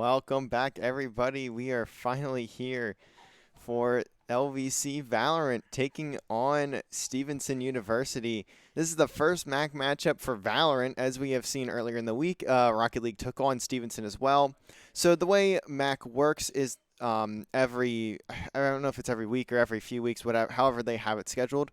Welcome back, everybody. We are finally here for LVC Valorant taking on Stevenson University. This is the first MAC matchup for Valorant, as we have seen earlier in the week. Rocket League took on Stevenson as well. So the way MAC works is I don't know if it's every week or every few weeks, whatever, however they have it scheduled.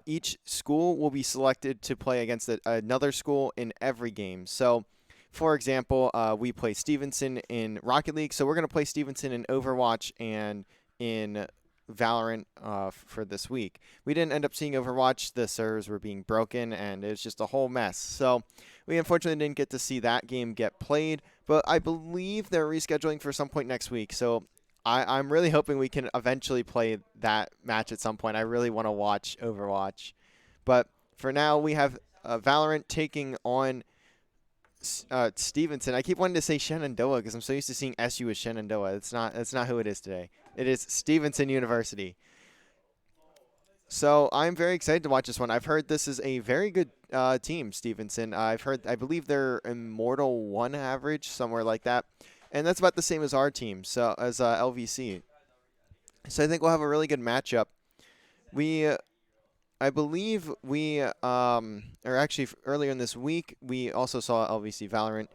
Each school will be selected to play against another school in every game. So, for example, we play Stevenson in Rocket League, so we're going to play Stevenson in Overwatch and in Valorant for this week. We didn't end up seeing Overwatch. The servers were being broken, and it was just a whole mess. So we unfortunately didn't get to see that game get played, but I believe they're rescheduling for some point next week. So I'm really hoping we can eventually play that match at some point. I really want to watch Overwatch. But for now, we have Valorant taking on Stevenson. I keep wanting to say Shenandoah because I'm so used to seeing SU as Shenandoah. That's not who it is today. It is Stevenson University. So I'm very excited to watch this one. I've heard this is a very good team, Stevenson. I believe they're Immortal 1 average, somewhere like that. And that's about the same as our team, so as LVC. So I think we'll have a really good matchup. I believe or actually earlier in this week, we also saw LVC Valorant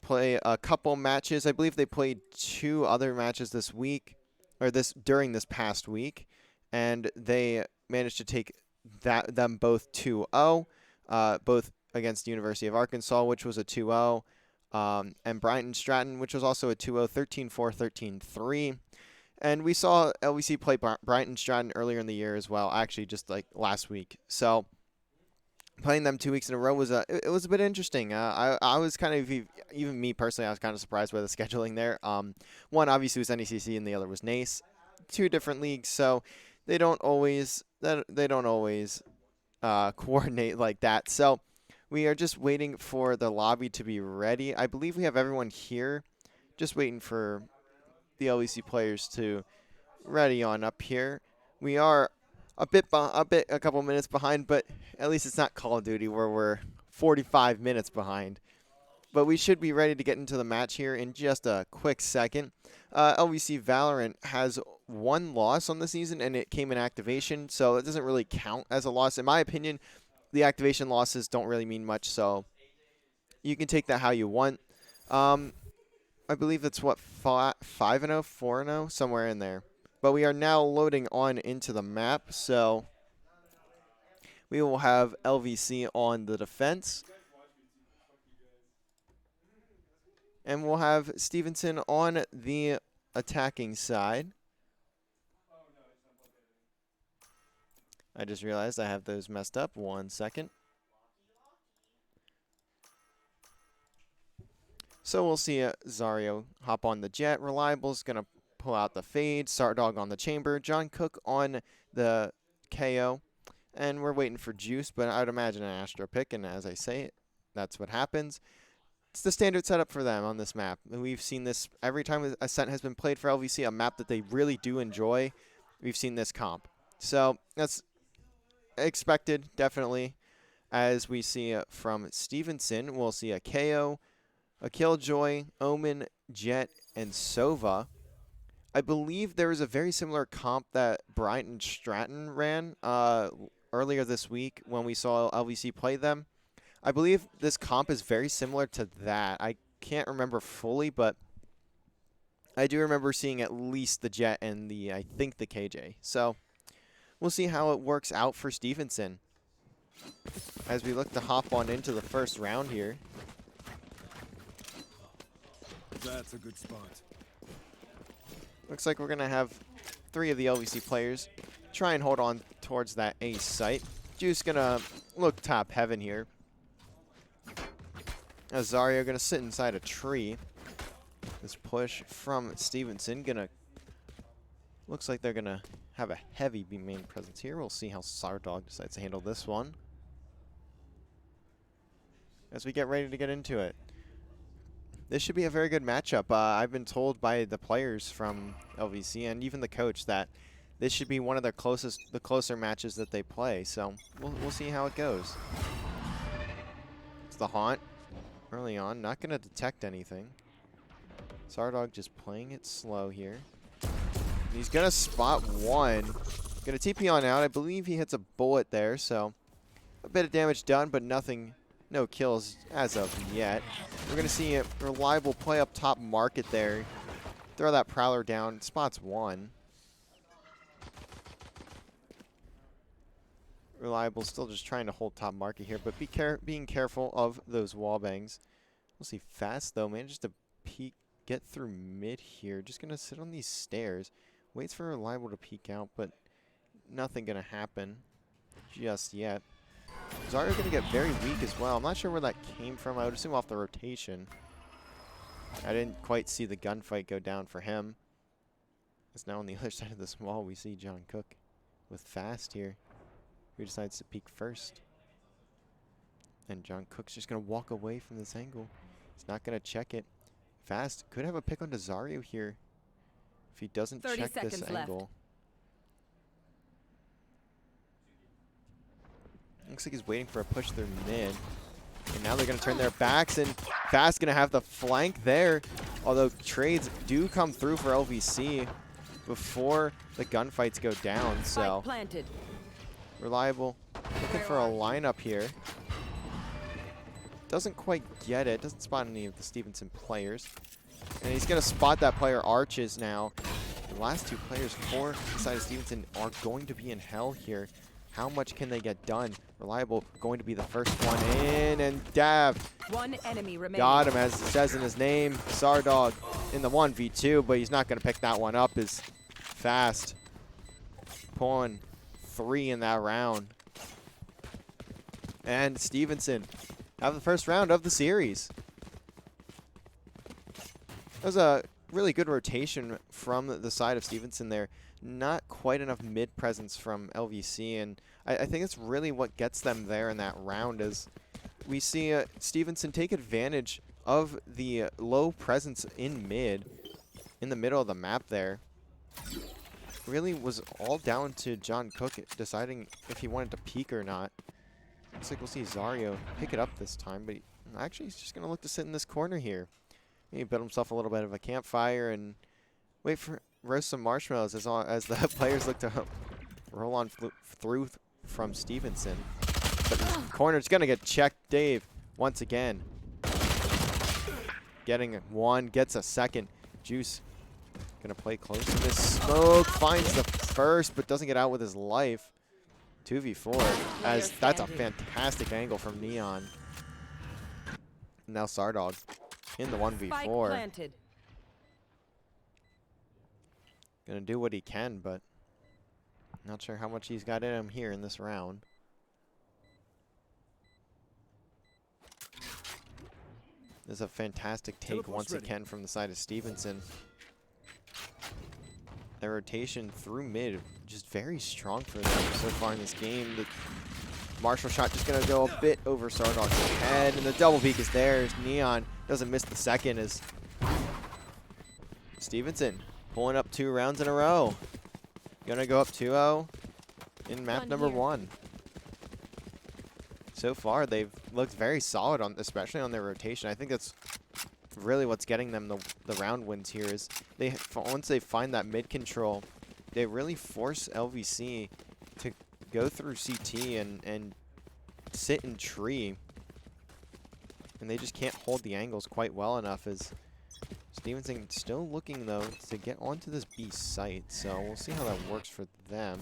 play a couple matches. I believe they played 2 other matches this week, or during this past week, and they managed to take them both 2-0, both against the University of Arkansas, which was a 2-0, and Bryant Stratton, which was also a 2-0, 13-4, 13-3. And we saw LVC play Bryant Stratton earlier in the year as well, actually just like last week. So playing them 2 weeks in a row was it was a bit interesting. I was kind of, even me personally, I was kind of surprised by the scheduling there. One obviously was NECC and the other was NACE. 2 different leagues, so they don't always coordinate like that. So we are just waiting for the lobby to be ready. I believe we have everyone here, just waiting for the LVC players to ready on up here. We are a couple minutes behind, but at least it's not Call of Duty where we're 45 minutes behind. But we should be ready to get into the match here in just a quick second. LVC Valorant has 1 loss on the season, and it came in activation, so it doesn't really count as a loss. In my opinion, the activation losses don't really mean much, so you can take that how you want. I believe that's what, 5-0, 4-0, somewhere in there. But we are now loading on into the map, so we will have LVC on the defense. And we'll have Stevenson on the attacking side. I just realized I have those messed up. 1 second. So we'll see Zario hop on the jet. Reliable's going to pull out the fade. Sardog on the chamber. John Cook on the KO. And we're waiting for Juice, but I would imagine an Astro pick, and as I say, that's what happens. It's the standard setup for them on this map. We've seen this every time Ascent has been played for LVC, a map that they really do enjoy. We've seen this comp. So that's expected, definitely. As we see from Stevenson, we'll see a KO, a Killjoy, Omen, Jet, and Sova. I believe there was a very similar comp that Bryant and Stratton ran earlier this week when we saw LVC play them. I believe this comp is very similar to that. I can't remember fully, but I do remember seeing at least the Jet and I think the KJ. So we'll see how it works out for Stevenson as we look to hop on into the first round here. That's a good spot. Looks like we're going to have 3 of the LVC players try and hold on towards that ace site. Juice going to look top heaven here. Azario going to sit inside a tree. This push from Stevenson looks like they're going to have a heavy B main presence here. We'll see how Sardog decides to handle this one as we get ready to get into it. This should be a very good matchup. I've been told by the players from LVC and even the coach that this should be one of the closer matches that they play. So we'll see how it goes. It's the Haunt early on, not going to detect anything. Sardog just playing it slow here. He's going to spot one. Going to TP on out. I believe he hits a bullet there, so a bit of damage done, but nothing, no kills as of yet. We're going to see a Reliable play up top market there. Throw that Prowler down. Spots one. Reliable still just trying to hold top market here, but being careful of those wall bangs. We'll see Fast, though, manages to peek, get through mid here. Just going to sit on these stairs. Waits for Reliable to peek out, but nothing going to happen just yet. Zarya going to get very weak as well. I'm not sure where that came from. I would assume off the rotation. I didn't quite see the gunfight go down for him. As now on the other side of this wall, we see John Cook with Fast here, who decides to peek first. And John Cook's just going to walk away from this angle. He's not going to check it. Fast could have a pick on Zario here if he doesn't check this angle. Looks like he's waiting for a push through mid. And now they're going to turn their backs, and Fast going to have the flank there. Although trades do come through for LVC before the gunfights go down. So Reliable looking for a lineup here. Doesn't quite get it. Doesn't spot any of the Stevenson players. And he's going to spot that player Arches now. The last two players for the side of Stevenson are going to be in hell here. How much can they get done? Reliable going to be the first one in, and Dav one enemy remaining. Got him, as it says in his name. Sardog in the 1v2, but he's not going to pick that one up. Is Fast pulling 3 in that round. And Stevenson have the first round of the series. That was a really good rotation from the side of Stevenson there. Not quite enough mid presence from LVC, and I think it's really what gets them there in that round. Is we see Stevenson take advantage of the low presence in mid, in the middle of the map there. Really was all down to John Cook deciding if he wanted to peek or not. Looks like we'll see Zario pick it up this time, but actually he's just going to look to sit in this corner here. He built himself a little bit of a campfire and wait for roast some marshmallows as the players look to roll on through from Stevenson. But the corner's going to get checked. Dave, once again, getting one, gets a second. Juice going to play close to this smoke, finds the first, but doesn't get out with his life. 2v4, as that's a fantastic angle from Neon. Now Sardog in the 1v4. Gonna do what he can, but not sure how much he's got in him here in this round. This is a fantastic take once again from the side of Stevenson. Their rotation through mid, just very strong for them so far in this game. The Marshall shot just gonna go a bit over Sardog's head, and the double peek is there. Neon doesn't miss the second as Stevenson pulling up 2 rounds in a row. Gonna go up 2-0 in map number 1. So far, they've looked very solid, especially on their rotation. I think that's really what's getting them the round wins here is once they find that mid control, they really force LVC to go through CT and sit in tree. And they just can't hold the angles quite well enough as Stevenson still looking, though, to get onto this B site, so we'll see how that works for them.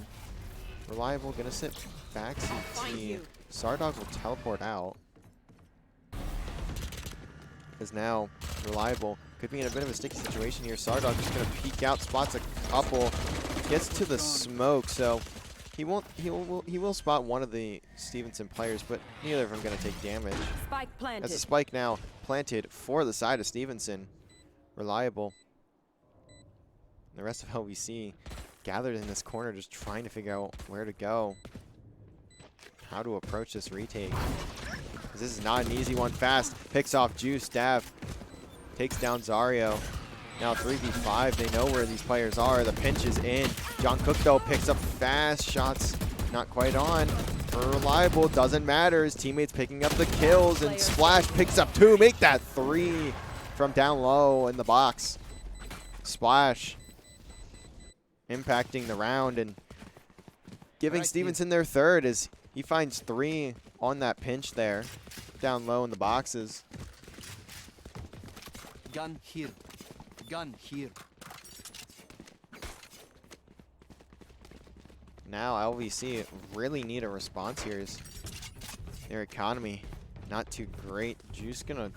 Reliable going to sit back CT. Sardog will teleport out. As now, Reliable could be in a bit of a sticky situation here. Sardog just going to peek out, spots a couple, gets to the smoke, so he will spot one of the Stevenson players, but neither of them going to take damage. Spike planted. As the spike now planted for the side of Stevenson. Reliable. The rest of LVC gathered in this corner, just trying to figure out where to go, how to approach this retake. This is not an easy one. Fast picks off Juice. Dav takes down Zario. Now 3v5. They know where these players are. The pinch is in. John Cook, though, picks up Fast. Shots not quite on. For Reliable, doesn't matter. His teammates picking up the kills, and Splash picks up 2. Make that 3 from down low in the box. Splash. Impacting the round and giving Stevenson their third as he finds 3 on that pinch there. Down low in the boxes. Gun here. Gun here. Now LVC really need a response here as their economy not too great. Juice gonna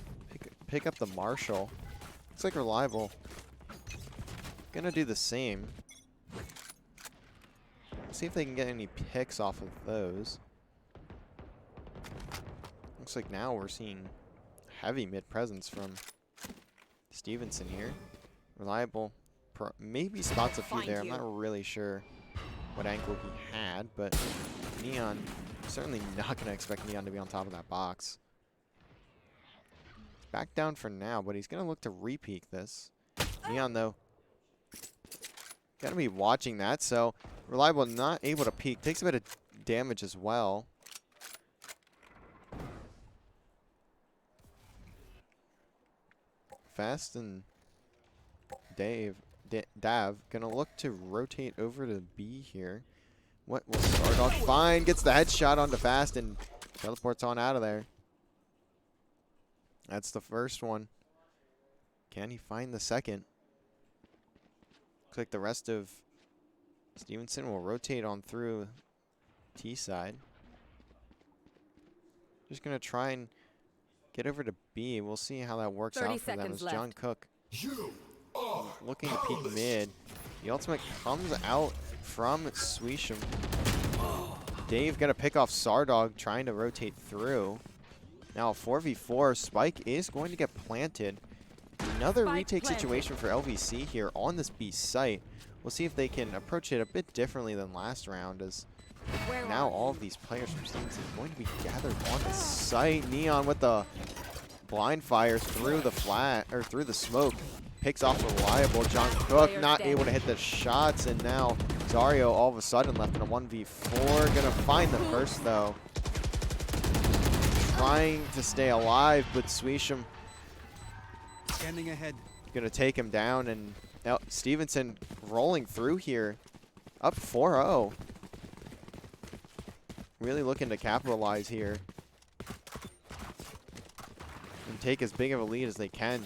pick up the Marshall. Looks like Reliable gonna do the same. See if they can get any picks off of those. Looks like now we're seeing heavy mid presence from Stevenson here. Reliable maybe spots a few there. I'm not really sure what angle he had, but Neon, certainly not going to expect Neon to be on top of that box. Back down for now, but he's going to look to re-peek this. Neon, though, got to be watching that, so Reliable not able to peek. Takes a bit of damage as well. Fast and Dav gonna look to rotate over to B here. What will Stardog find? Gets the headshot onto Fast and teleports on out of there. That's the first one. Can he find the second? Looks like the rest of Stevenson will rotate on through T side. Just gonna try and get over to B. We'll see how that works out for them as John Cook looking to peek mid. The ultimate comes out from Sweesham. Dave gonna pick off Sardog, trying to rotate through. Now a 4v4. Spike is going to get planted. Another retake situation for LVC here on this B site. We'll see if they can approach it a bit differently than last round, as now all of these players from Stevenson are going to be gathered on the site. Neon with the blind fire through the through the smoke. Picks off Reliable. John Cook not able to hit the shots, and now Zario all of a sudden left in a 1v4. Gonna find the first though. Trying to stay alive, but Sweesham Standing ahead. gonna take him down, and now Stevenson rolling through here. Up 4-0. Really looking to capitalize here and take as big of a lead as they can.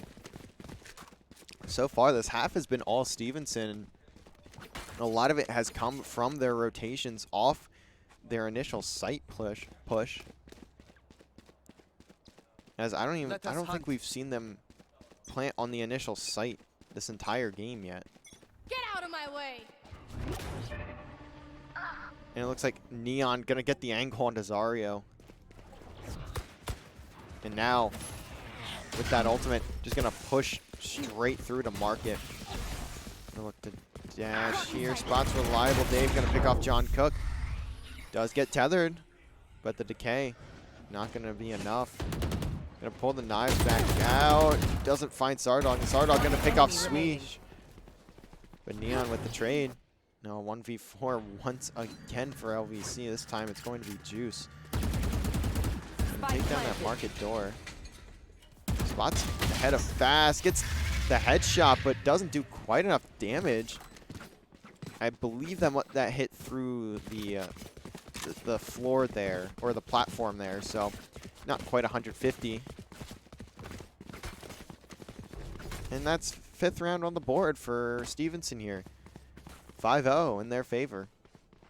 So far, this half has been all Stevenson. A lot of it has come from their rotations off their initial site push. As I don't think we've seen them plant on the initial site this entire game yet. Get out of my way! And it looks like Neon gonna get the angle onto Zario. And now, with that ultimate, just gonna push straight through to market. Gonna look to dash here. Spots Reliable. Dave gonna pick off John Cook. Does get tethered, but the decay not gonna be enough. Gonna pull the knives back out. Doesn't find Sardog. And Sardog gonna pick off Sweesh. But Neon with the trade. No, 1v4 once again for LVC. This time it's going to be Juice. Gonna take down that market door. Spots ahead of Fast. Gets the headshot, but doesn't do quite enough damage. I believe that hit through the floor there, or the platform there, so not quite 150. And that's 5th round on the board for Stevenson here. 5-0 in their favor.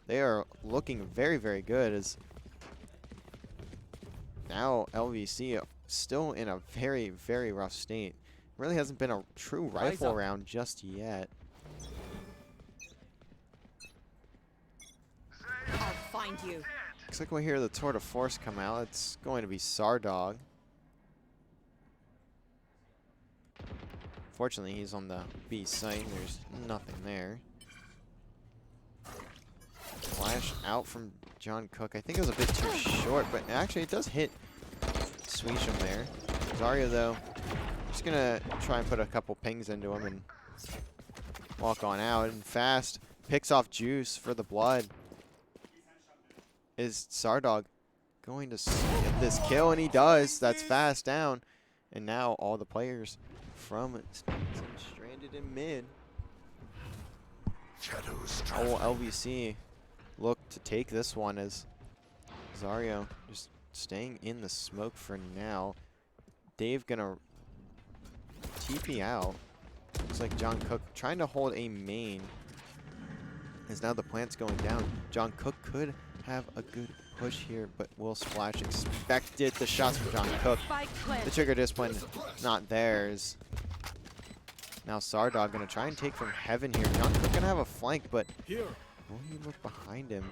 They are looking very, very good, as now LVC still in a very, very rough state. Really hasn't been a true rifle round just yet. I'll find you. Looks like we'll hear the Tour de Force come out. It's going to be Sardog. Fortunately, he's on the B site. There's nothing there. Flash out from John Cook. I think it was a bit too short, but actually it does hit Sweesham there. Zario, though, just going to try and put a couple pings into him and walk on out. And Fast picks off Juice for the blood. Is Sardog going to get this kill? And he does. That's Fast down. And now all the players from Stevenson stranded in mid. Oh, LVC look to take this one as Zario just staying in the smoke for now. Dave gonna TP out. Looks like John Cook trying to hold a main. As now the plant's going down. John Cook could have a good push here, but will Splash expected the shots from John Cook. The trigger discipline, not theirs. Now Sardog gonna try and take from Heaven here. John Cook gonna have a flank, but Here. will he look behind him?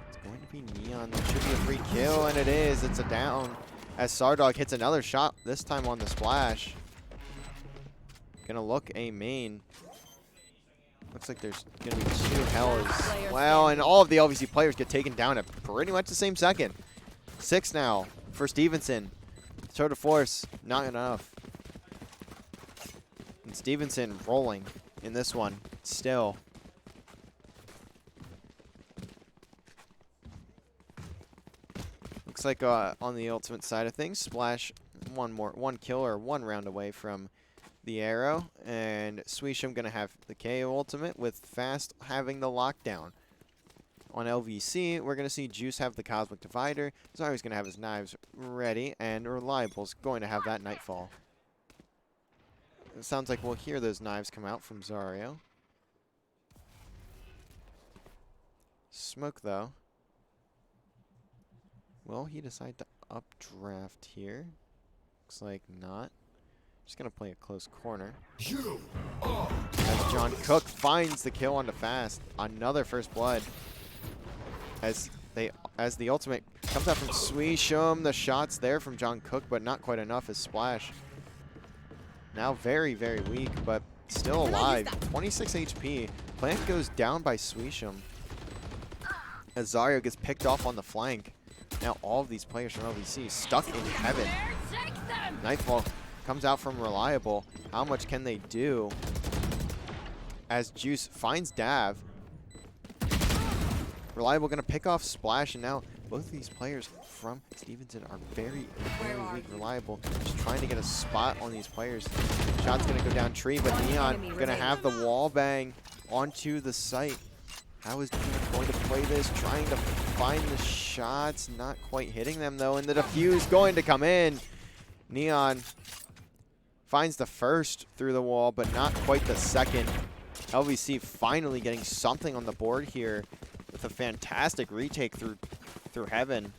It's going to be Neon. That should be a free kill, and it is. It's a down. As Sardog hits another shot, this time on the Splash. Gonna look a main. Looks like there's gonna be 2 hells. Well, and all of the LVC players get taken down at pretty much the same second. 6 now for Stevenson. Show to force, not enough. And Stevenson rolling in this one still. Looks like on the ultimate side of things, Splash one kill or 1 round away from the arrow, and Swisham gonna have the KO ultimate with Fast having the lockdown. On LVC, we're gonna see Juice have the Cosmic Divider. Zario's gonna have his knives ready, and Reliable's going to have that Nightfall. It sounds like we'll hear those knives come out from Zario. Smoke though. Will he decide to updraft here? Looks like not. Just gonna play a close corner. As John Cook finds the kill on the Fast. Another first blood. As the ultimate comes out from Swisham. The shots there from John Cook, but not quite enough as Splash. Now very, very weak, but still alive. 26 HP. Plant goes down by Swisham. As Zario gets picked off on the flank. Now all of these players from LVC stuck in Heaven. Nightfall comes out from Reliable. How much can they do? As Juice finds Dav. Reliable going to pick off Splash, and now both of these players from Stevenson are very, very weak. Reliable just trying to get a spot on these players. Shot's going to go down tree, but Neon going to have the wall bang onto the site. How is Neon going to play this? Trying to find the shots, not quite hitting them though, and the defuse going to come in. Neon finds the first through the wall, but not quite the second. LVC finally getting something on the board here with a fantastic retake through Heaven.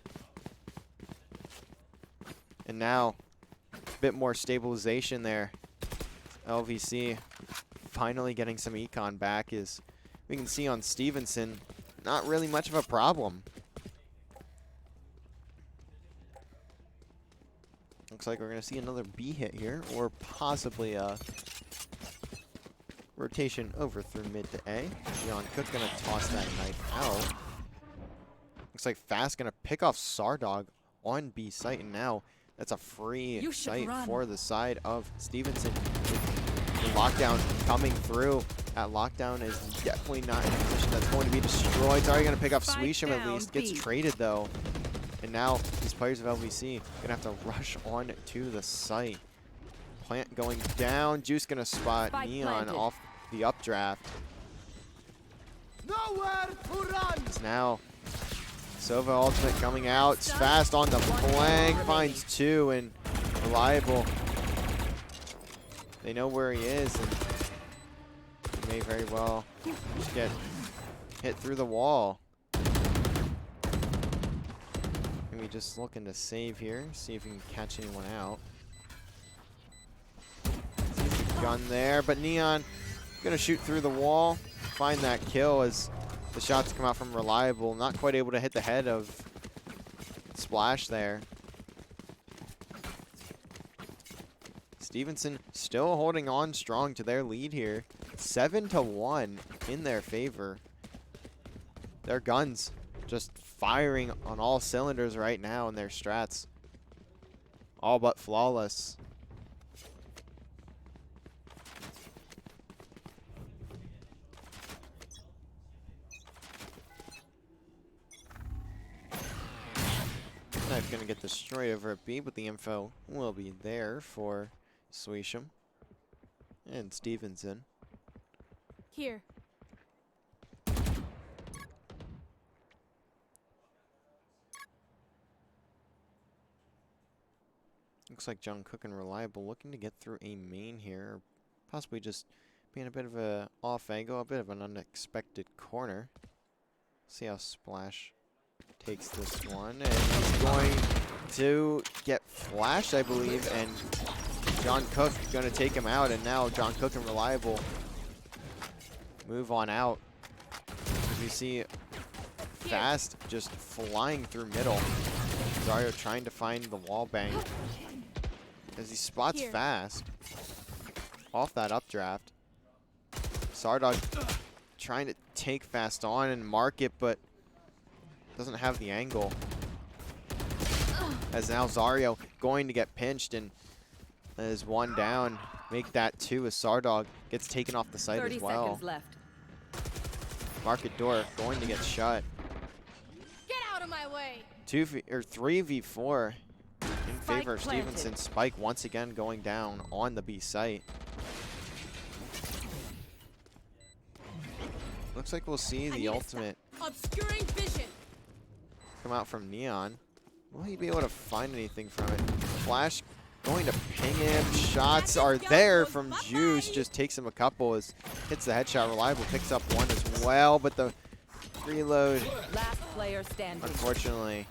And now, a bit more stabilization there. LVC finally getting some econ back, as we can see on Stevenson, not really much of a problem. Looks like we're going to see another B hit here, or possibly a rotation over through mid to A. John Cook going to toss that knife out. Looks like Fast going to pick off Sardog on B site, and now that's a free site for the side of Stevenson. The lockdown coming through. That lockdown is definitely not in a position that's going to be destroyed. It's already going to pick up Swisham at least. Gets traded though. And now these players of LVC gonna have to rush on to the site. Plant going down. Juice gonna spot Neon off the updraft. Nowhere to run. It's now Sova ultimate coming out. It's Fast on the flank. Finds 2 and Reliable. They know where he is, and he may very well just get hit through the wall. Maybe just looking to save here, see if he can catch anyone out. Sees the gun there, but Neon gonna shoot through the wall, find that kill as the shots come out from Reliable. Not quite able to hit the head of Splash there. Stevenson still holding on strong to their lead here. 7-1 in their favor. Their guns just firing on all cylinders right now in their strats. All but flawless. Knife gonna get destroyed over at B, but the info will be there for Swisham and Stevenson. Here. Looks like John Cook and Reliable looking to get through a main here. Or possibly just being a bit of a off angle, a bit of an unexpected corner. See how Splash takes this one. And he's going to get flashed, I believe. And John Cook going to take him out. And now John Cook and Reliable move on out. As we see Fast just flying through middle. Zario trying to find the wall bang. As he spots Fast off that updraft. Sardog trying to take Fast on and mark it, but doesn't have the angle. As now Zario going to get pinched, and is one down. Make that two as Sardog gets taken off the site 30 as well. seconds left. Market door going to get shut. Get out of my way. 3v4 in favor of planted. Stevenson. Spike once again going down on the B site. Looks like we'll see the ultimate Obscuring vision. come out from Neon. Will he be able to find anything from it? Flash going to ping him. Shots are there from Juice. Just takes him a couple as hits the headshot. Reliable picks up one as well, but the reload, Last player standing. unfortunately,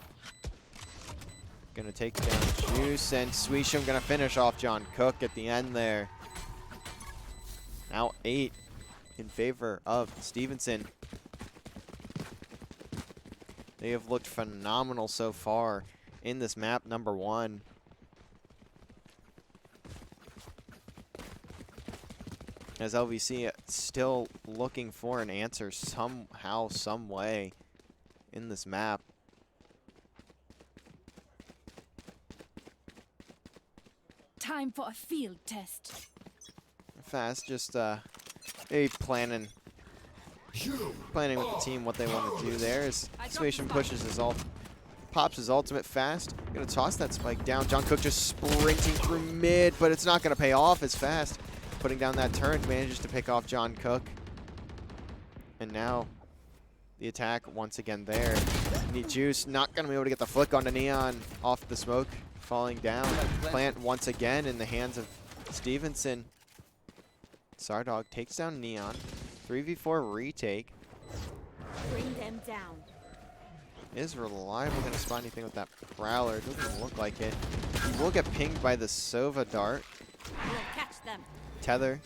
gonna take down Juice, and Sweesham gonna finish off John Cook at the end there. Now 8 in favor of Stevenson. They have looked phenomenal so far in this map number 1. As LVC still looking for an answer somehow, some way in this map. Time for a field test. Fast, just maybe planning with the team what they want to do there. As Suation pushes his pops his ultimate Fast. Gonna toss that spike down. John Cook just sprinting through mid, but it's not gonna pay off as Fast putting down that turn manages to pick off John Cook. And now the attack once again there. Need Juice, not gonna be able to get the flick onto Neon off the smoke, falling down. Plant once again in the hands of Stevenson. Sardog takes down Neon. 3v4 retake. Bring them down. Is Reliable going to spot anything with that Prowler? Doesn't look like it. He will get pinged by the Sova dart. We'll catch them. Tether.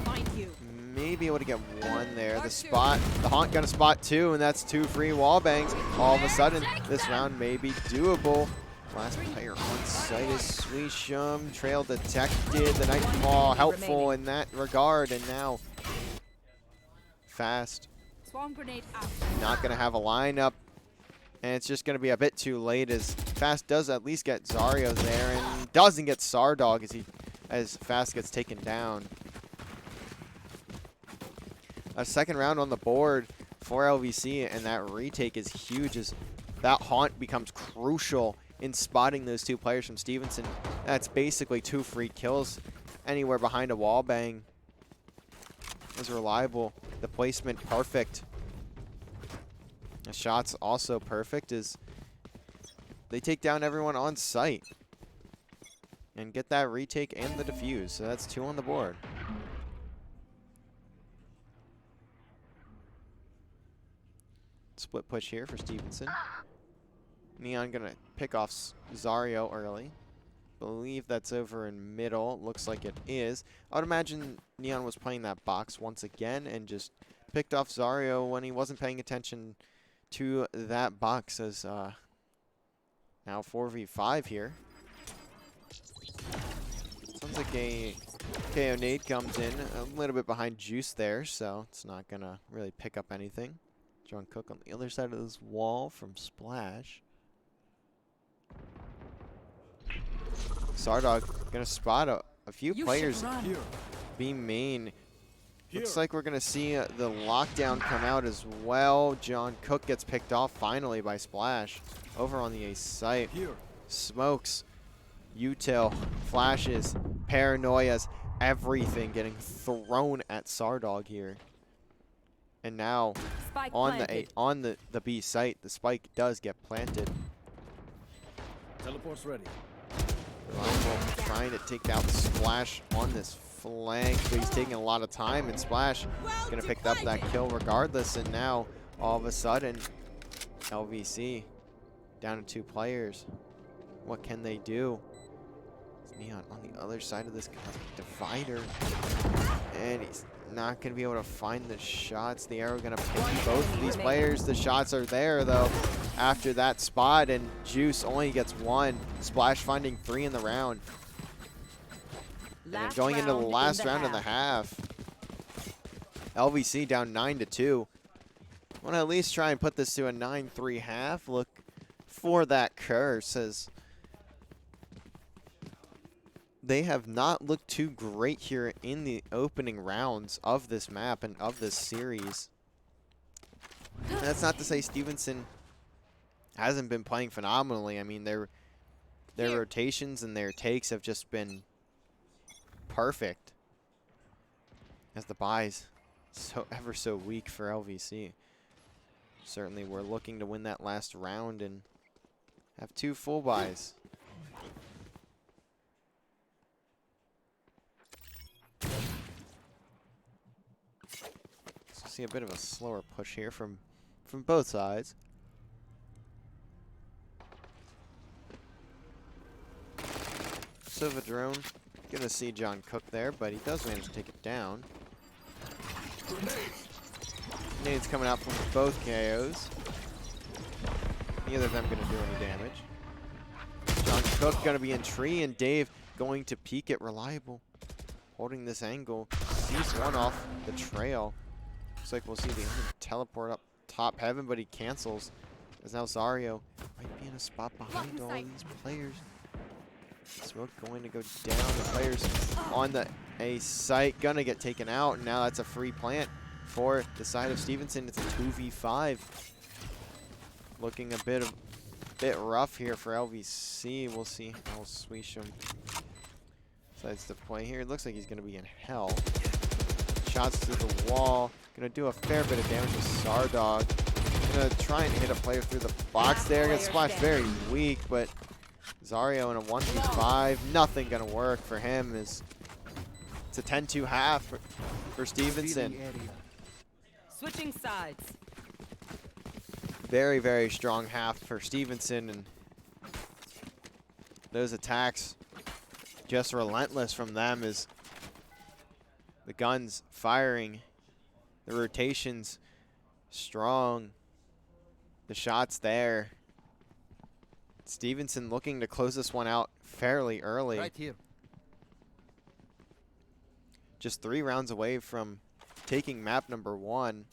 Find you. May be able to get one there. The spot. The Haunt going to spot two, and that's 2 free wall bangs. All of a sudden, this round may be doable. Last player on site is Sweesham. Trail detected. The Nightfall helpful in that regard. And now Fast. Swarm grenade out. Not going to have a lineup. And it's just going to be a bit too late as Fast does at least get Zario there and doesn't get Sardog as Fast gets taken down. A second round on the board for LVC, and that retake is huge as that Haunt becomes crucial in spotting those 2 players from Stevenson. That's basically 2 free kills anywhere behind a wall bang. Is Reliable. The placement perfect. The shot's also perfect as they take down everyone on site and get that retake and the defuse. So that's 2 on the board. Split push here for Stevenson. Neon gonna pick off Zario early. Believe that's over in middle. Looks like it is. I would imagine Neon was playing that box once again and just picked off Zario when he wasn't paying attention to that box as now 4v5 here. Sounds like a KO nade comes in a little bit behind Juice there, so it's not going to really pick up anything. John Cook on the other side of this wall from Splash. Sardog going to spot a few players be main. Looks like we're going to see the lockdown come out as well. John Cook gets picked off finally by Splash over on the A site. Smokes, util, flashes, paranoias, everything getting thrown at Sardog here. And now Spike on planted. the B site, the spike does get planted. Teleport's ready. Reliable trying to take out Splash on this flank, but he's taking a lot of time, and Splash is going to pick up that kill regardless. And now, all of a sudden, LVC down to 2 players. What can they do? It's Neon on the other side of this divider, and he's not going to be able to find the shots. The arrow going to pick both of these players. The shots are there, though, after that spot, and Juice only gets 1. Splash finding 3 in the round. And then going into the last round of the half, LVC down 9-2. Want to at least try and put this to a 9-3 half. Look for that curse, as they have not looked too great here in the opening rounds of this map and of this series. And that's not to say Stevenson hasn't been playing phenomenally. I mean, their rotations and their takes have just been perfect, as the buys ever so weak for LVC. Certainly we're looking to win that last round and have 2 full buys. So see a bit of a slower push here from both sides. Silva drone. Gonna see John Cook there, but he does manage to take it down. Nades coming out from both KOs. Neither of them gonna do any damage. John Cook gonna be in tree, and Dave going to peek at Reliable. Holding this angle. Sees one off the trail. Looks like we'll see the teleport up top heaven, but he cancels. As now Zario might be in a spot behind all these players. Smoke going to go down. The players on the A site gonna get taken out, and now that's a free plant for the side of Stevenson. It's a 2v5. Looking a bit rough here for LVC. We'll see how Sweesham decides to play here. It looks like he's gonna be in hell. Shots through the wall. Gonna do a fair bit of damage with Sardog. Gonna try and hit a player through the box there. Gonna splash very weak, but Zario in a 1v5, nothing gonna work for him. It's a 10-2 half for Stevenson. Switching sides. Very, very strong half for Stevenson, and those attacks just relentless from them, as the guns firing, the rotations strong, the shots there. Stevenson looking to close this one out fairly early. Right here. Just 3 rounds away from taking map number 1.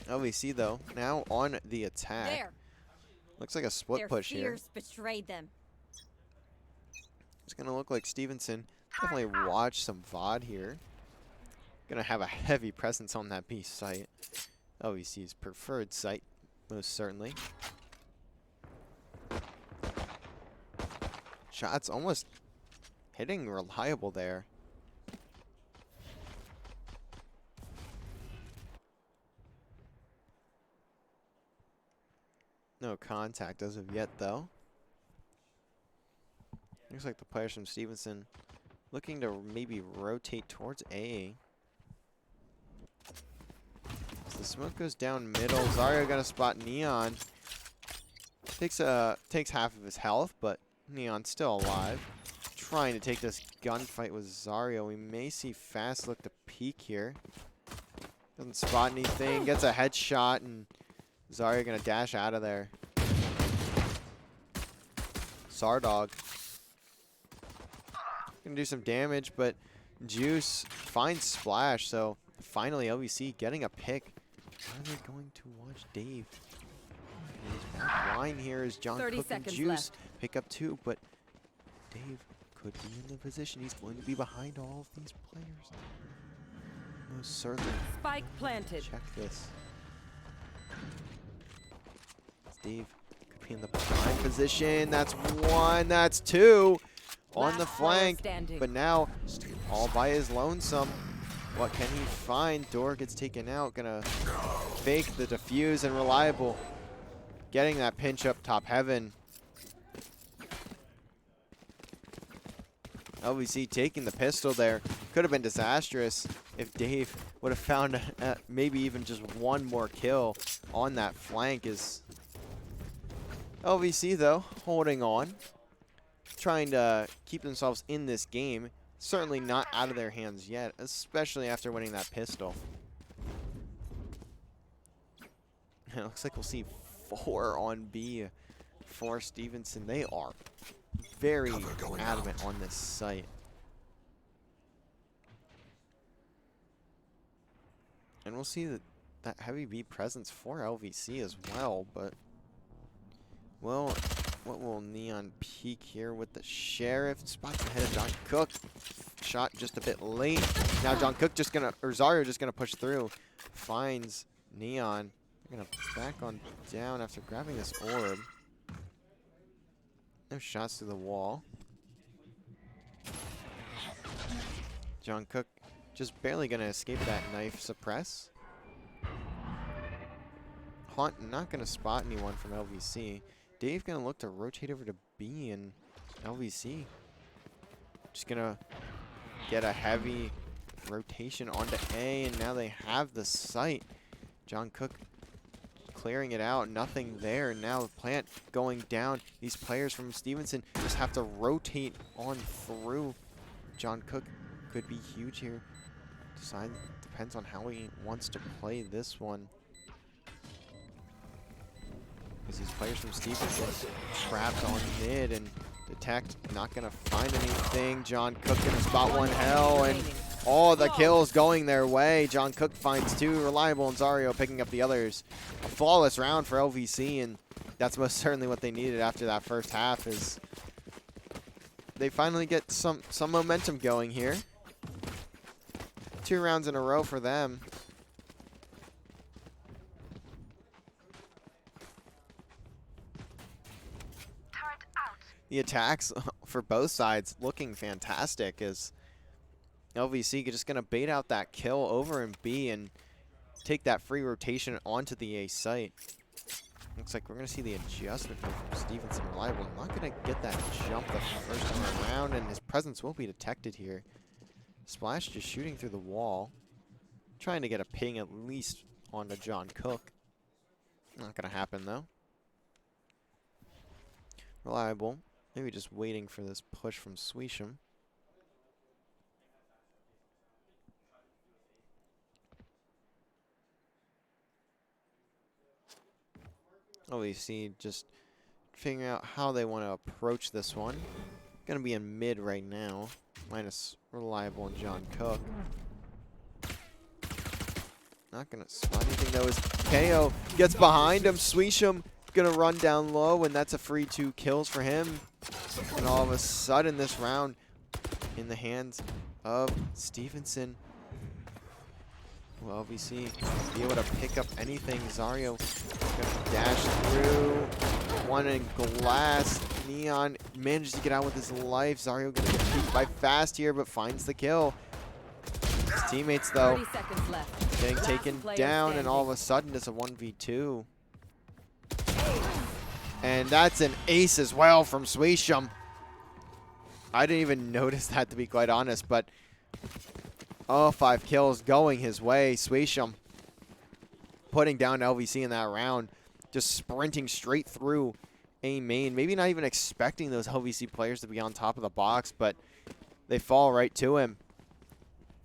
LVC, though, now on the attack. There. Looks like a split Their push here. fears betrayed them. It's going to look like Stevenson definitely watched some VOD here. Going to have a heavy presence on that B site. LVC's preferred site, most certainly. Shots almost hitting Reliable there. No contact as of yet, though. Looks like the players from Stevenson looking to maybe rotate towards A. As the smoke goes down middle, Zario gonna spot Neon. Takes half of his health, but Neon's still alive. Trying to take this gunfight with Zario. We may see Fast look to peek here. Doesn't spot anything, gets a headshot, and Zario gonna dash out of there. Sardog gonna do some damage, but Juice finds Splash, so finally LVC getting a pick. Are they going to watch Dave? He's back line here as John 30 Cook and seconds Juice left. pick up 2, but Dave could be in the position. He's going to be behind all of these players. Most certainly. Spike planted. Check this. Dave could be in the prime position. That's 1. That's 2 on the Last player flank. standing. But now, all by his lonesome. What can he find? Door gets taken out. Gonna fake the defuse, and Reliable getting that pinch up top heaven. LVC taking the pistol there. Could have been disastrous if Dave would have found maybe even just one more kill on that flank. Is LVC, though, holding on, trying to keep themselves in this game. Certainly not out of their hands yet, especially after winning that pistol. It looks like we'll see 4 on B for Stevenson. They are very adamant on this site. And we'll see that heavy B presence for LVC as well, but well, what will Neon peek here with the Sheriff? Spots ahead of John Cook. Shot just a bit late. Now John Cook just gonna, or Zario just gonna push through. Finds Neon. They're gonna back on down after grabbing this orb. No shots through the wall. John Cook just barely gonna escape that knife suppress. Haunt not gonna spot anyone from LVC. Dave gonna look to rotate over to B, and LVC just gonna get a heavy rotation onto A, and now they have the site. John Cook clearing it out, nothing there. Now the plant going down. These players from Stevenson just have to rotate on through. John Cook could be huge here. Depends on how he wants to play this one. Because these players from Stevenson trapped on mid, and Detect not going to find anything. John Cook going to spot one hell, and all the kills going their way. John Cook finds 2. Reliable and Zario picking up the others. A flawless round for LVC, and that's most certainly what they needed after that first half. Is they finally get some momentum going here. 2 rounds in a row for them. The attacks for both sides looking fantastic, as LVC just going to bait out that kill over in B and take that free rotation onto the A site. Looks like we're going to see the adjustment from Stevenson. Reliable not going to get that jump the first time around, and his presence will be detected here. Splash just shooting through the wall, trying to get a ping at least onto John Cook. Not going to happen, though. Reliable. Maybe just waiting for this push from Swisham. LVC just figuring out how they want to approach this one. Gonna be in mid right now, minus Reliable and John Cook. Not gonna spot anything though, as KO gets behind him. Swisham gonna run down low, and that's a free 2 kills for him. And all of a sudden, this round in the hands of Stevenson. Will LVC be able to pick up anything? Zario gonna dash through. One in glass. Neon manages to get out with his life. Zario gonna get beat by Fast here, but finds the kill. His teammates, though, 30 seconds left. getting Last taken player down, and standing. all of a sudden it's a 1v2. And that's an ace as well from Swisham. I didn't even notice that, to be quite honest, but oh, 5 kills going his way. Swisham putting down LVC in that round, just sprinting straight through A main. Maybe not even expecting those LVC players to be on top of the box, but they fall right to him.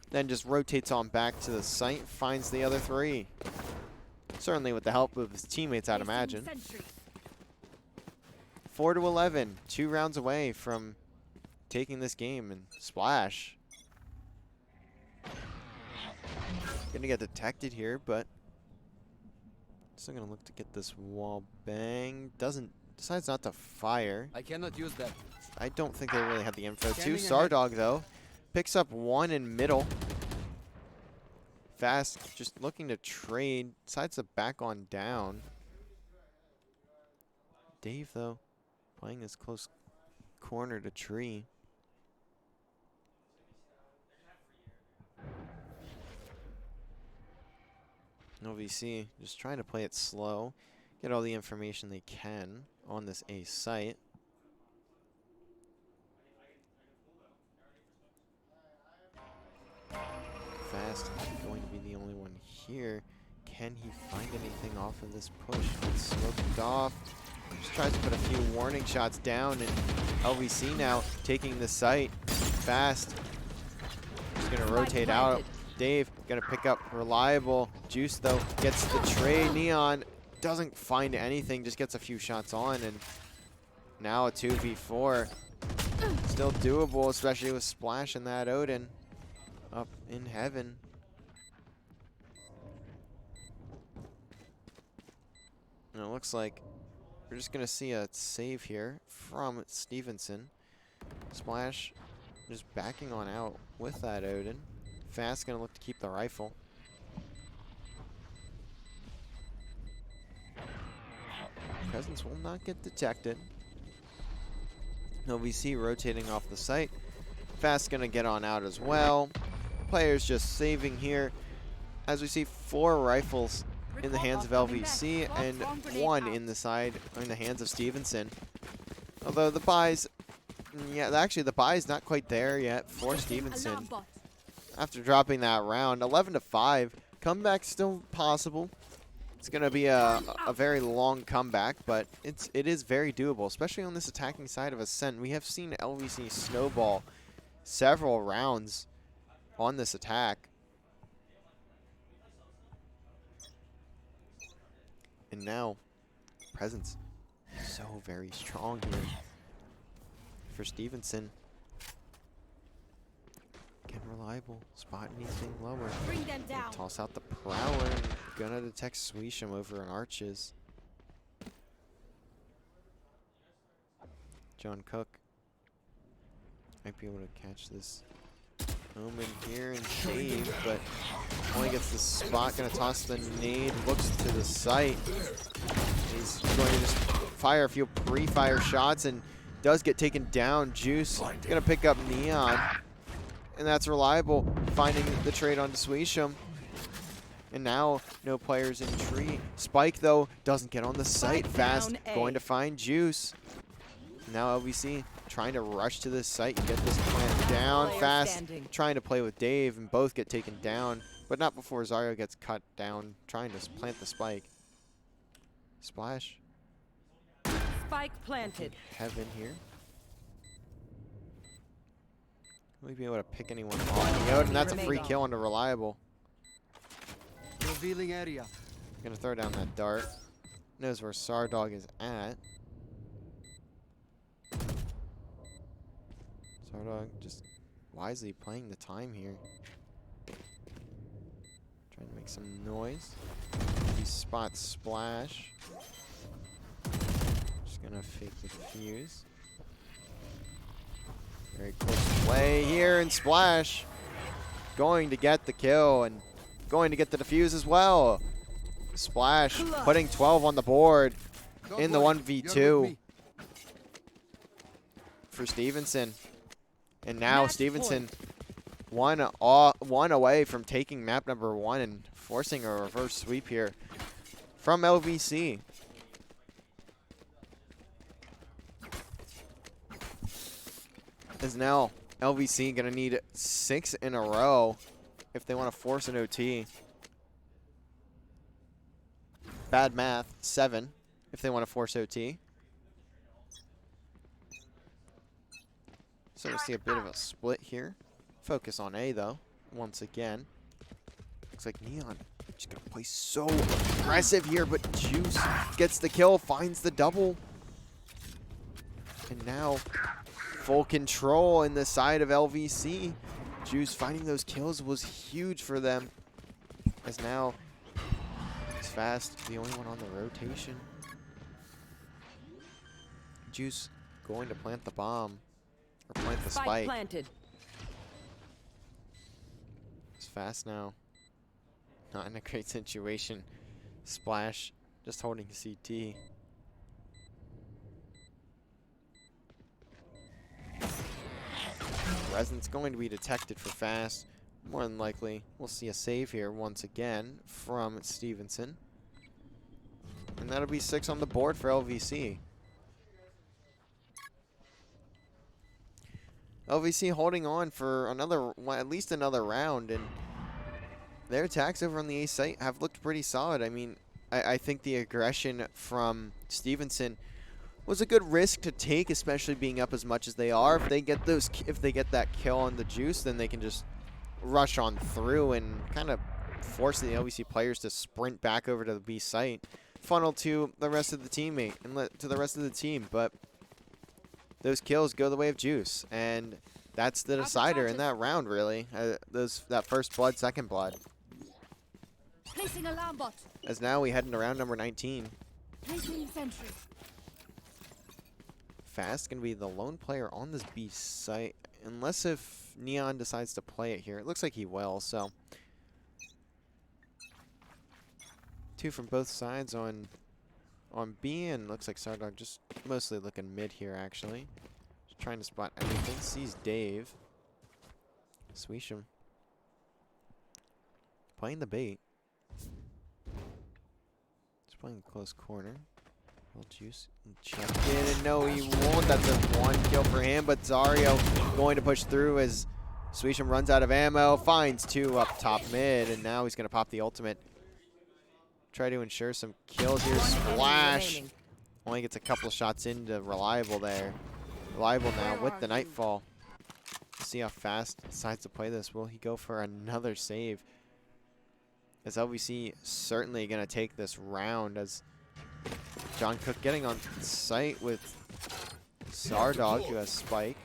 Then just rotates on back to the site, finds the other 3. Certainly with the help of his teammates, I'd imagine. 4-11, 2 rounds away from taking this game, and Splash gonna get detected here, but still gonna look to get this wall bang. Decides not to fire. I cannot use that. I don't think they really had the info. 2 Standing ahead. Sardog though picks up 1 in middle. Fast just looking to trade, decides to back on down. Dave though playing this close corner to tree. LVC just trying to play it slow, get all the information they can on this A site. Fast going to be the only one here. Can he find anything off of this push? It's smoked off. Just tries to put a few warning shots down, and LVC now taking the site. Fast. Just gonna rotate out. Dave gonna pick up Reliable. Juice though gets the trade. Neon doesn't find anything, just gets a few shots on, and now a 2v4. Still doable, especially with Splash and that Odin up in heaven. And it looks like we're just gonna see a save here from Stevenson. Splash just backing on out with that Odin. Fast gonna look to keep the rifle. Presence will not get detected. LVC rotating off the site. Fast gonna get on out as well. Players just saving here. As we see 4 rifles in the hands of LVC and 1 in the hands of Stevenson. Although the buys, yeah, actually the buy is not quite there yet for Stevenson. After dropping that round, 11-5, comeback still possible. It's gonna be a very long comeback, but it is very doable, especially on this attacking side of Ascent. We have seen LVC snowball several rounds on this attack. And now, Presence so very strong here for Stevenson. Can Reliable spot anything lower? Bring them down. Toss out the Prowler and gonna detect Sweesham over in Arches. John Cook might be able to catch this Omen here and save, but only gets the spot. Gonna toss the nade, looks to the site. He's going to just fire a few pre-fire shots and does get taken down. Juice gonna pick up Neon, and that's Reliable finding the trade onto Sweesham. And now no players in tree. Spike though doesn't get on the site. Fast going to find Juice. Now LVC trying to rush to this site and get this plant down. Fast trying to play with Dave, and both get taken down, but not before Zarya gets cut down trying to plant the spike. Splash. Spike planted. Heaven here. Will we be able to pick anyone off the Odin? That's a free kill onto Reliable. Revealing area. Gonna throw down that dart. Knows where Sardog is at. Sardog just wisely playing the time here. Trying to make some noise. He spots Splash. Just gonna fake the defuse. Very close play here, and Splash going to get the kill and going to get the defuse as well. Splash putting 12 on the board in the 1v2 for Stevenson. And now Stevenson one away from taking map number 1 and forcing a reverse sweep here from LVC. Is now LVC gonna need 6 in a row if they want to force an OT. Bad math, 7 if they want to force OT. So we see a bit of a split here. Focus on A though, once again. Looks like Neon just gonna play so aggressive here, but Juice gets the kill, finds the double. And now full control in the side of LVC. Juice finding those kills was huge for them. As now it's Fast, the only one on the rotation. Juice going to plant the bomb. Or plant the spike. Planted. It's Fast now. Not in a great situation. Splash just holding CT. Resonance going to be detected for Fast. More than likely, we'll see a save here once again from Stevenson. And that'll be 6 on the board for LVC. LVC holding on for another, well, at least another round, and their attacks over on the A site have looked pretty solid. I mean, I think the aggression from Stevenson was a good risk to take, especially being up as much as they are. If they get that kill on the juice, then they can just rush on through and kind of force the LVC players to sprint back over to the B site, funnel to the rest of the teammate and to the rest of the team. But those kills go the way of juice, and that's the decider in that round, really. That first blood, second blood. Placing alarm bot. As now we head into round number 19. Placing sentry. Fast gonna be the lone player on this B site, unless if Neon decides to play it here. It looks like he will, so 2 from both sides on B, and looks like Sardog just mostly looking mid here, actually. Just trying to spot anything. Sees Dave. Sweesham playing the bait. Just playing close corner. Well, Juice check in, and no, he won't. That's a 1 kill for him, but Zario going to push through as Sweesham runs out of ammo, finds 2 up top mid, and now he's going to pop the ultimate. Try to ensure some kills here. Splash. Only gets a couple of shots into Reliable there. Reliable now with the Nightfall. Let's see how fast he decides to play this. Will he go for another save? As LVC certainly going to take this round, as John Cook getting on site with Sardog, who has Spike.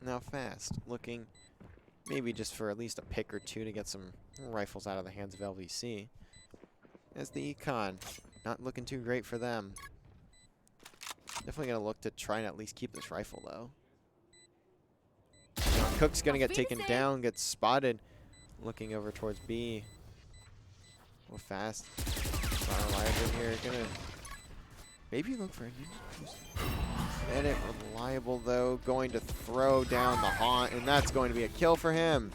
Now Fast, looking maybe just for at least a pick or 2 to get some rifles out of the hands of LVC. As the Econ, not looking too great for them. Definitely going to look to try and at least keep this rifle, though. John Cook's going to get taken down, gets spotted. Looking over towards B. Well, Fast. Not reliable here. Going to maybe look for a edit. Reliable, though, going to throw down the haunt, and that's going to be a kill for him.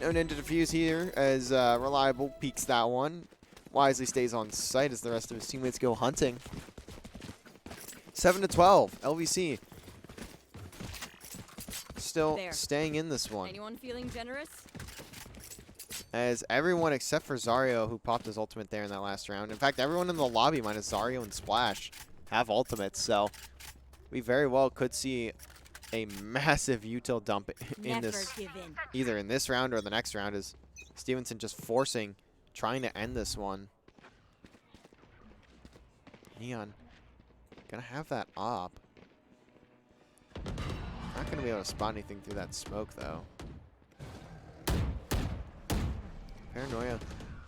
No need to defuse here, as Reliable peeks that one. Wisely stays on site as the rest of his teammates go hunting. 7-12, LVC. Still staying in this one. Anyone feeling generous? As everyone except for Zario, who popped his ultimate there in that last round. In fact, everyone in the lobby minus Zario and Splash have ultimates, so we very well could see a massive util dump in this, either in this round or the next round, as Stevenson just trying to end this one. Neon gonna have that op. Not gonna be able to spot anything through that smoke, though. Paranoia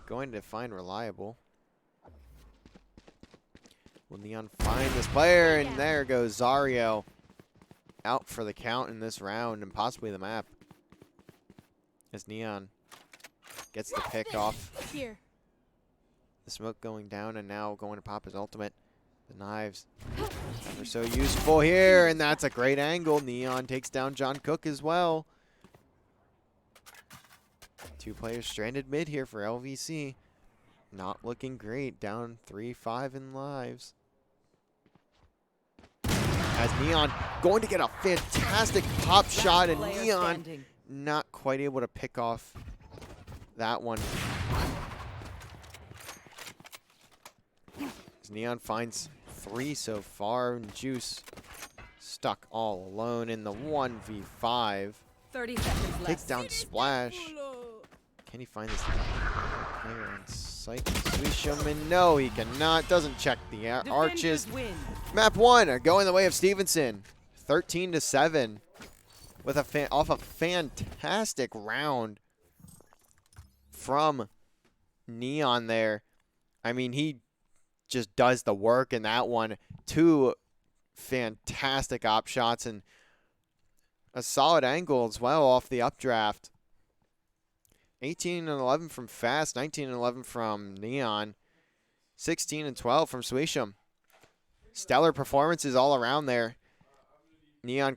going to find Reliable. Will Neon find this player? And there goes Zario. Out for the count in this round and possibly the map. As Neon gets the pick off. Here. The smoke going down and now going to pop his ultimate. The knives are so useful here, and that's a great angle. Neon takes down John Cook as well. 2 players stranded mid here for LVC. Not looking great. Down 3-5 in lives. As Neon going to get a fantastic pop shot, and Neon not quite able to pick off that one. As Neon finds 3 so far, and Juice stuck all alone in the 1v5. 30 seconds left. Takes down Splash. Can he find this player on site? Sweesham, and no, he cannot. Doesn't check the arches. Map 1 going the way of Stevenson. 13-7 with off a fantastic round from Neon there. I mean, he just does the work in that one. 2 fantastic op shots and a solid angle as well off the updraft. 18-11 from Fast, 19-11 from Neon, 16-12 from Sweesham. Stellar performances all around there. Neon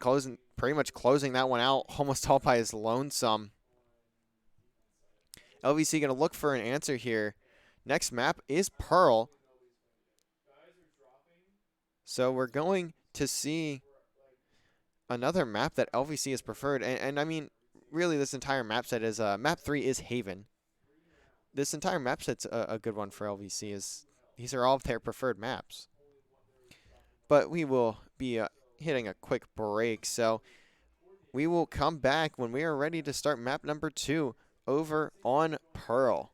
pretty much closing that one out almost all by his lonesome. LVC going to look for an answer here. Next map is Pearl. So we're going to see another map that LVC has preferred. And I mean, really, this entire map set is, map 3 is Haven. This entire map set's a good one for LVC. These are all their preferred maps. But we will be hitting a quick break. So we will come back when we are ready to start map number 2 over on Pearl.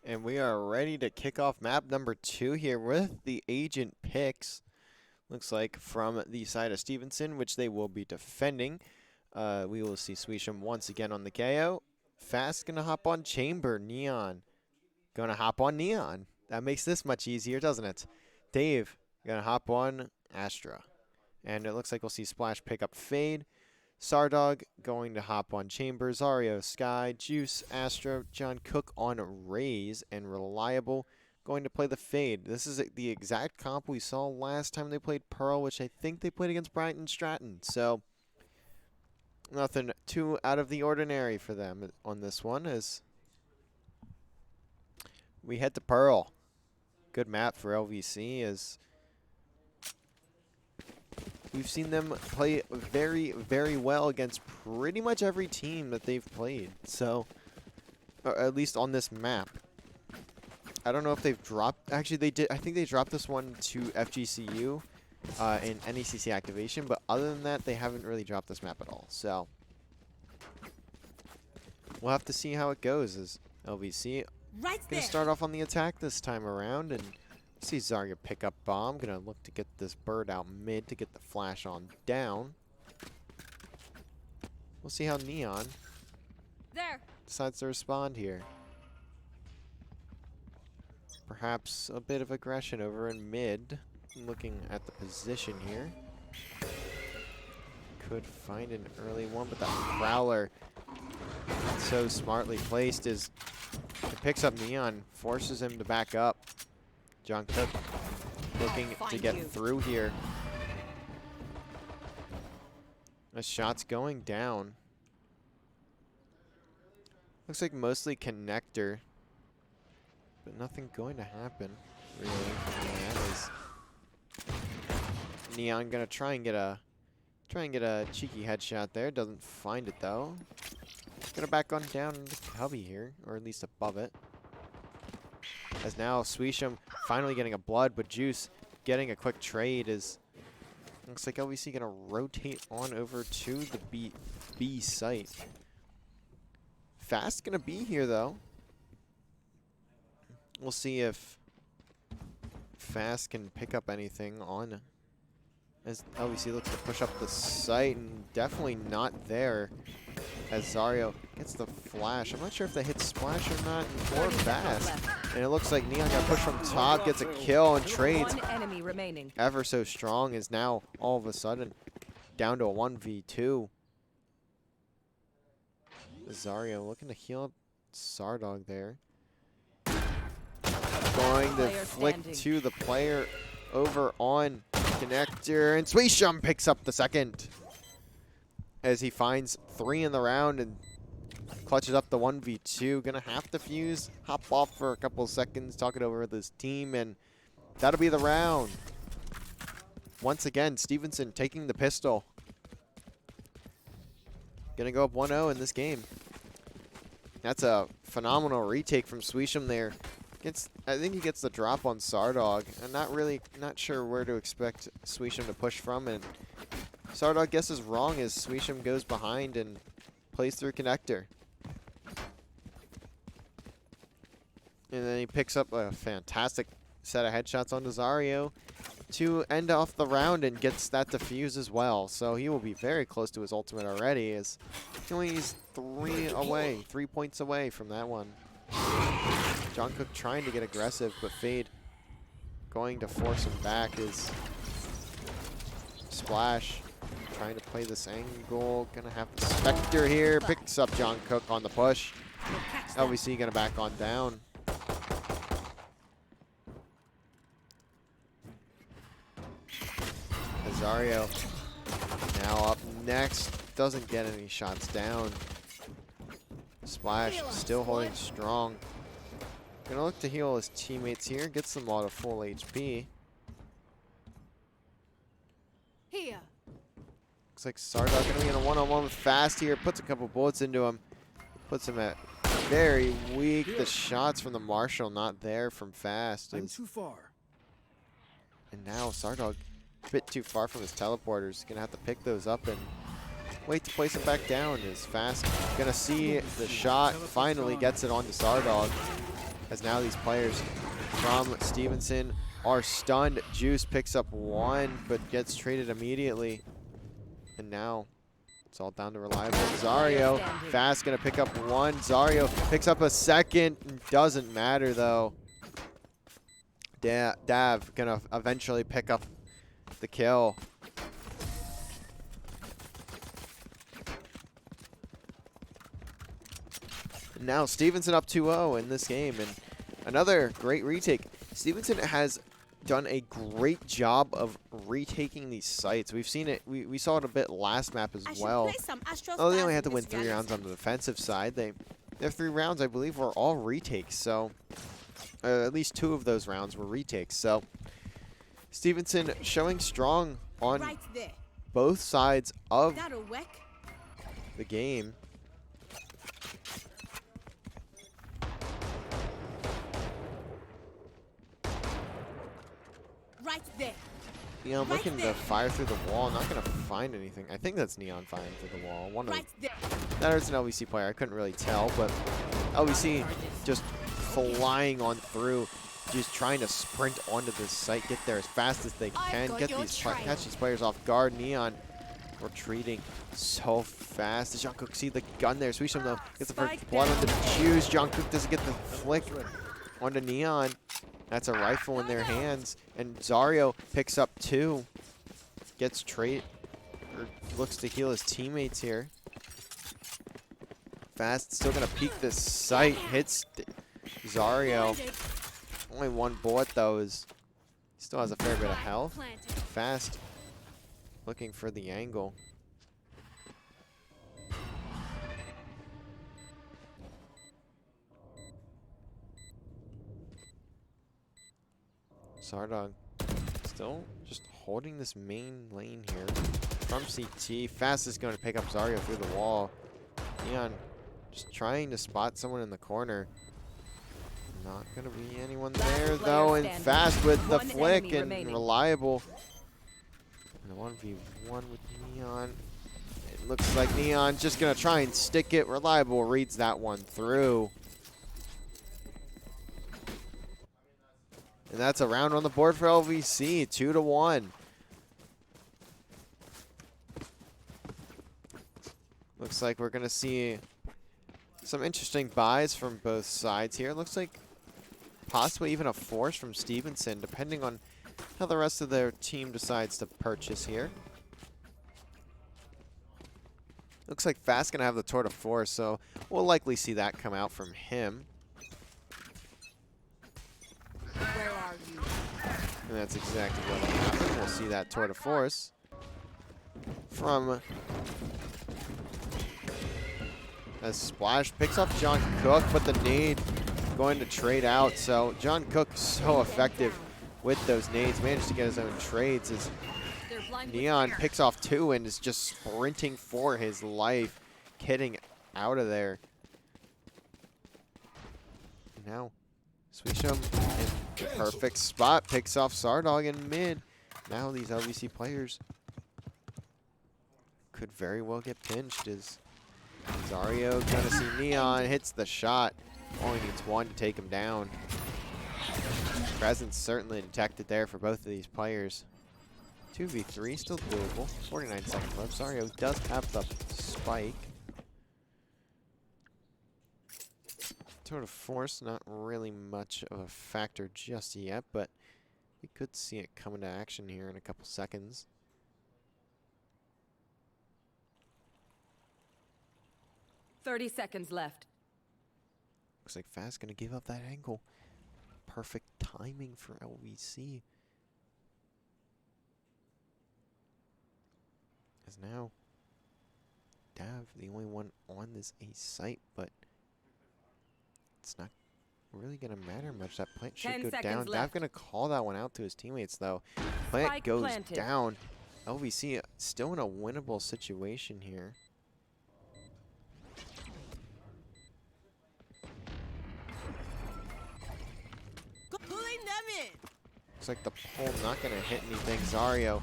And we are ready to kick off map number 2 here with the agent picks. Looks like from the side of Stevenson, which they will be defending. We will see Swisham once again on the KO. Fast gonna hop on Chamber. Neon gonna hop on Neon. That makes this much easier, doesn't it? Dave gonna hop on Astra. And it looks like we'll see Splash pick up Fade. Sardog going to hop on Chamber, Zario, Sky, Juice, Astra, John Cook on Raze, and Reliable going to play the Fade. This is the exact comp we saw last time they played Pearl, which I think they played against Brighton Stratton. So nothing too out of the ordinary for them on this one as we head to Pearl. Good map for LVC as we've seen them play very, very well against pretty much every team that they've played. So, or at least on this map. I don't know if they've dropped. Actually, they did. I think they dropped this one to FGCU in NECC activation. But other than that, they haven't really dropped this map at all. So, we'll have to see how it goes as LVC. Right there. Gonna start off on the attack this time around and see Zarya pick up bomb. Gonna look to get this bird out mid to get the flash on down. We'll see how Neon There. decides to respond here. Perhaps a bit of aggression over in mid. Looking at the position here. Could find an early one, but that Prowler so smartly placed is it picks up Neon, forces him to back up. John Cook looking to get through here. The shot's going down. Looks like mostly connector, but nothing going to happen really. Yeah, that is Neon gonna try and get a cheeky headshot there. Doesn't find it though. Gonna back on down into cubby here, or at least above it. As now Swisham finally getting a blood, but Juice getting a quick trade is. Looks like LVC gonna rotate on over to the B site. Fast gonna be here though. We'll see if Fast can pick up anything on as LVC looks to push up the site, and definitely not there as Zario gets the flash. I'm not sure if they hit splash or not, or Fast. And it looks like Neon got pushed from top, gets a kill, and trades. One enemy remaining. Ever so strong is now all of a sudden down to a 1v2. Zario looking to heal Sardog there. Going to flick to the player over on connector, and Swisham picks up the second as he finds 3 in the round and clutches up the 1v2. Gonna have to fuse, hop off for a couple of seconds, talk it over with his team, and that'll be the round. Once again, Stevenson taking the pistol. Gonna go up 1-0 in this game. That's a phenomenal retake from Swisham there. I think he gets the drop on Sardog. I'm not sure where to expect Swisham to push from, and Sardog guesses wrong as Swisham goes behind and plays through connector. And then he picks up a fantastic set of headshots on Zario to end off the round and gets that defuse as well. So he will be very close to his ultimate already, as he's 3 points away from that one. John Cook trying to get aggressive, but Fade going to force him back is Splash trying to play this angle. Gonna have the Spectre here. Picks up John Cook on the push. LVC gonna back on down. Azario now up next. Doesn't get any shots down. Splash still holding strong. Gonna look to heal his teammates here. Gets them all to full HP. Here. Looks like Sardog gonna be in a one-on-one with Fast here. Puts a couple bullets into him. Puts him at very weak. The shots from the Marshall not there from Fast. I'm too far. And now Sardog a bit too far from his teleporters. Gonna have to pick those up and wait to place him back down. Is Fast gonna see the shot, finally gets it onto Sardog, as now these players from Stevenson are stunned. Juice picks up 1 but gets traded immediately, and now it's all down to reliable Zario. Fast gonna pick up 1. Zario picks up a second. Doesn't matter though. Dav gonna eventually pick up the kill. Now Stevenson up 2-0 in this game, and another great retake. Stevenson has done a great job of retaking these sites. We've seen it. We saw it a bit last map as well. Oh, they only had to win 3 rounds on the defensive side. Their 3 rounds, I believe, were all retakes. So at least 2 of those rounds were retakes. So Stevenson showing strong on both sides of the game. Right there. Neon looking to fire through the wall, not going to find anything. I think that's Neon firing through the wall. That is an LVC player. I couldn't really tell, but LVC just flying on through, just trying to sprint onto this site, get there as fast as they can, catch these players off guard. Neon retreating so fast. Does John Cook see the gun there? Swisham though gets the first blood on the juice. John Cook doesn't get the flick onto Neon. That's a rifle in their hands, and Zario picks up 2. Gets looks to heal his teammates here. Fast still gonna peek this site. Hits Zario. Only 1 bullet though as Still has a fair bit of health. Planted. Fast. Looking for the angle. Sardog still just holding this main lane here from CT. Fast is going to pick up Zarya through the wall. Neon just trying to spot someone in the corner. Not going to be anyone there though, and Fast with the flick and reliable. And a 1v1 with Neon. It looks like Neon just going to try and stick it. Reliable reads that one through. And that's a round on the board for LVC, 2-1. Looks like we're going to see some interesting buys from both sides here. Looks like possibly even a force from Stevenson, depending on how the rest of their team decides to purchase here. Looks like Fast going to have the tour de force, so we'll likely see that come out from him. Where are you? And that's exactly what will happen. We'll see that tour de force from as Splash picks up John Cook, but the nade going to trade out. So John Cook so effective with those nades, managed to get his own trades as Neon picks off 2 and is just sprinting for his life, getting out of there. Now Swisham in the perfect spot, picks off Sardog in mid. Now these LVC players could very well get pinched as Zario gonna see Neon, hits the shot. Only needs 1 to take him down. Presence certainly detected there for both of these players. 2v3, still doable. 49 seconds left. Zario does have the spike. Tour de force, not really much of a factor just yet, but we could see it come into action here in a couple seconds. $30 seconds left. Looks like Fast gonna give up that angle. Perfect timing for LVC. As now Dav, the only one on this A site, but it's not really gonna matter much. That plant should 10 go seconds down. Dav left. gonna call that one out to his teammates though. Plant Spike goes planted. down. LVC still in a winnable situation here. Pulling them in. Looks like the pole not going to hit anything. Zario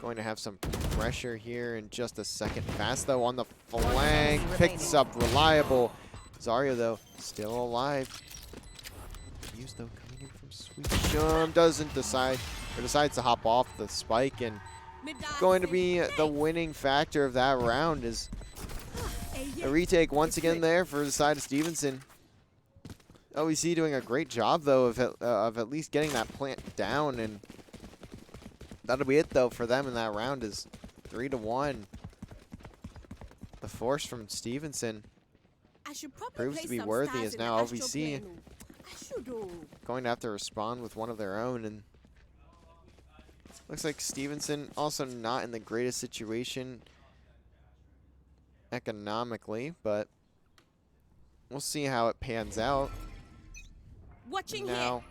going to have some pressure here in just a second. Fast, though, on the flank. Picks up Reliable. Zario, though, still alive. Fuse, though, coming in from Swisham. Decides to hop off the spike. And going to be the winning factor of that round is a retake once again there for the side of Stevenson. LVC doing a great job, though, of at least getting that plant down, and that'll be it, though, for them in that round is 3-1. The force from Stevenson proves to be worthy, as now LVC going to have to respond with one of their own, and looks like Stevenson also not in the greatest situation economically, but we'll see how it pans out. Watching Now,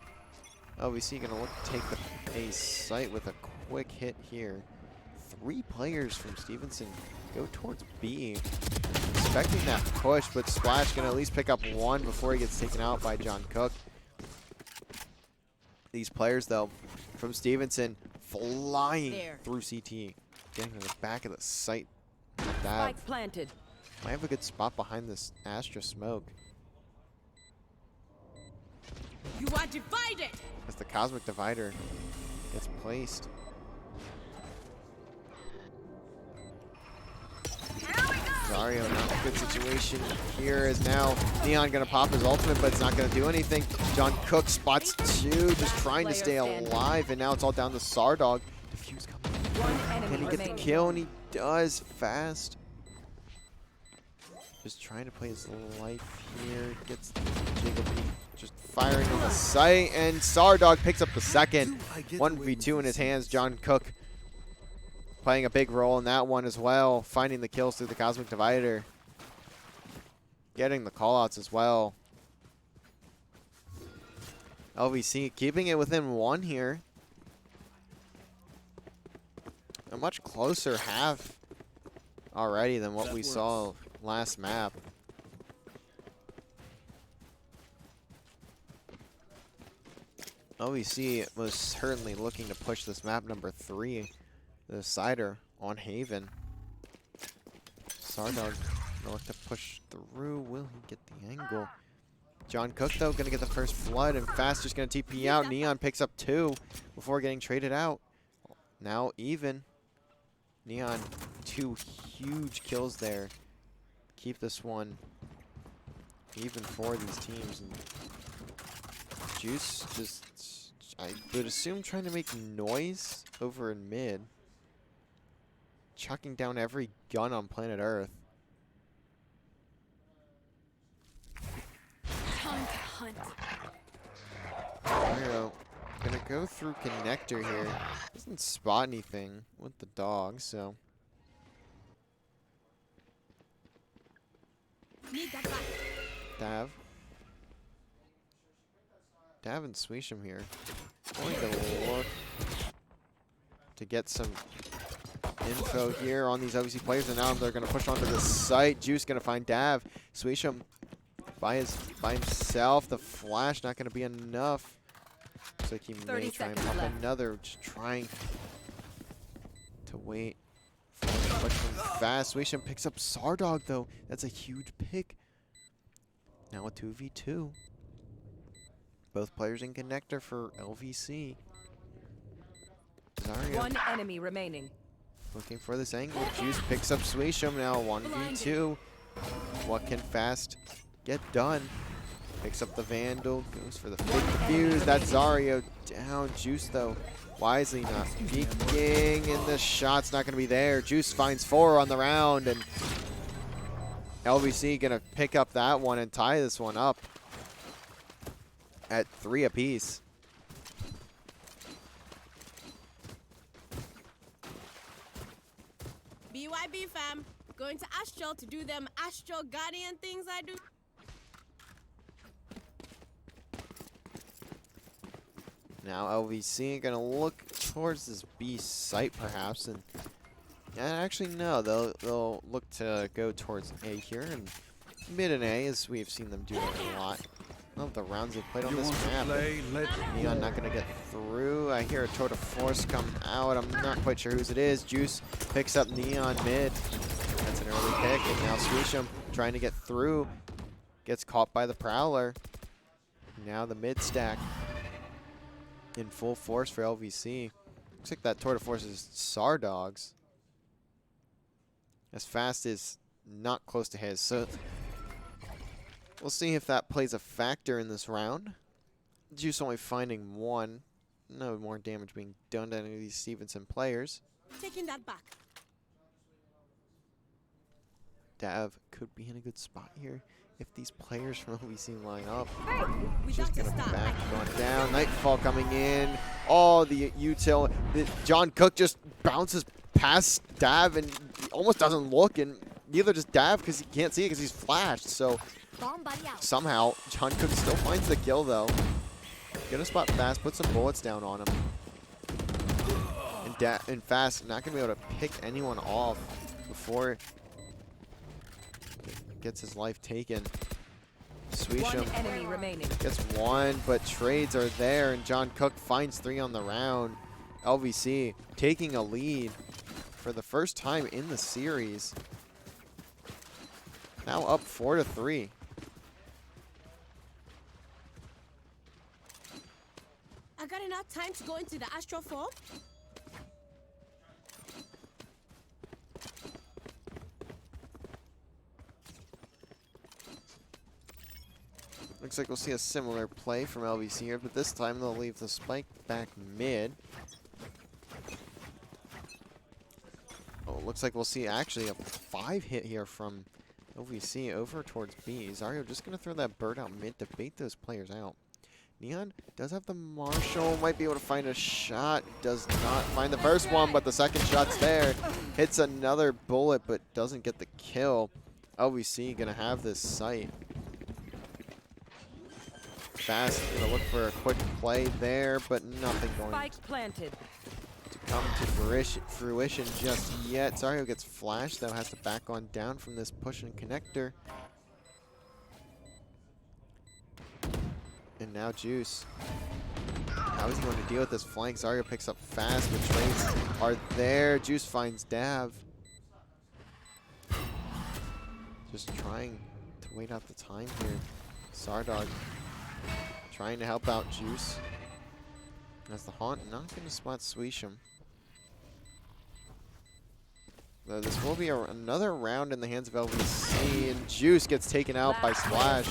LVC gonna look to take the A site with a quick hit here. 3 players from Stevenson go towards B. Expecting that push, but Splash gonna at least pick up 1 before he gets taken out by John Cook. These players, though, from Stevenson, flying through CT, getting to the back of the site. That Spike planted. might have a good spot behind this Astra smoke. You are divided. As the Cosmic Divider gets placed. Zario not in a good situation here is now Neon gonna pop his ultimate, but it's not gonna do anything. John Cook spots 2, just trying to stay alive, and now it's all down to Sardog. Diffuse coming. Can he get the kill? And he does. Fast. Just trying to play his life here. Gets Jiggly. just firing on the site, and Sardog picks up the second. 1v2 in his hands. John Cook playing a big role in that one as well, finding the kills through the Cosmic Divider. Getting the callouts as well. LVC keeping it within one here. A much closer half already than what we saw last map. LVC was certainly looking to push this map number 3, the Cider on Haven. Sardog gonna look to push through. Will he get the angle? John Cook, though, going to get the first flood, and Fast just going to TP out. Neon picks up 2 before getting traded out. Now even. Neon, 2 huge kills there. Keep this one even for these teams. And Juice just, I would assume, trying to make noise over in mid. Chucking down every gun on planet Earth. Mario gonna go through connector here. Doesn't spot anything with the dog, so. Dav. Dav and Sweesham here. Going to look to get some info here on these LVC players, and now they're gonna push onto the site. Juice gonna find Dav. Sweesham by himself. The flash not going to be enough. Looks like he may try and pop another. Just trying to wait for the push from Fast. Sweesham picks up Sardog, though. That's a huge pick. Now a 2v2. Both players in connector for LVC. Zarya. One enemy remaining. Looking for this angle. Juice picks up Sweesham. Now 1v2. What can Fast get done? Picks up the Vandal, goes for the fake defuse. That's Zarya down. Juice, though, wisely not peeking, and the shot's not going to be there. Juice finds 4 on the round, and LVC going to pick up that one and tie this one up at 3 apiece. BYB fam, going to Astral to do them Astral Guardian things I do. Now LVC gonna look towards this B site perhaps, and actually no, they'll look to go towards A here, and mid and A, as we've seen them do a lot of the rounds they've played on this map. Neon not gonna get through. I hear a tour de force come out. I'm not quite sure whose it is. Juice picks up Neon mid. That's an early pick, and now Sweesham trying to get through. Gets caught by the Prowler. Now the mid stack in full force for LVC. Looks like that tour de force is Sardog's. As Fast is not close to his, so we'll see if that plays a factor in this round. Juice only finding 1. No more damage being done to any of these Stevenson players. Taking that back. Dav could be in a good spot here if these players from LVC line up. We She's got to gonna be stop. back, going down. Nightfall coming in. Oh, the util. John Cook just bounces past Dav and almost doesn't look, and neither does Dav because he can't see it because he's flashed. So somehow John Cook still finds the kill, though. Gonna spot Fast, put some bullets down on him. And Fast not gonna be able to pick anyone off before gets his life taken. Sweesham One enemy remaining. gets 1, but trades are there, and John Cook finds 3 on the round. LVC taking a lead for the first time in the series. Now up 4-3. I got enough time to go into the Astral form. Looks like we'll see a similar play from LVC here, but this time they'll leave the spike back mid. Oh, looks like we'll see actually a 5 hit here from LVC over towards B. Zario just going to throw that bird out mid to bait those players out. Neon does have the Marshall, might be able to find a shot. Does not find the first one, but the second shot's there. Hits another bullet, but doesn't get the kill. LVC going to have this site. Fast going to look for a quick play there, but nothing going Spike planted. to come to fruition just yet. Zario gets flashed, though, has to back on down from this push and connector. And now Juice. How is he going to deal with this flank? Zario picks up fast, but trades are there. Juice finds Dav. Just trying to wait out the time here. Sardog trying to help out Juice. As the Haunt not going to spot Sweesham. Though this will be another round in the hands of LVC, and Juice gets taken out by Splash.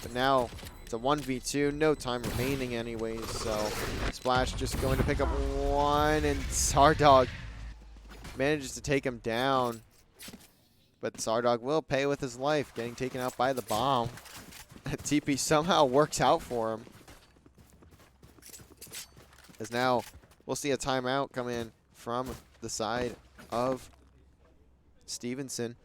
But now it's a 1v2, no time remaining anyways, so Splash just going to pick up one, and Sardog manages to take him down. But Sardog will pay with his life, getting taken out by the bomb. TP somehow works out for him. As now we'll see a timeout come in from the side of Stevenson.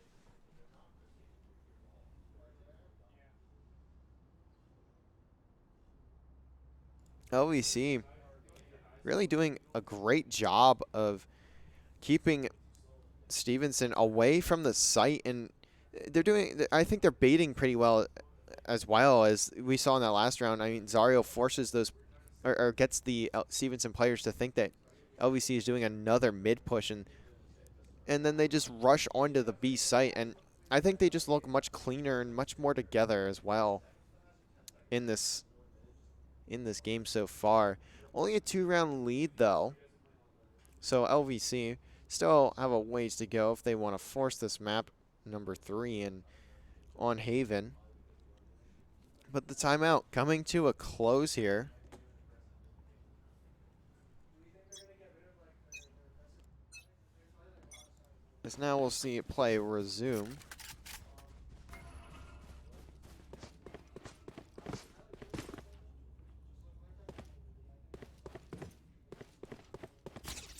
LVC really doing a great job of keeping Stevenson away from the site, and they're doing, I think they're baiting pretty well as we saw in that last round. I mean, Zario forces those, or gets the Stevenson players to think that LVC is doing another mid push, and then they just rush onto the B site, and I think they just look much cleaner and much more together as well in this game so far. Only a 2-round lead though, so LVC still have a ways to go if they want to force this map number 3 and on Haven. But the timeout coming to a close here. As now we'll see play resume.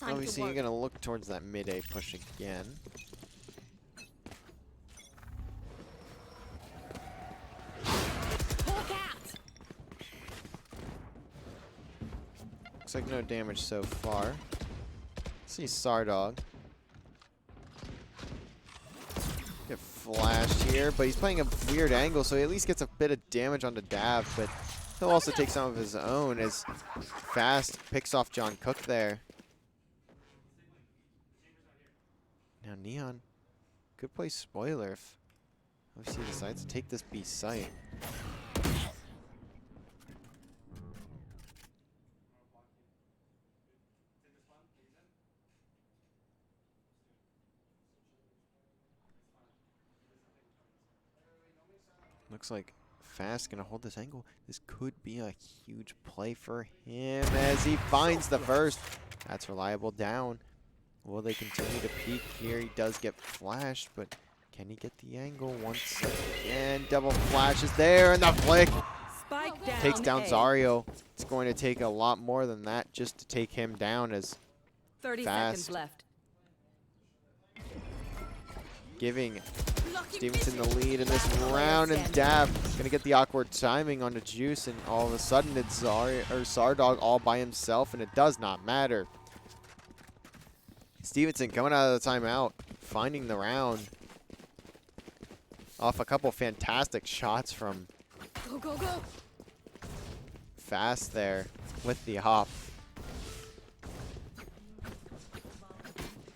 Obviously, you're going to look towards that mid-A push again. Looks like no damage so far. See Sardog. Get flashed here, but he's playing a weird angle, so he at least gets a bit of damage onto Dav, but he'll also take some of his own as Fast picks off John Cook there. Now Neon could play spoiler if obviously decides to take this B site. Looks like Fast gonna hold this angle. This could be a huge play for him as he finds the first. That's reliable down. Will they continue to peek here? He does get flashed, but can he get the angle once again? Double flash is there, and the flick takes down Zario. It's going to take a lot more than that just to take him down as 30 Fast seconds left. giving Stevenson the lead in this round, and Dav gonna get the awkward timing onto Juice, and all of a sudden it's Sardog all by himself, and it does not matter. Stevenson coming out of the timeout, finding the round off a couple fantastic shots from Fast there with the hop.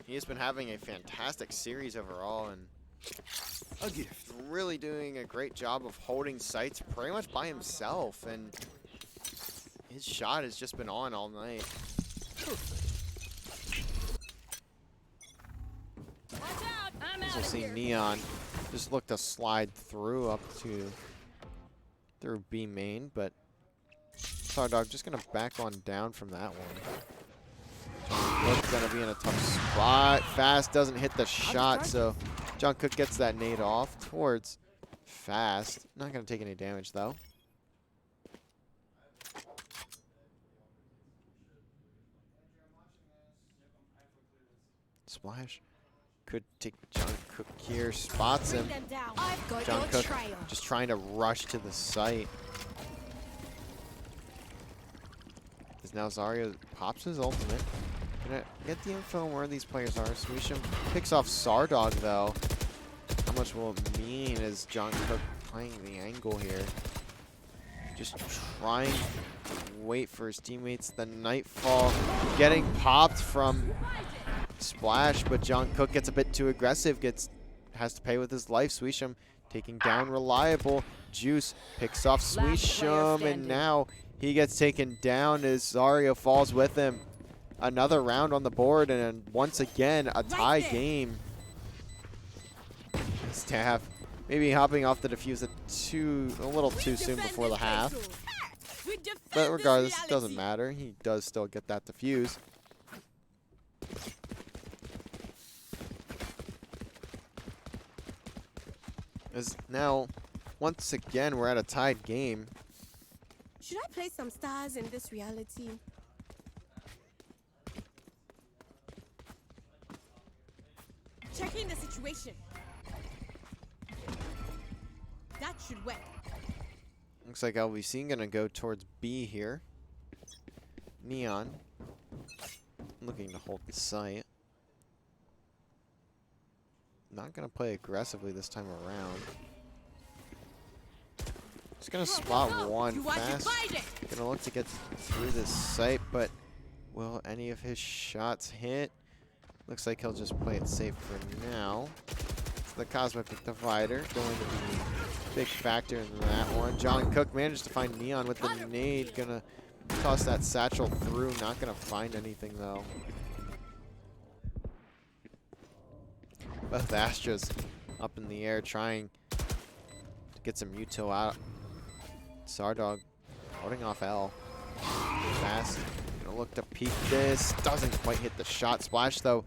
He has been having a fantastic series overall, and A gift. really doing a great job of holding sites pretty much by himself, and his shot has just been on all night. As we'll see Neon just look to slide through up to through B main, but Sardog just gonna back on down from that one. Looks gonna be in a tough spot. Fast doesn't hit the shot, so John Cook gets that nade off towards Fast. Not going to take any damage, though. Splash. Could take John Cook here. Spots him. Bring them down. I've got John your Cook trail. just trying to rush to the site. As now Zarya pops his ultimate. Gonna get the info on where these players are. Swisham picks off Sardog, though. How much will it mean as John Cook playing the angle here? Just trying to wait for his teammates. The Nightfall getting popped from Splash, but John Cook gets a bit too aggressive. Has to pay with his life. Swisham taking down Reliable. Juice picks off Swisham, and now he gets taken down as Zarya falls with him. Another round on the board, and once again, a tie game. Staff maybe hopping off the defuse a little too soon before the half. But regardless, it doesn't matter. He does still get that defuse. As now, once again, we're at a tied game. Should I play some stars in this reality? Checking the situation. That should work. Looks like LVC gonna go towards B here. Neon looking to hold the site. Not gonna play aggressively this time around. Just gonna spot one Fast. Gonna look to get through this site, but will any of his shots hit? Looks like he'll just play it safe for now. The Cosmic Divider going to be a big factor in that one. John Cook managed to find Neon with the nade. Gonna toss that satchel through. Not gonna find anything though. Both Astras up in the air trying to get some util out. Sardog holding off L. Fast. Gonna look to peek this. Doesn't quite hit the shot. Splash though.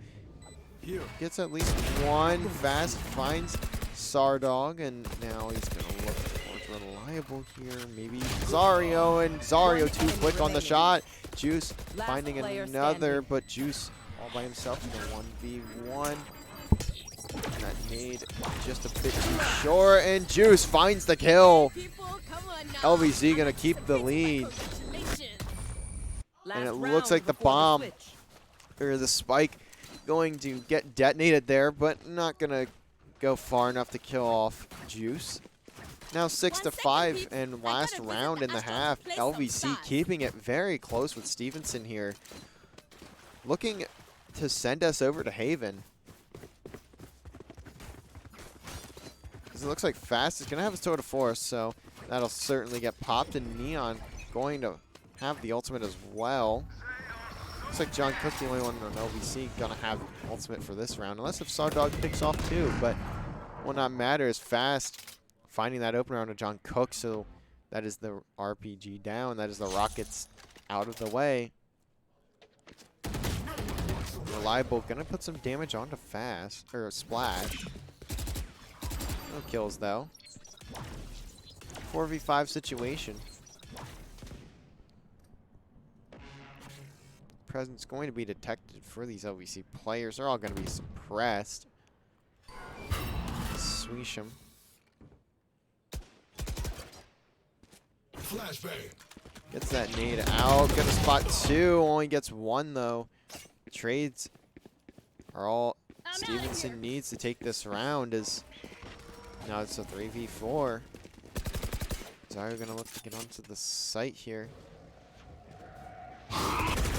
Gets at least one. Fast finds Sardog, and now he's gonna look towards Reliable here. Maybe Zario, and Zario too quick on the shot. Juice finding another, but Juice all by himself in the 1v1. That nade just a bit too short, and Juice finds the kill. LVC gonna keep the lead. And it looks like the bomb, or the spike, going to get detonated there, but not gonna go far enough to kill off Juice. Now 6-5, and last round in the half, LVC keeping it very close with Stevenson here. Looking to send us over to Haven. Because it looks like Fast is gonna have his toe to force, so that'll certainly get popped, and Neon going to have the ultimate as well. Looks like John Cook, the only one on LVC, gonna have ultimate for this round, unless if Sardog picks off too. But will not matter as Fast finding that open round of John Cook, so that is the RPG down. That is the Rockets out of the way. Reliable gonna put some damage onto Fast or Splash. No kills though. 4v5 situation. Presence going to be detected for these LVC players. They're all going to be suppressed. Swisham. Flashbang. Gets that nade out. Gonna spot two. Only gets one though. Trades are all Stevenson needs to take this round. As now it's a 3v4. Zarya gonna look to get onto the site here.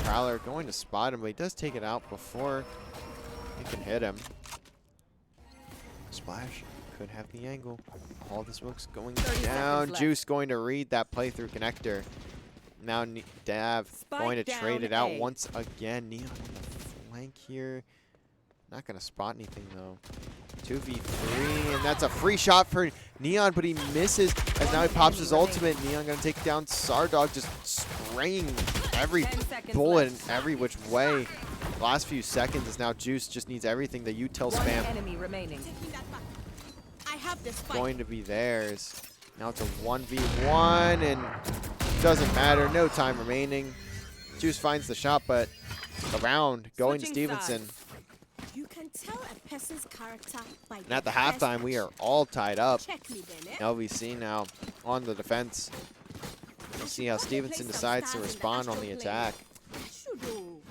Prowler going to spot him, but he does take it out before he can hit him. Splash could have the angle. All the smoke's going down. Juice going to read that playthrough connector. Now Dav going to trade it out once again. Neon on the flank here. Not going to spot anything though. 2v3, and that's a free shot for Neon, but he misses as now he pops his ultimate. Neon going to take down Sardog, just spraying every seconds bullet in left. every which way. Last few seconds is now Juice. Just needs everything. The util One spam enemy remaining. Taking that back. I have this fight. going to be theirs. Now it's a 1v1 and doesn't matter. No time remaining. Juice finds the shot, but the round going to Switching Stevenson. sides. You can tell a person's character by And at the their best halftime, we are all tied up. Check me then, eh? LVC now on the defense. We'll see how Stevenson decides to respond on the attack. Should do.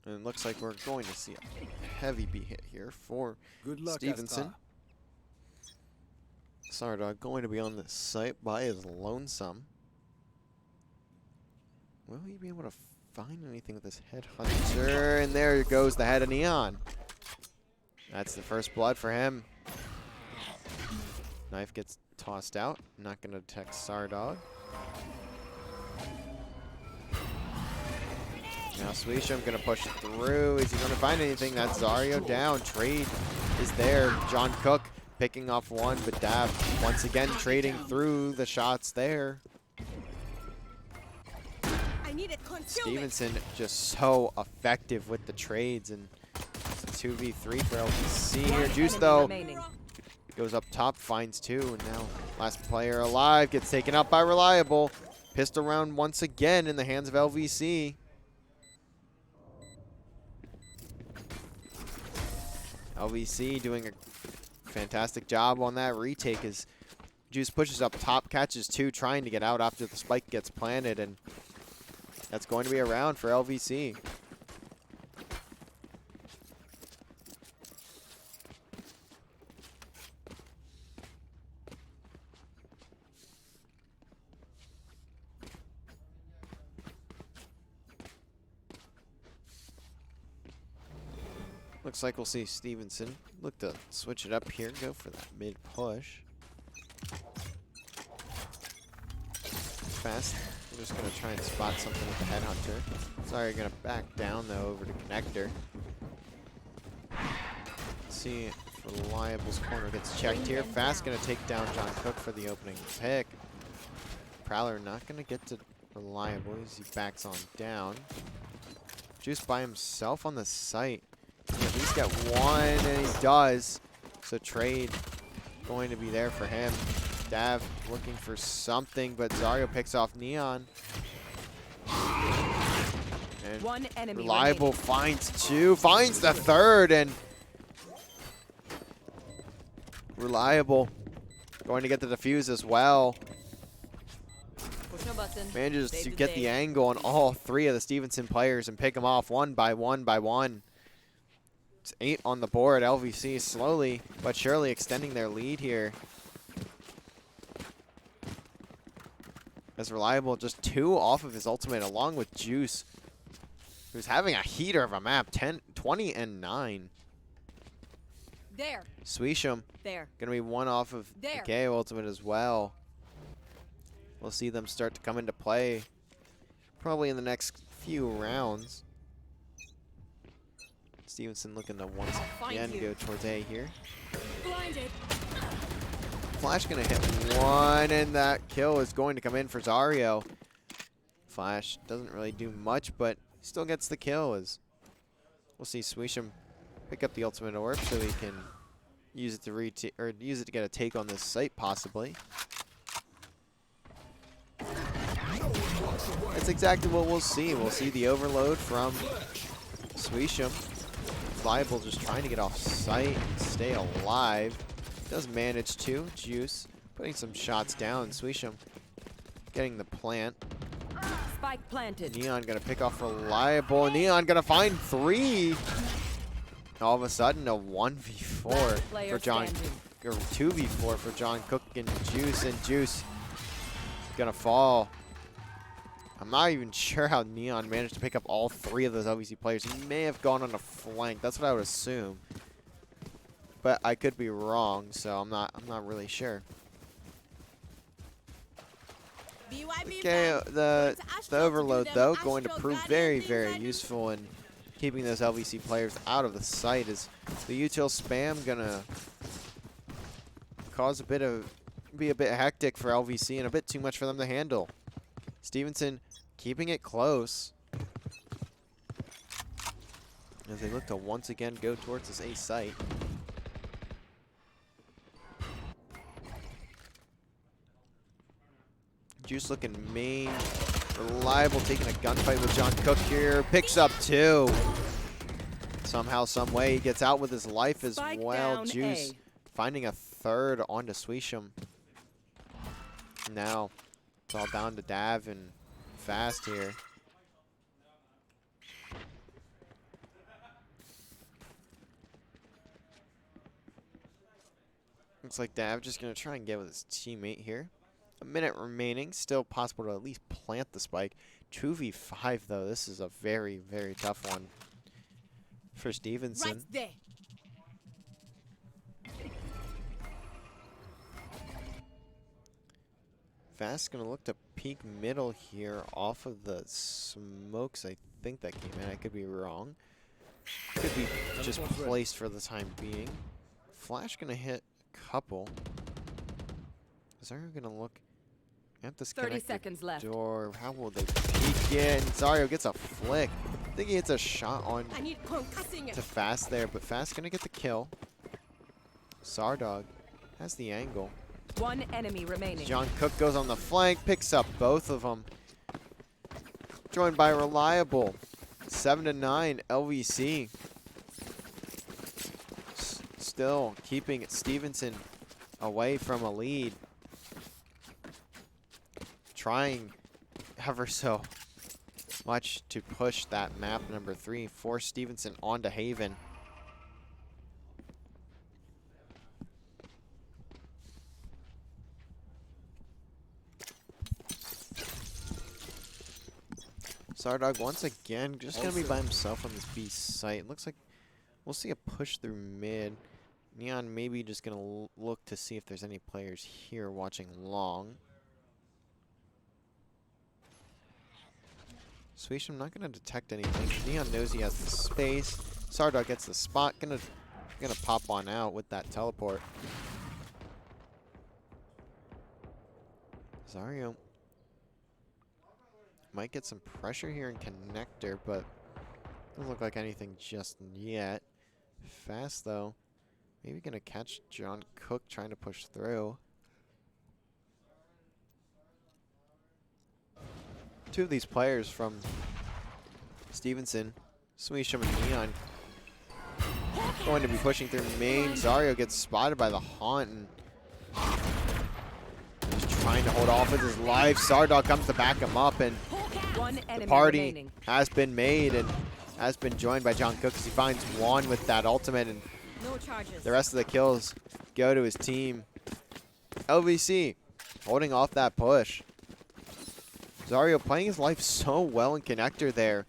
And it looks like we're going to see a heavy B hit here for Good luck, Stevenson. Sardog going to be on the site by his lonesome. Will he be able to find anything with this headhunter? And there goes the head of Neon. That's the first blood for him. Knife gets tossed out. Not going to detect Sardog. Now Swisham going to push it through. Is he going to find anything? That's Zario down. Trade is there. John Cook picking off one, but Dav once again trading through the shots there. I need it concealment. Stevenson just so effective with the trades, and it's a 2v3 for LVC here. One Juice enemy though remaining. goes up top, finds two, and now last player alive gets taken out by Reliable. Pistol round once again in the hands of LVC. LVC doing a fantastic job on that retake as Juice pushes up top, catches two, trying to get out after the spike gets planted, and that's going to be a round for LVC. Looks like we'll see Stevenson look to switch it up here, go for that mid push. Fast. We're just going to try and spot something with the headhunter. Sorry, going to back down though over to connector. See if Reliable's corner gets checked here. Fast going to take down John Cook for the opening pick. Prowler not going to get to Reliable as he backs on down. Juice by himself on the site. Can at least get one, and he does. So trade going to be there for him. Dav looking for something, but Zario picks off Neon. And One enemy Reliable remaining. finds two, finds the third, and Reliable going to get the defuse as well. Push no button. Manages Save to the get day. the angle on all three of the Stevenson players and pick them off one by one by one. It's 8 on the board. LVC slowly but surely extending their lead here. As Reliable just 2 off of his ultimate along with Juice, who's having a heater of a map. 20 and 9. There. Swisham There. gonna be 1 off of the There. KO ultimate as well. We'll see them start to come into play probably in the next few rounds. Stevenson looking to once again go towards A here. Blinded. Flash gonna hit one, and that kill is going to come in for Zario. Flash doesn't really do much, but still gets the kill. As we'll see Swisham pick up the ultimate orb so he can use it to use it to get a take on this site possibly. That's exactly what we'll see. We'll see the overload from Swisham. Reliable just trying to get off site and stay alive. Does manage to. Juice putting some shots down. Swisham getting the plant. Spike planted. Neon gonna pick off Reliable. Neon gonna find 3. All of a sudden a 1v4 Last player for John, standing. or 2v4 for John Cook and Juice gonna fall. I'm not even sure how Neon managed to pick up all 3 of those LVC players. He may have gone on a flank. That's what I would assume. But I could be wrong, so I'm not really sure. BYB Okay, fam. the Going to Astral to do overload them though going to Astral prove Guardian very, things very I do. useful in keeping those LVC players out of the sight. Is the util spam gonna cause be a bit hectic for LVC and a bit too much for them to handle? Stevenson keeping it close as they look to once again go towards this A site. Juice looking main, reliable, taking a gunfight with John Cook here. Picks up 2. Somehow, some way, he gets out with his life as Spike well. down Juice A. finding a 3rd onto Swisham. Now, it's all down to Dav and Fast here. Looks like Dav just going to try and get with his teammate here. A minute remaining. Still possible to at least plant the spike. 2v5, though. This is a very, very tough one for Stevenson. Right there. Fast going to look to peek middle here off of the smokes. I think that came in. I could be wrong. Could be just placed for the time being. Flash going to hit a couple. Zarya going to look at this 30 seconds left. door. How will they peek in? Zarya gets a flick. I think he hits a shot on I need concussing to Fast there, but Fast going to get the kill. Sardog has the angle. One enemy remaining. John Cook goes on the flank, picks up both of them. Joined by Reliable. 7-9 LVC. Still keeping Stevenson away from a lead. Trying ever so much to push that map number 3. Force Stevenson onto Haven. Sardog once again just going to be by himself on this B site. Looks like we'll see a push through mid. Neon maybe just going to look to see if there's any players here watching long. Swisham not going to detect anything. Neon knows he has the space. Sardog gets the spot. Gonna pop on out with that teleport. Zario might get some pressure here in connector, but doesn't look like anything just yet. Fast though. Maybe gonna catch John Cook trying to push through. 2 of these players from Stevenson, Swisham and Neon, going to be pushing through main. Zario gets spotted by the Haunt and just trying to hold off with his life. Sardog comes to back him up, and One enemy the party remaining. has been made and has been joined by John Cook as he finds one with that ultimate, and No charges. the rest of the kills go to his team. LVC holding off that push. Zario playing his life so well in connector there.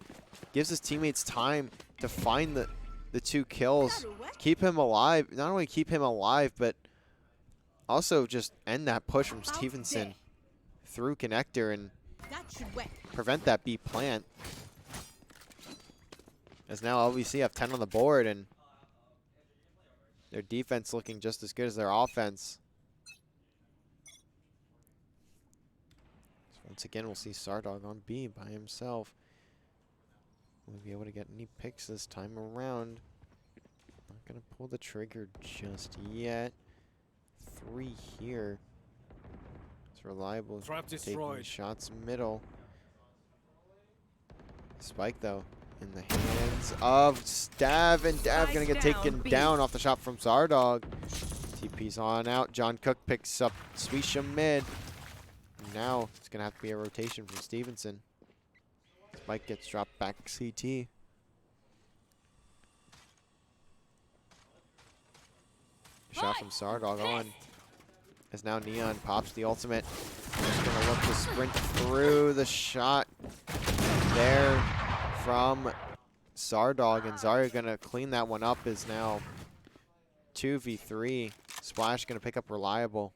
Gives his teammates time to find the 2 kills. Keep him alive. Not only keep him alive, but also just end that push from Stevenson through connector and That should work. prevent that B plant. As now LVC have 10 on the board and their defense looking just as good as their offense. So once again, we'll see Sardog on B by himself. Will he be able to get any picks this time around? Not going to pull the trigger just yet. 3 here. It's Reliable Trap taking destroyed. shots middle. Spike though in the hands of Dav, and Dav gonna get taken down off the shot from Sardog. TP's on out. John Cook picks up Swisham mid. Now it's gonna have to be a rotation from Stevenson. Spike gets dropped back CT. Shot from Sardog on. As now Neon pops the ultimate. Just gonna look to sprint through the shot there from Sardog, and Zarya gonna clean that one up. Is now 2v3. Splash gonna pick up Reliable.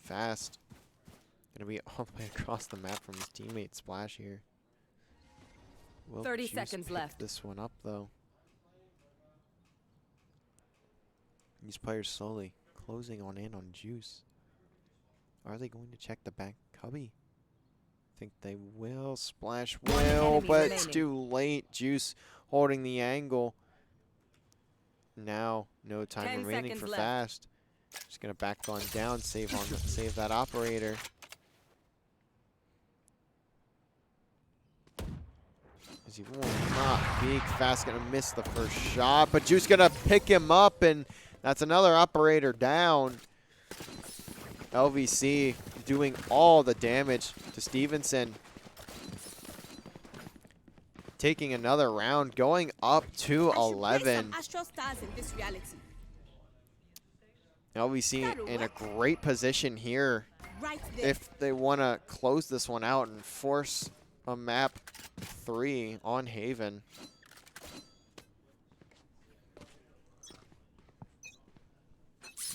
Fast. Gonna be all the way across the map from his teammate Splash here. Will 30 Juice seconds pick left. this one up though. These players slowly closing on in on Juice. Are they going to check the back cubby? Think they will. Splash will, enemy but it's remaining. too late. Juice holding the angle. Now, no time 10 remaining seconds for left. Fast. Just gonna back on down, save that operator. As he will not peek. Fast gonna miss the first shot, but Juice gonna pick him up, and that's another operator down. LVC doing all the damage to Stevenson. Taking another round, going up to I should play 11. some Astral Stars in this reality. LVC in a great position here Right there. if they want to close this one out and force a map 3 on Haven.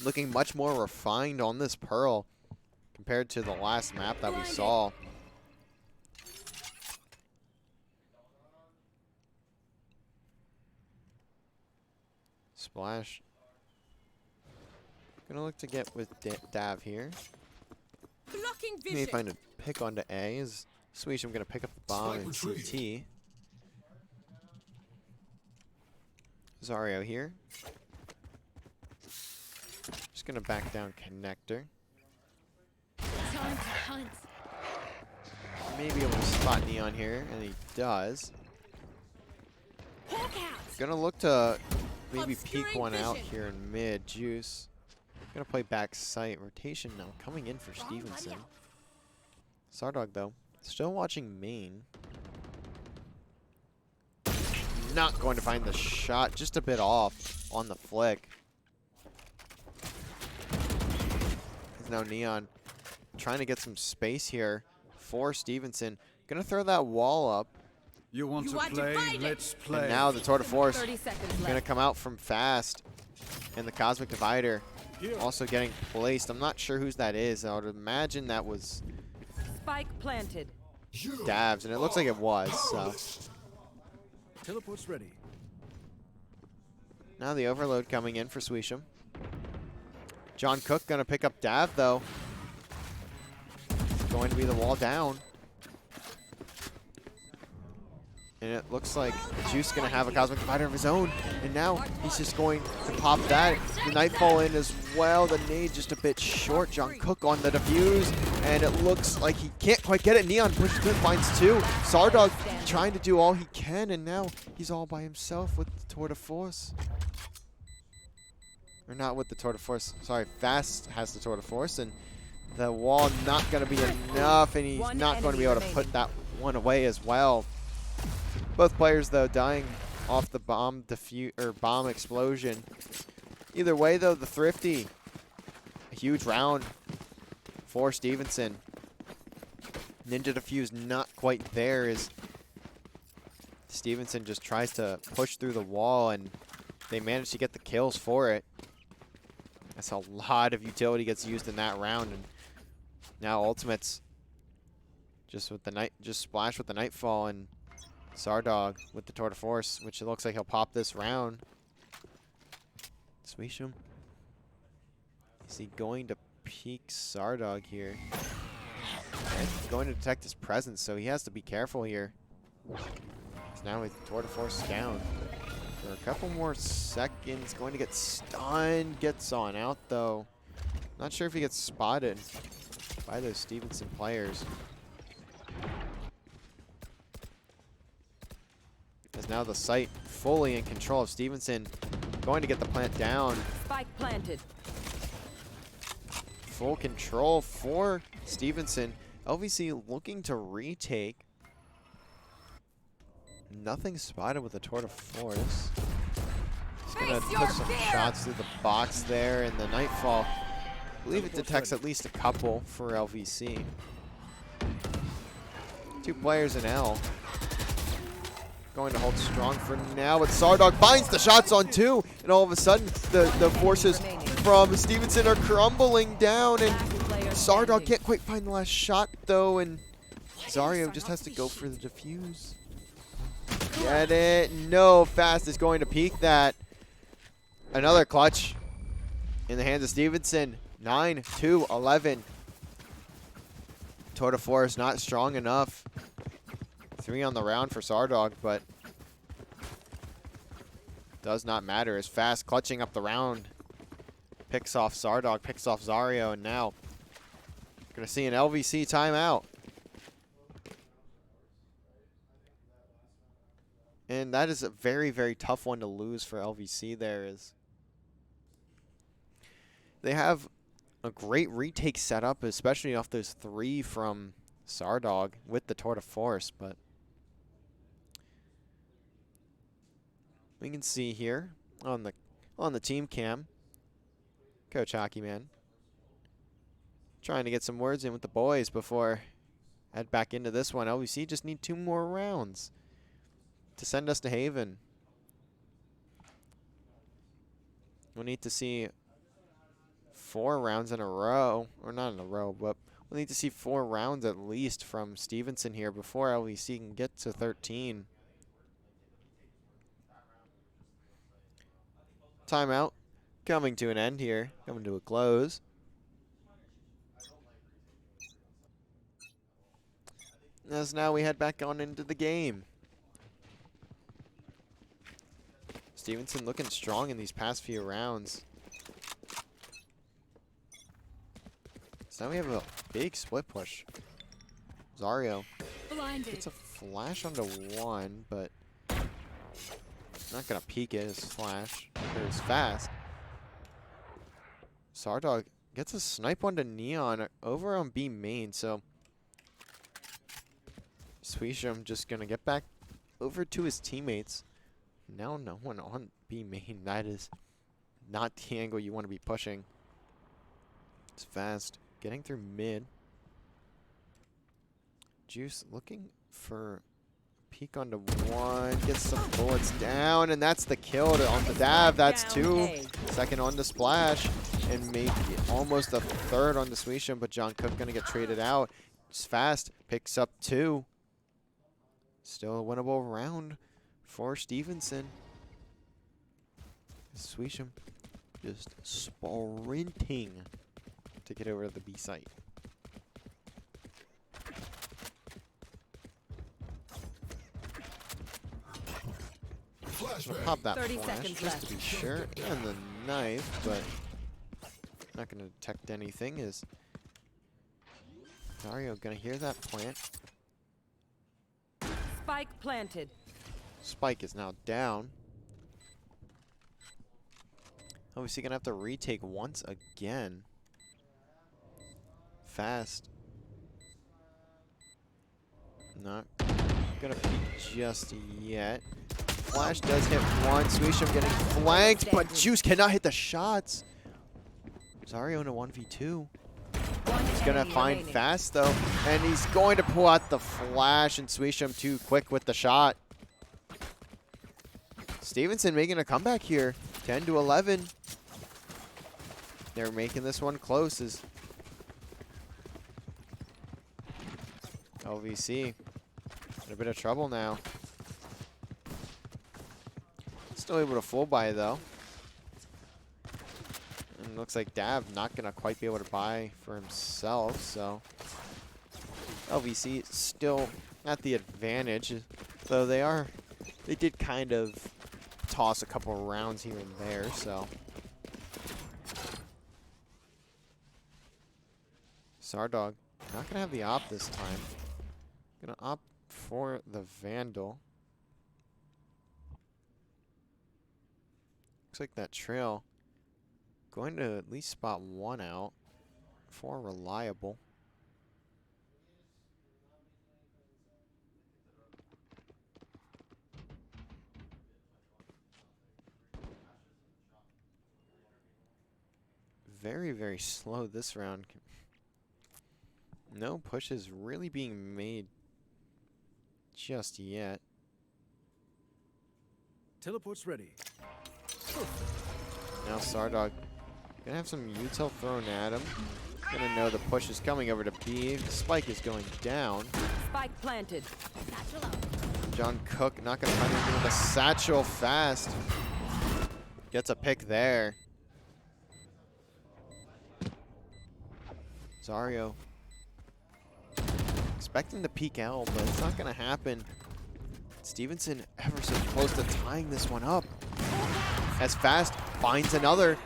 Looking much more refined on this Pearl compared to the last map that we saw. Splash. Gonna look to get with Dav here. Blocking Maybe vision. find a pick onto A. Is Sweesham gonna pick up the bomb and CT. Zario here. Just gonna back down connector. Time to hunt. Maybe able to spot Neon here, and he does. Hawk out. Gonna look to maybe peek Obscuring one out vision. here in mid. Juice. Gonna play back sight. Rotation now coming in for Stevenson. Sardog though, still watching main. Not going to find the shot, just a bit off on the flick. There's now Neon trying to get some space here for Stevenson. Gonna throw that wall up. You want You to are play? divided. Let's play. And now the Tour de Force 30 seconds gonna left. come out from Fast. And the Cosmic Divider Here. also getting placed. I'm not sure whose that is. I would imagine that was Spike planted. Dav's, and it looks like it was. So Teleport's ready. now the overload coming in for Sweesham. John Cook gonna pick up Dav though. Going to be the wall down. And it looks like Juice gonna have a Cosmic Divider of his own. And now he's just going to pop that. The Nightfall in as well. The nade just a bit short. John Cook on the defuse. And it looks like he can't quite get it. Neon pushes good, finds 2. Sardog trying to do all he can. And now he's all by himself with the Tour de Force. Or not with the Tour de Force. Sorry, Fast has the Tour de Force. And the wall not going to be enough. And he's One not going to be enemy able to put that one away as well. Both players, though, dying off the bomb bomb explosion. Either way, though, the Thrifty, a huge round for Stevenson. Ninja Defuse not quite there as Stevenson just tries to push through the wall, and they manage to get the kills for it. That's a lot of utility gets used in that round, and now Ultimates just Splash with the Nightfall and Sardog with the Tour de Force, which it looks like he'll pop this round. Sweesham. Is he going to peek Sardog here? And he's going to detect his presence, so he has to be careful here. So now with Tour de Force down for a couple more seconds. Going to get stunned. Gets on out, though. Not sure if he gets spotted by those Stevenson players. As now the site fully in control of Stevenson. Going to get the plant down. Spike planted. Full control for Stevenson. LVC looking to retake. Nothing spotted with the Tour de Force. Just gonna Face your put some fear! shots through the box there, and the Nightfall. I believe it detects at least a couple for LVC. 2 players in L. Going to hold strong for now, but Sardog finds the shots on 2, and all of a sudden the forces from Stevenson are crumbling down, and Last player Sardog standing. can't quite find the last shot though, and Zario just has to go for the defuse. Get it? No, Fast is going to peek that. Another clutch in the hands of Stevenson. 9-2-11. Tour de Force not strong enough. 3 on the round for Sardog, but does not matter. As Fast clutching up the round. Picks off Sardog, picks off Zario, and now gonna see an LVC timeout. And that is a very, very tough one to lose for LVC there. Is they have a great retake setup, especially off those 3 from Sardog with the Tour de Force, but we can see here on the team cam, Coach Hockeyman trying to get some words in with the boys before head back into this one. LVC just need 2 more rounds to send us to Haven. We'll need to see 4 rounds in a row, or not in a row, but we'll need to see 4 rounds at least from Stevenson here before LVC can get to 13. Timeout coming to an end here, coming to a close. As now we head back on into the game. Stevenson looking strong in these past few rounds. So now we have a big split push. Zario gets a flash onto 1, but not gonna peek it as flash. Or as Fast. Sardog gets a snipe onto Neon over on B main, so Swisham just gonna get back over to his teammates. Now no one on B main. That is not the angle you want to be pushing. It's Fast getting through mid. Juice looking for peek onto 1. Gets some bullets down, and that's the kill on the Dav. That's 2. Second on the Splash, and maybe almost a third on the Swisham, but John Cook gonna get traded out. It's Fast picks up 2. Still a winnable round for Stevenson. Swisham just sprinting to get over to the B site. Gonna pop that 30 flash seconds just to be sure, and the knife, but not gonna detect anything. Is Dario gonna hear that plant? Spike planted. Spike is now down. Obviously gonna have to retake once again. Fast. Not gonna peek just yet. Flash does hit 1. Swisham getting flanked, but Juice cannot hit the shots. Zario in a 1v2. He's gonna find Fast though, and he's going to pull out the flash, and Swisham too quick with the shot. Stevenson making a comeback here, 10-11. They're making this one close. As LVC in a bit of trouble now. Still able to full buy though. And looks like Dav not gonna quite be able to buy for himself, so LVC still at the advantage, though they did kind of toss a couple of rounds here and there, so Sardog not gonna have the op this time. Gonna opt for the Vandal. Looks like that trail going to at least spot 1 out for reliable. Very, very slow this round. No pushes really being made just yet. Teleport's ready. Now Sardog Gonna have some util thrown at him. Gonna know the push is coming over to B. Spike is going down. Spike planted. Satchel out. John Cook not gonna find anything with a satchel fast. Gets a pick there. Zario expecting the peek L, but it's not gonna happen. Stevenson ever so close to tying this one up. As Fast finds another.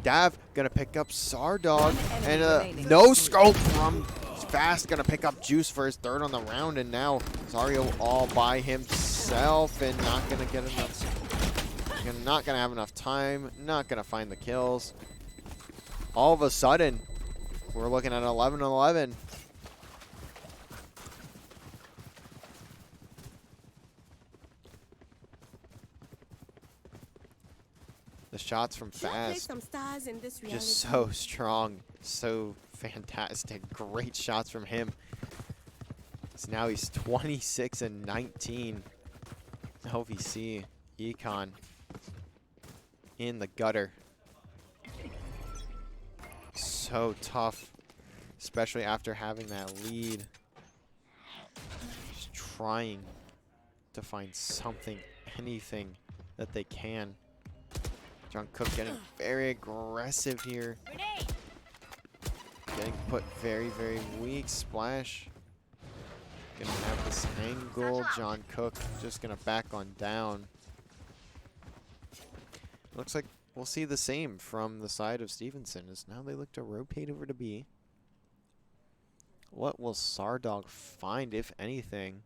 Dav gonna pick up Sardog, and no scope from Fast gonna pick up Juice for his third on the round, and now Zario all by himself and not gonna get enough. Not gonna have enough time. Not gonna find the kills. All of a sudden, we're looking at 11-11. The shots from Should I play Fast, some stars in this reality? just so strong, so fantastic. Great shots from him. So now he's 26-19. LVC, Econ in the gutter. So tough, especially after having that lead. Just trying to find something, anything that they can. John Cook getting very aggressive here. Getting put very, very weak. Splash. Gonna have this angle. John Cook just gonna back on down. Looks like we'll see the same from the side of Stevenson, as now they look to rotate over to B. What will Sardog find, if anything?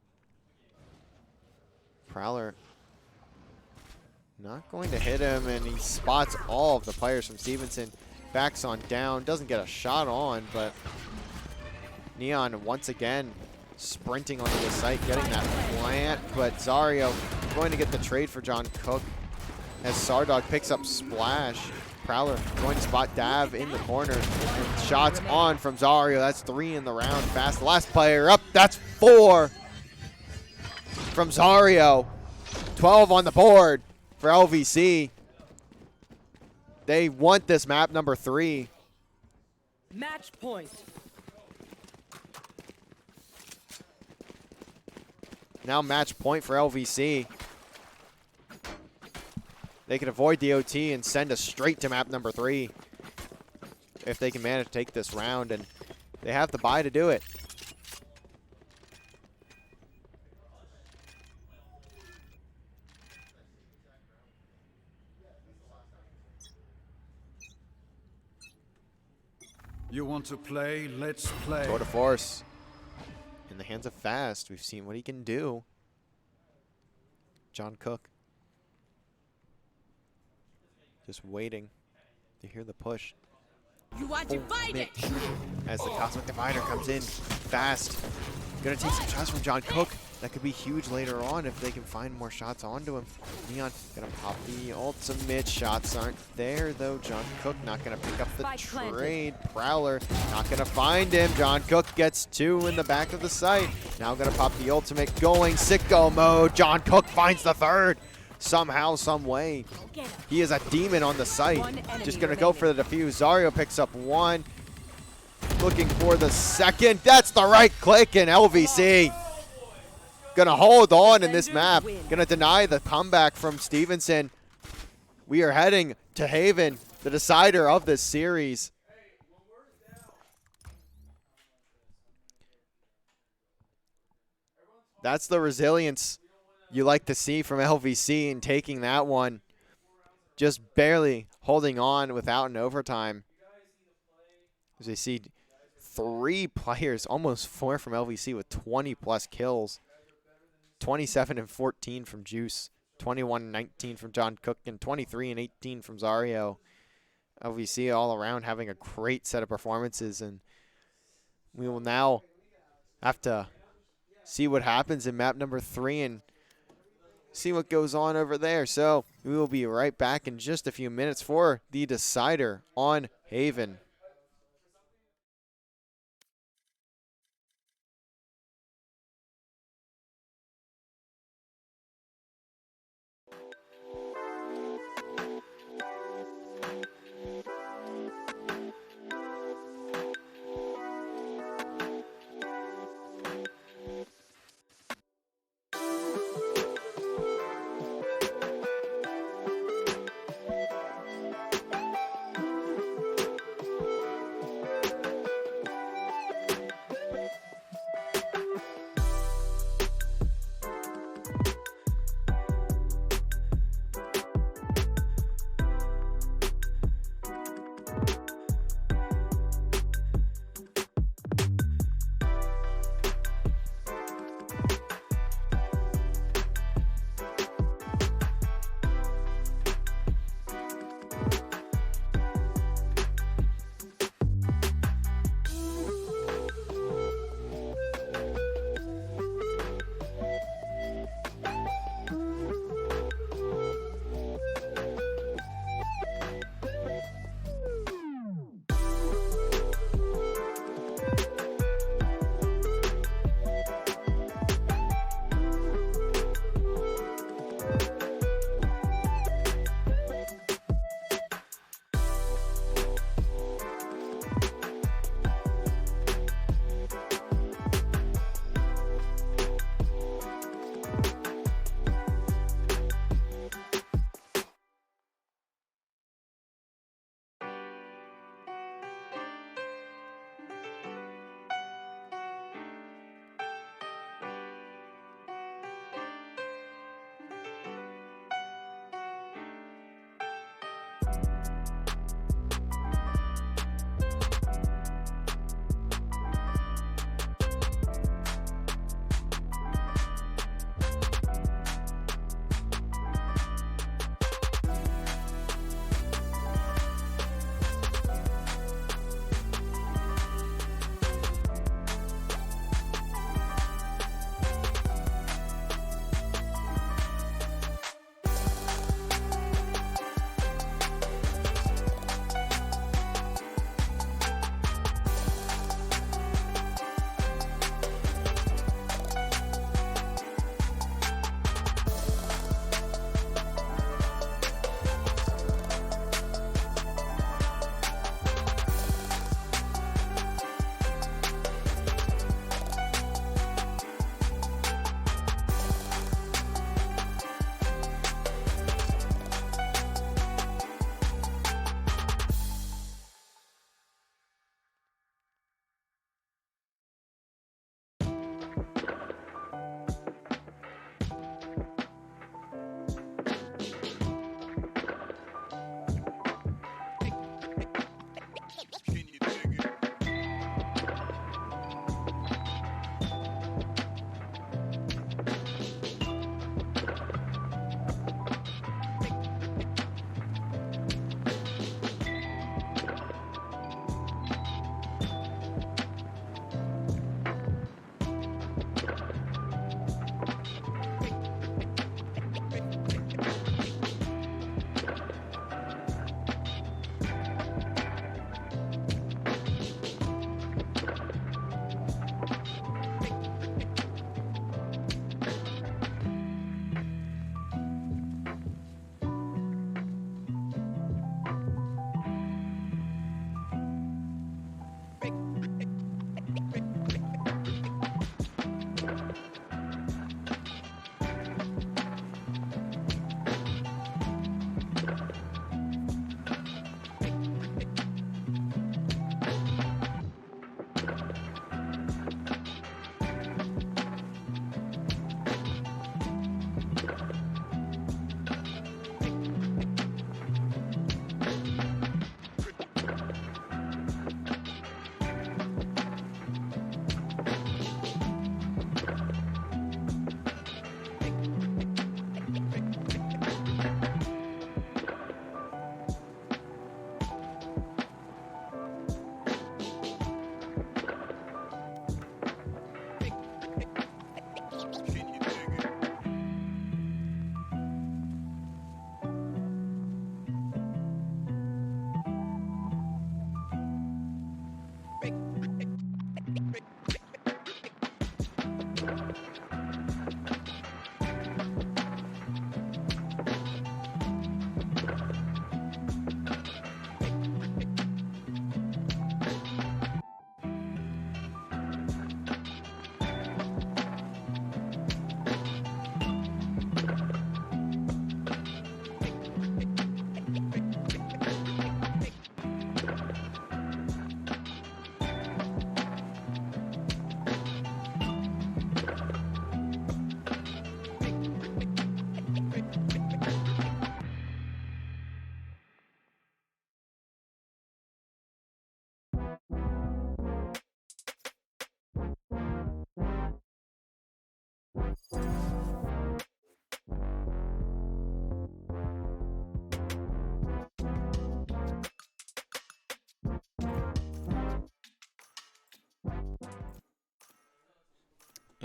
Prowler not going to hit him, and he spots all of the players from Stevenson. Backs on down, doesn't get a shot on, but Neon once again sprinting onto the site, getting that plant, but Zario going to get the trade for John Cook as Sardog picks up Splash. Prowler going to spot Dav in the corner. And shots on from Zario. That's 3 in the round. Fast, the last player up. That's 4 from Zario. 12 on the board for LVC. They want this map number 3. Match point. Now match point for LVC. They can avoid the OT and send us straight to map number 3 if they can manage to take this round, and they have the buy to do it. You want to play? Let's play. Tour de force in the hands of Fast. We've seen what he can do. John Cook just waiting to hear the push. You are divided. As the Cosmic Divider comes in. Fast. Gonna take some shots from John Cook. That could be huge later on if they can find more shots onto him. Neon gonna pop the ultimate. Shots aren't there though. John Cook not gonna pick up the trade. Prowler not gonna find him. John Cook gets 2 in the back of the site. Now gonna pop the ultimate, going sicko mode. John Cook finds the 3rd. Somehow, some way. He is a demon on the site. Just gonna go for the defuse. Zario picks up 1. Looking for the 2nd. That's the right click, and LVC gonna hold on in this map. Gonna deny the comeback from Stevenson. We are heading to Haven, the decider of this series. That's the resilience you like to see from LVC in taking that one. Just barely holding on without an overtime. As we see 3 players, almost 4 from LVC with 20+ kills. 27-14 from Juice. 21-19 from John Cook, and 23-18 from Zario. LVC all around having a great set of performances, and we will now have to see what happens in map number 3 and see what goes on over there. So we will be right back in just a few minutes for the decider on Haven.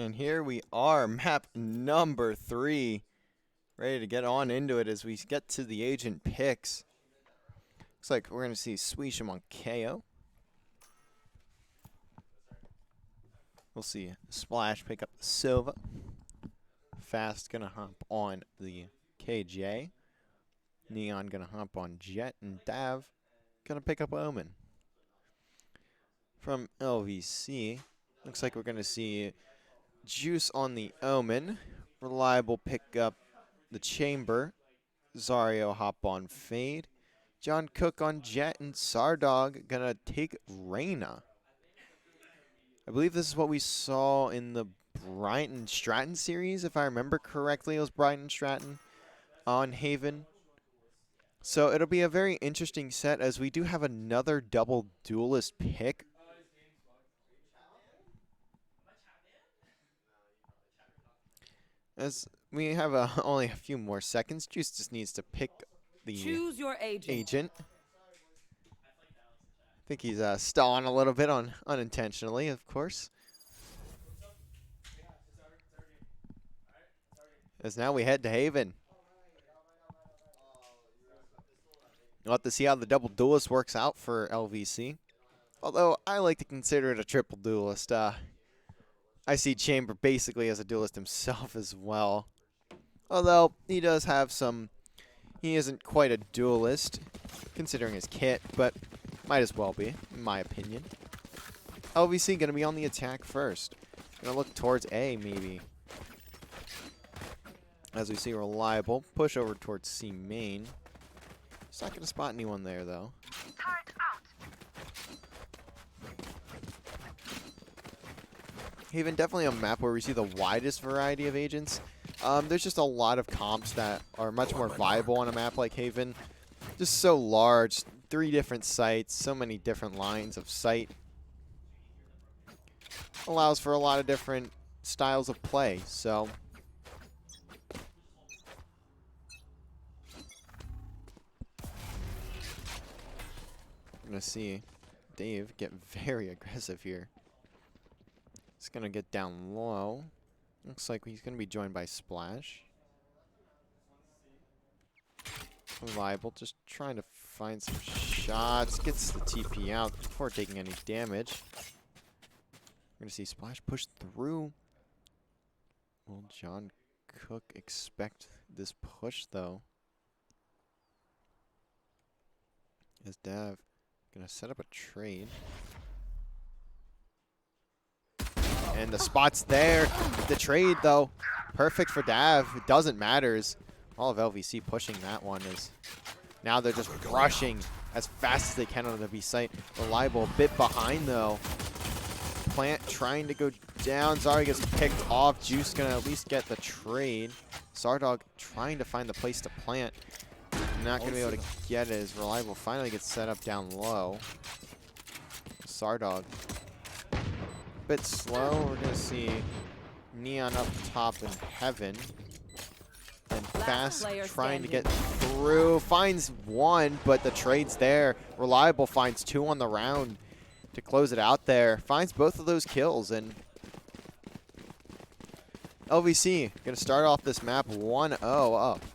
And here we are, map number 3. Ready to get on into it as we get to the agent picks. Looks like we're going to see Sweesham on KO. We'll see Splash pick up the Silva. Fast going to hop on the KJ. Neon going to hop on Jet. And Dav going to pick up Omen. From LVC, looks like we're going to see Juice on the Omen. Reliable pick up the Chamber. Zario hop on Fade. John Cook on Jet, and Sardog gonna take Reyna. I believe this is what we saw in the Brighton Stratton series, if I remember correctly. It was Brighton Stratton on Haven. So it'll be a very interesting set as we do have another double duelist pick. As we have only a few more seconds, Juice just needs to pick the Choose your agent. agent. I think he's stalling a little bit unintentionally, of course. As now we head to Haven. We'll have to see how the double duelist works out for LVC. Although I like to consider it a triple duelist. I see Chamber basically as a duelist himself as well. Although he does have some, he isn't quite a duelist considering his kit, but might as well be, in my opinion. LVC going to be on the attack first. Going to look towards A maybe. As we see Reliable push over towards C main. He's not going to spot anyone there though. Haven definitely a map where we see the widest variety of agents. There's just a lot of comps that are much more viable on a map like Haven. Just so large, 3 different sites, so many different lines of sight. Allows for a lot of different styles of play, so. I'm gonna see Dave get very aggressive here. He's going to get down low. Looks like he's going to be joined by Splash. Reliable, just trying to find some shots. Gets the TP out before taking any damage. We're going to see Splash push through. Will John Cook expect this push, though? Is Dav going to set up a trade? And the spot's there. The trade, though, perfect for Dav. It doesn't matter. All of LVC pushing that one is. Now they're just rushing as fast as they can on the B site. Reliable a bit behind, though. Plant trying to go down. Zarya gets picked off. Juice going to at least get the trade. Sardog trying to find the place to plant. Not going to be able to get it as Reliable finally gets set up down low. Sardog. Bit slow. We're gonna see Neon up top in Heaven, and Fast trying to get through. Finds one, but the trade's there. Reliable finds 2 on the round to close it out there. Finds both of those kills, and LVC gonna start off this map 1-0 up.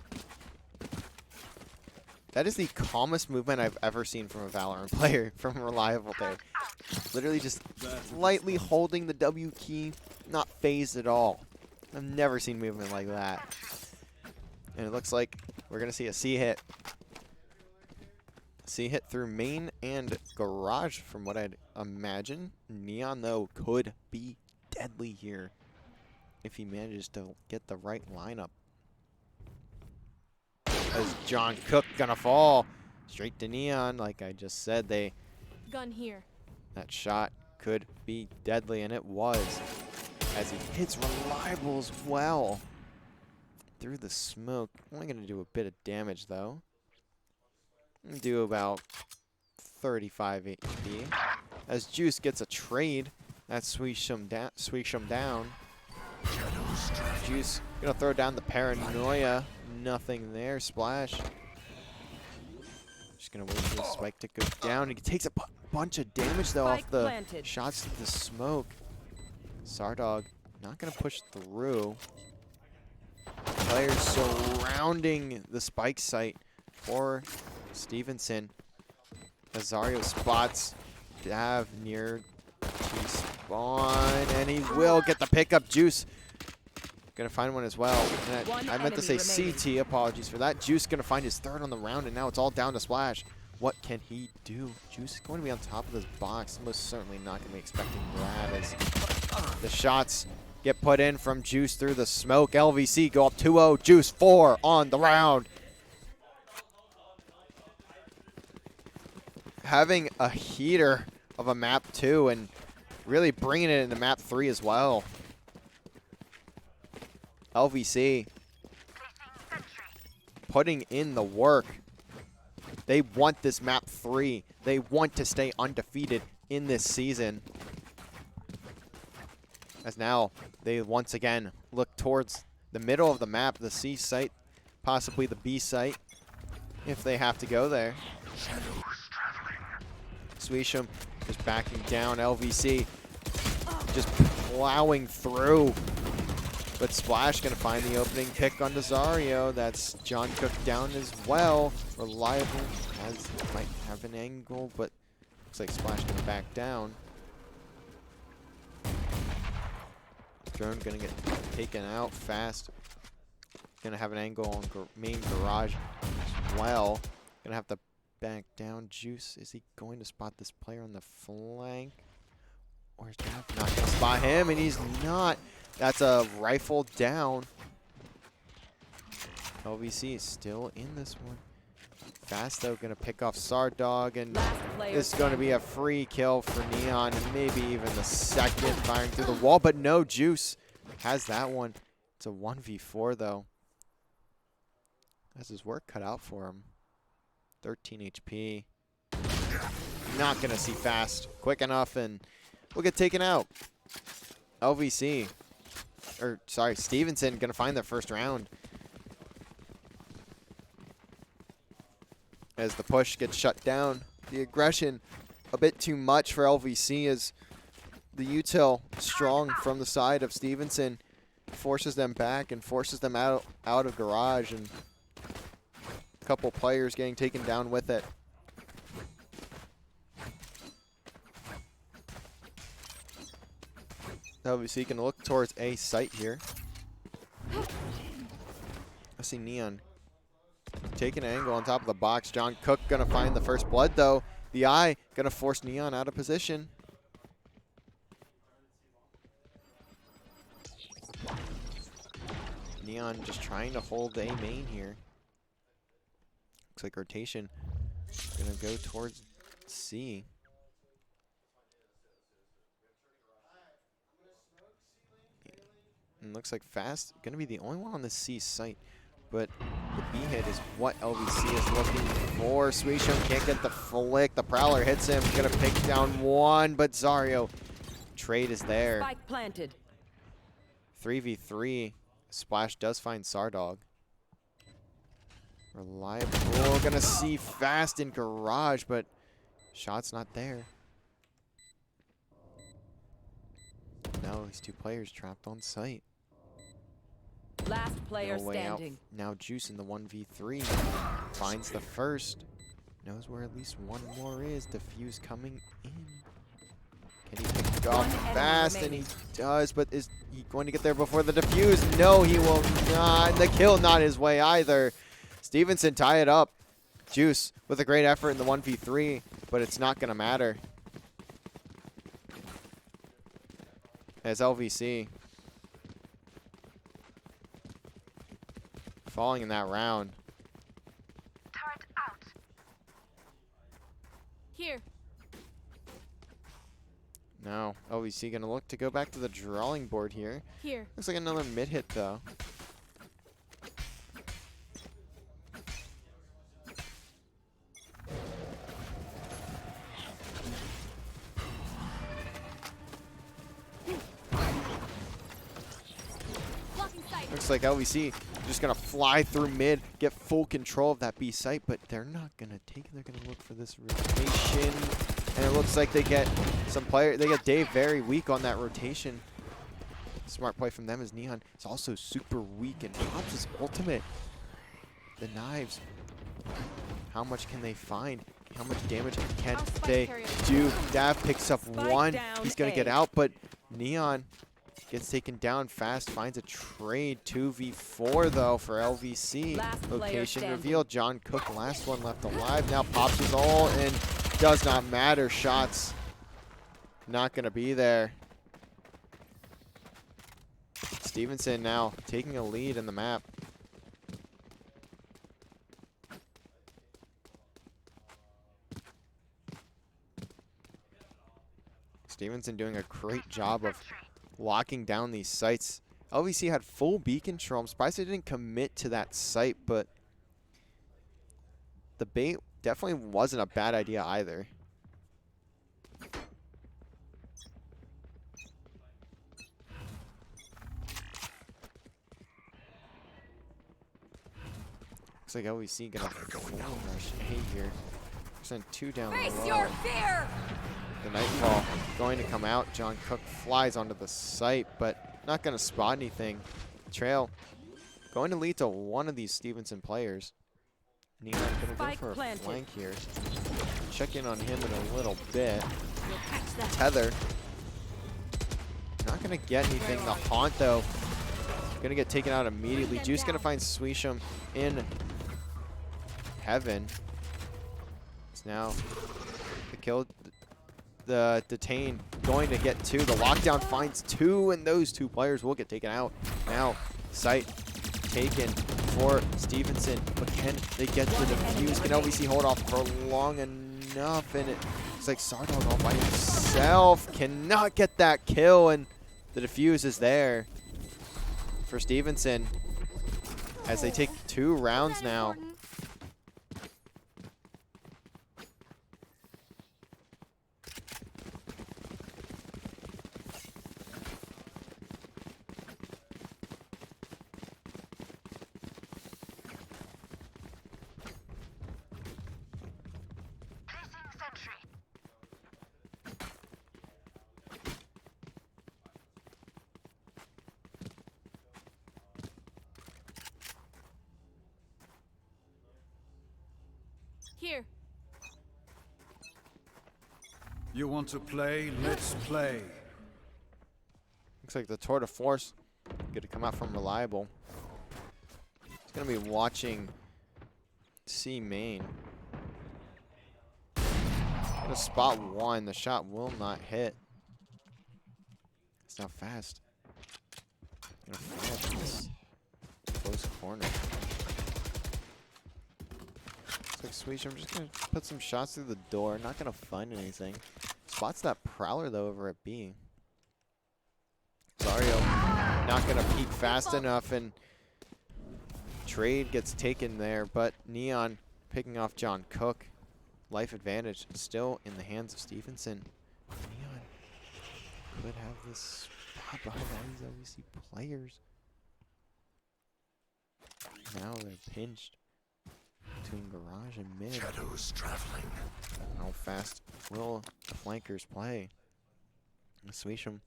That is the calmest movement I've ever seen from a Valorant player from Reliable there. Literally just lightly holding the W key, not phased at all. I've never seen movement like that. And it looks like we're going to see a C hit. C hit through main and garage from what I'd imagine. Neon, though, could be deadly here if he manages to get the right lineup. As John Cook gonna fall straight to Neon, like I just said, Gun here. that shot could be deadly, and it was, as he hits Reliable as well through the smoke. Only gonna do a bit of damage though. Do about 35 HP. As Juice gets a trade, that sweeps him down. Juice gonna throw down the paranoia. Nothing there. Splash. Just gonna wait for the spike to go down. He takes a bunch of damage though off the shots to the smoke. Sardog not gonna push through. Players surrounding the spike site for Stevenson. Azario spots Dav near to spawn, and he will get the pickup. Juice gonna find one as well. And I meant to say CT, apologies for that. Juice gonna find his 3rd on the round, and now it's all down to Splash. What can he do? Juice is going to be on top of this box. Most certainly not gonna be expecting that as the shots get put in from Juice through the smoke. LVC go up 2-0. Juice 4 on the round. Having a heater of a map 2 and really bringing it into map 3 as well. LVC putting in the work They want this map 3. They want to stay undefeated in this season. As now they once again look towards the middle of the map, the C site, possibly the B site, if they have to go there. Swisham just backing down. LVC just plowing through. But Splash gonna find the opening pick on Zario. That's John Cook down as well. Reliable might have an angle, but looks like Splash gonna back down. Drone gonna get taken out fast. Gonna have an angle on main garage as well. Gonna have to back down. Juice, is he going to spot this player on the flank? Or is Dav not gonna spot him? And he's not. That's a rifle down. LVC is still in this one. Fast though, gonna pick off Sardog, and this is gonna be a free kill for Neon, and maybe even the second firing through the wall, but no, Juice has that one. It's a 1v4 though. Has his work cut out for him. 13 HP. Not gonna see Fast quick enough, and we'll get taken out. LVC, or sorry, Stevenson gonna find their first round. As the push gets shut down, the aggression a bit too much for LVC, as the util strong from the side of Stevenson forces them back and forces them out of garage, and a couple players getting taken down with it. LVC can look towards A site here. I see Neon taking an angle on top of the box. John Cook gonna find the first blood though. The eye gonna force Neon out of position. Neon just trying to hold A main here. Looks like rotation gonna go towards C. And looks like Fast gonna be the only one on the C site. But the B hit is what LVC is looking for. Swisham can't get the flick. The Prowler hits him. Gonna pick down one, but Zario trade is there. Spike planted. 3v3. Splash does find Sardog. Reliable. Gonna see Fast in garage, but shot's not there. No, these two players trapped on site. Last player No way out. standing. Now Juice in the 1v3 finds the first. Knows where at least one more is. Diffuse coming in. Can he pick off Fast? And he does, but is he going to get there before the diffuse? No, he will not. The kill not his way either. Stevenson tie it up. Juice with a great effort in the 1v3, but it's not going to matter. As LVC falling in that round. Turret out. Here. Now LVC gonna look to go back to the drawing board here. Here. Looks like another mid hit though. Looks like LVC just gonna fly through mid, get full control of that B site, but they're not gonna take it. They're gonna look for this rotation, and it looks like they get some player. They get Dave very weak on that rotation. Smart play from them as Neon is also super weak and pops his ultimate. The knives. How much can they find? How much damage can they do? Dav picks up one. He's gonna get out, but Neon gets taken down fast, finds a trade. 2v4 though for LVC. Location revealed. John Cook, last one left alive. Now pops his ult and does not matter. Shots not gonna be there. Stevenson now taking a lead in the map. Stevenson doing a great job of locking down these sites. LVC had full B control. I'm surprised they didn't commit to that site, but the bait definitely wasn't a bad idea either. Looks like LVC gonna rush A here. Send 2 down Face low. your fear! The Nightfall going to come out. John Cook flies onto the site, but not going to spot anything. Trail going to lead to one of these Stevenson players. Neon going to go Spike for a planted. flank here. Check in on him in a little bit. You'll catch that. Tether. Not going to get anything. The Haunt, though, going to get taken out immediately. Juice going to find Swisham in heaven. It's now the kill. The detain going to get 2. The lockdown finds 2, and those 2 players will get taken out. Now, site taken for Stevenson, but can they get the defuse? Can LVC hold off for long enough? And it looks like Sardog all by himself cannot get that kill, and the defuse is there for Stevenson as they take 2 rounds now. Here. You want to play? Let's play. Looks like the tour de force going to come out from Reliable. He's going to be watching C main. Going to spot 1. The shot will not hit. It's now fast. Going to fall from this close corner. Looks like Sweesh, I'm just going to put some shots through the door. Not going to find anything. Spots that Prowler, though, over at B. Zario not going to peek fast enough, and trade gets taken there, but Neon picking off John Cook. Life advantage still in the hands of Stevenson. Neon could have this spot behind all these LVC players. Now they're pinched between garage and mid. Shadows traveling. How fast will the flankers play? Swisham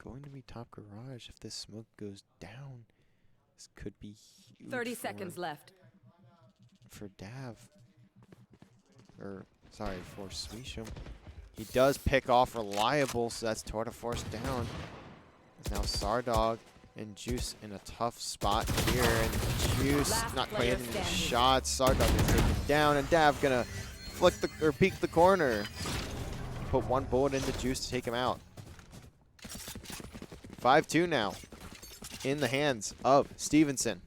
going to be top garage. If this smoke goes down, this could be huge. 30 seconds left. For Dav. Or, sorry, for Swisham. He does pick off Reliable, so that's tour de force down. There's now Sardog and Juice in a tough spot here, and Juice Last not quite player hitting the standing. shots. Sardog is taken down, and Dav gonna flick the or peek the corner. Put 1 bullet into Juice to take him out. 5-2 now in the hands of Stevenson.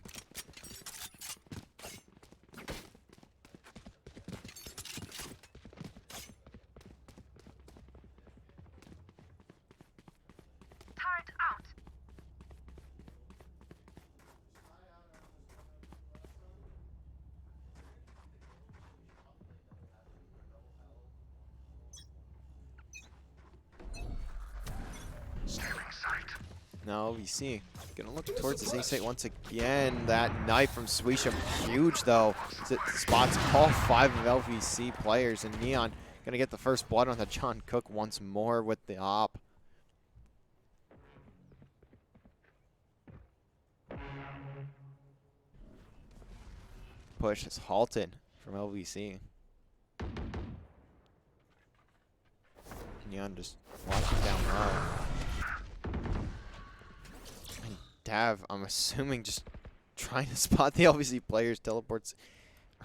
No, LVC gonna look towards his A site once again. That knife from Swisham, huge though. It spots all 5 of LVC players, and Neon gonna get the first blood on the John Cook once more with the op. Push is halted from LVC. Neon just watching down low. Dav, I'm assuming, just trying to spot the LVC players, teleports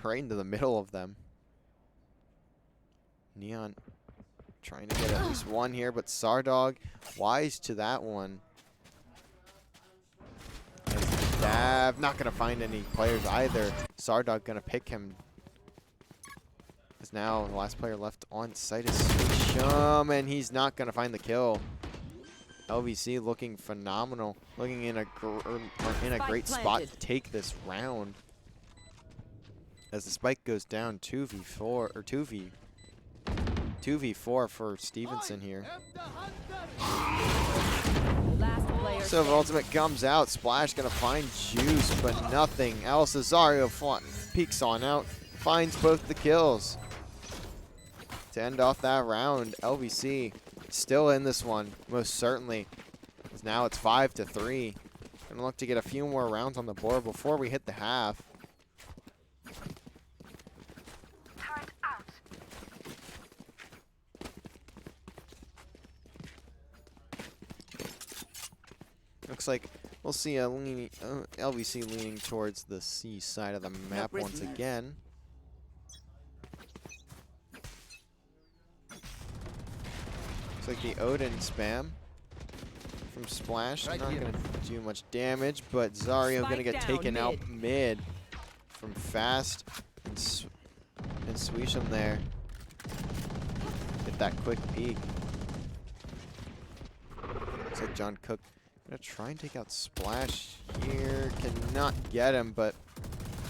right into the middle of them. Neon trying to get at least 1 here, but Sardog wise to that one. As Dav not going to find any players either. Sardog going to pick him. As now the last player left on site is Swisham, and he's not going to find the kill. LVC looking phenomenal, looking in a great spot to take this round. as the spike goes down 2v4 or 2v4 for Stevenson here. Last player So standing. ultimate comes out. Splash gonna find Juice, but nothing else. Zario peeks on out, finds both the kills to end off that round. LVC still in this one, most certainly. Now it's 5-3. Gonna look to get a few more rounds on the board before we hit the half. Looks like we'll see a LVC leaning towards the C side of the map once again. Looks like the Odin spam from Splash. Not going to do much damage, but Zario going to get taken out mid from Fast and Swisham there. Get that quick peek. Looks like John Cook gonna try and take out Splash here. Cannot get him, but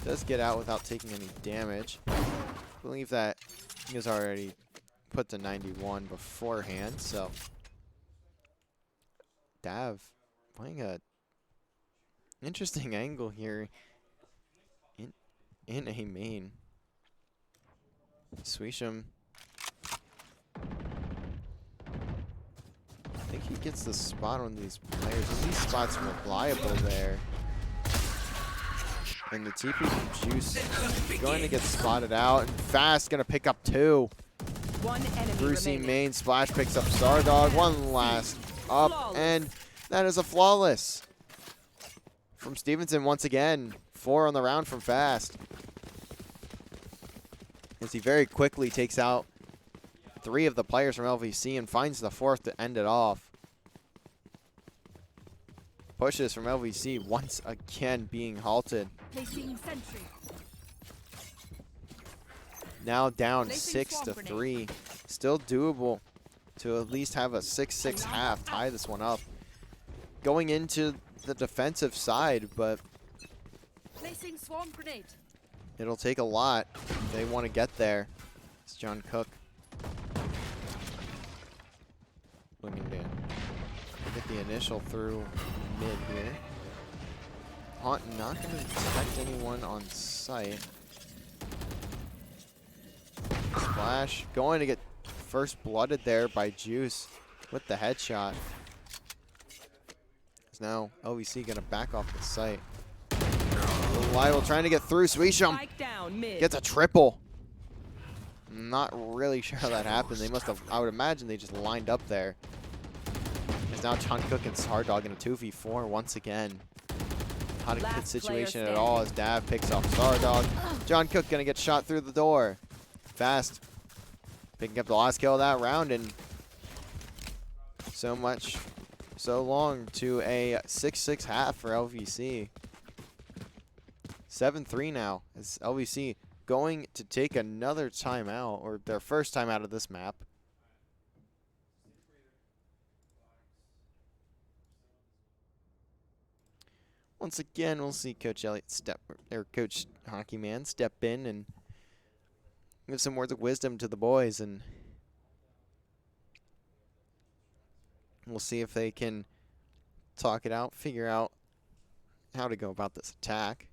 does get out without taking any damage. I believe that he was already put to 91 beforehand, so Dav playing a interesting angle here in a main. Swisham, I think he gets the spot on these players. These spots are reliable there. And the TP from Juice going to get spotted out. And Fast going to pick up 2. One enemy Brucey remaining. main Splash picks up Stardog. One last up. Flawless. And that is a flawless from Stevenson once again. 4 on the round from Fast. As he very quickly takes out 3 of the players from LVC and finds the 4th to end it off. Pushes from LVC once again being halted. Placing sentry. Now down Placing 6-3. Still doable to at least have a 6-6 half, tie this one up. Going into the defensive side, but Placing swarm grenade. it'll take a lot if they want to get there. It's John Cook looking to get the initial through mid here. Haunt not going to detect anyone on site. Splash going to get first blooded there by Juice with the headshot. Is now LVC going to back off the site. Reliable trying to get through. Swisham Spike down mid. gets a triple. I'm not really sure how that happened. They must have, I would imagine they just lined up there. It's now John Cook and Stardog in a 2v4 once again. Not a good Last situation player at all as Dav picks off Stardog. John Cook gonna get shot through the door. Fast picking up the last kill of that round, and so long to a 6-6 half for LVC. 7-3 now as LVC going to take another timeout, or their first time out of this map. Once again, we'll see Coach Elliott Coach Hockey Man step in and give some words of wisdom to the boys, and we'll see if they can talk it out, figure out how to go about this attack.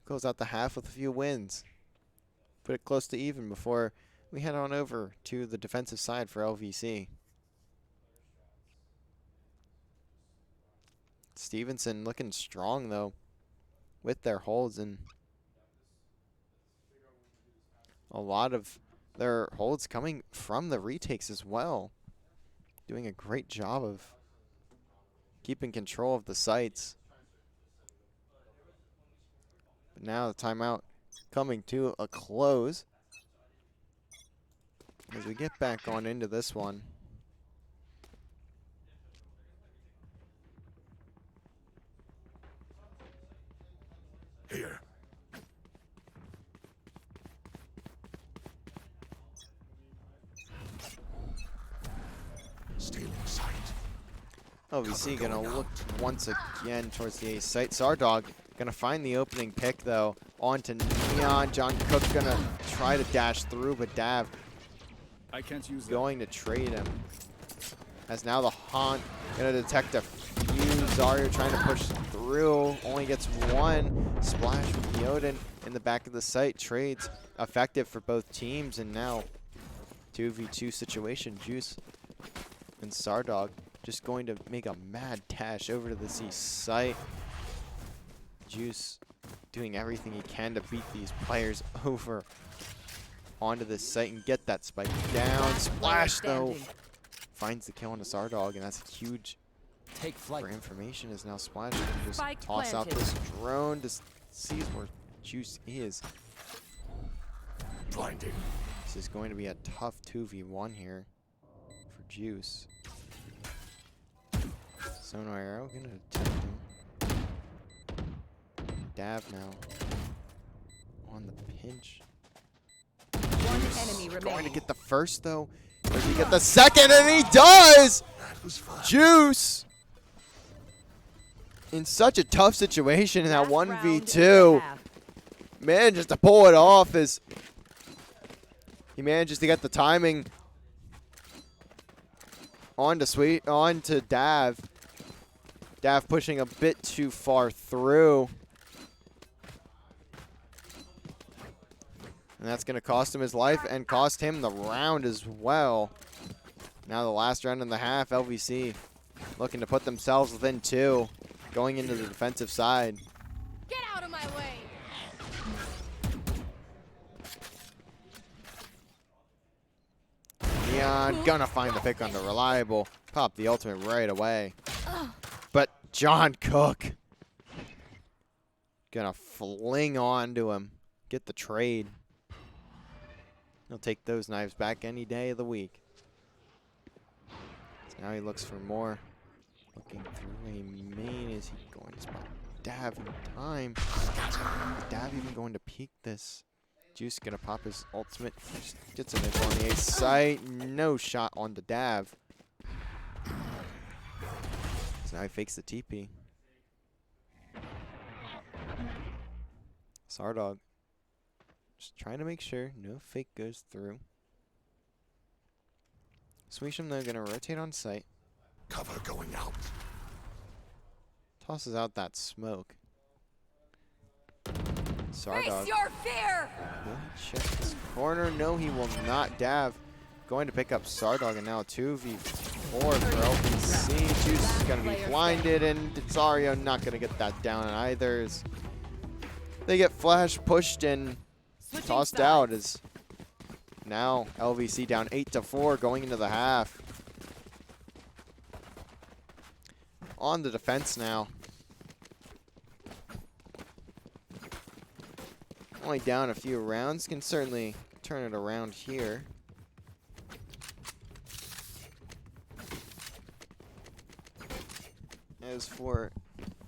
Close out the half with a few wins. Put it close to even before we head on over to the defensive side for LVC. Stevenson looking strong, though, with their holds, and a lot of their holds coming from the retakes as well. Doing a great job of keeping control of the sites. But now the timeout coming to a close as we get back on into this one. Here. Stealing sight. LVC gonna look once again towards the A site. Sardog gonna find the opening pick, though. On to Neon. John Cook gonna try to dash through, but Dav I can't use that. going to trade him. As now the Haunt gonna detect a few. Zarya trying to push through. Only gets one. Splash with Yoden in the back of the site. Trades effective for both teams, and now 2v2 situation. Juice and Sardog just going to make a mad dash over to the C site. Juice doing everything he can to beat these players over onto this site and get that spike down. Splash though finds the kill on the Sardog, and that's huge Take flight. for information. Is now Splash can just Spike toss out planted. this drone to see where Juice is. Blinding. This is going to be a tough 2v1 here for Juice. Sonar Arrow gonna attempt him. Dav now on the pinch. One enemy Going to remaining. get the first though. Does he get the second? And he does! That was fun. Juice! In such a tough situation in that Last round in the 1v2. half. Manages to pull it off as he manages to get the timing on to Dav. Dav pushing a bit too far through. And that's going to cost him his life and cost him the round as well. Now the last round in the half, LVC looking to put themselves within 2, going into the defensive side. Get out of my way. Neon gonna find the pick on the Reliable. Pop the ultimate right away. But John Cook gonna fling on to him. Get the trade. He'll take those knives back any day of the week. So now he looks for more. Looking through a main. Is he going to spot Dav in time? Is Dav even going to peek this? Juice gonna pop his ultimate. Just gets an info on the A site. No shot on the Dav. So now he fakes the TP. Sardog just trying to make sure no fake goes through. Swisham though gonna rotate on site. Cover going out. Tosses out that smoke. Sardog. Face your fear. Will he check this corner? No, he will not. Dav going to pick up Sardog, and now 2v4 for LVC. Juice is going to be blinded, and Zarya not going to get that down either. As they get flash pushed and Switching tossed sides. out. As now LVC down 8-4 going into the half. On the defense now. Only down a few rounds. Can certainly turn it around here. As for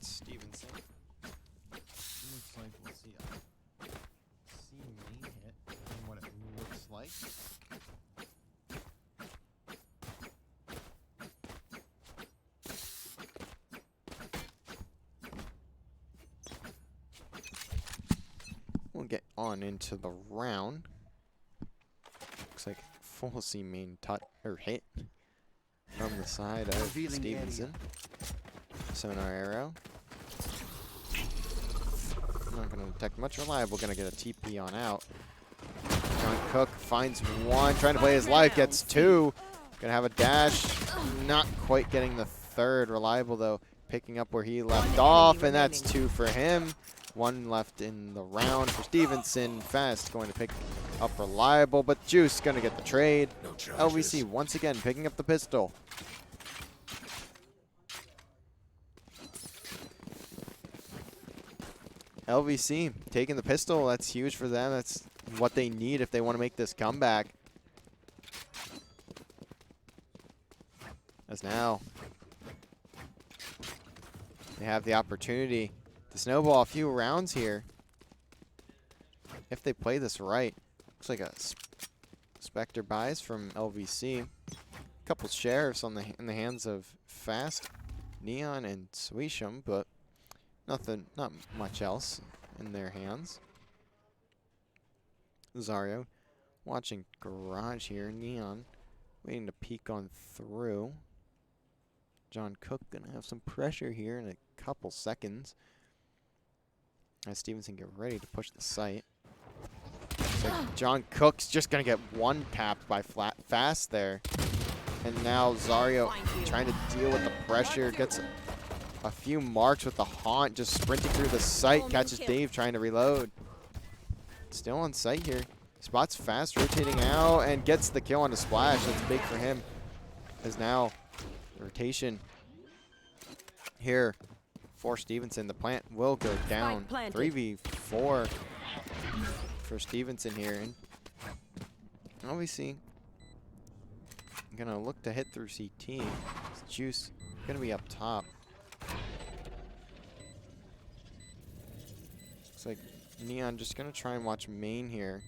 Stevenson, looks like we'll see a C main hit and what it looks like. We'll get on into the round. Looks like full C main hit from the side of Revealing Stevenson. Sonar arrow. Not going to detect much. Reliable going to get a TP on out. John Cook finds one. Trying to play his life. Gets 2. Going to have a dash. Not quite getting the third. Reliable though. Picking up where he left off. And that's 2 for him. 1 left in the round for Stevenson. Fast going to pick up Reliable. But Juice going to get the trade. No charges. LVC once again picking up the pistol. LVC taking the pistol. That's huge for them. That's what they need if they want to make this comeback. As now they have the opportunity to snowball a few rounds here. If they play this right. Looks like a Spectre buys from LVC. Couple sheriffs on in the hands of Fast, Neon, and Swisham, but not much else in their hands. Zario watching garage here. Neon waiting to peek on through. John Cook gonna have some pressure here in a couple seconds. As Stevenson get ready to push the site. Looks like John Cook's just gonna get one tapped by Fast there. And now Zario trying to deal with the pressure. Gets a few marks with the haunt, just sprinting through the site. Catches Dave trying to reload. Still on site here. Spots Fast rotating out and gets the kill on the splash. That's big for him. As now the rotation here for Stevenson. The plant will go down. 3v4 for Stevenson here. And obviously gonna look to hit through CT. Juice gonna be up top. Looks like Neon just gonna try and watch main here.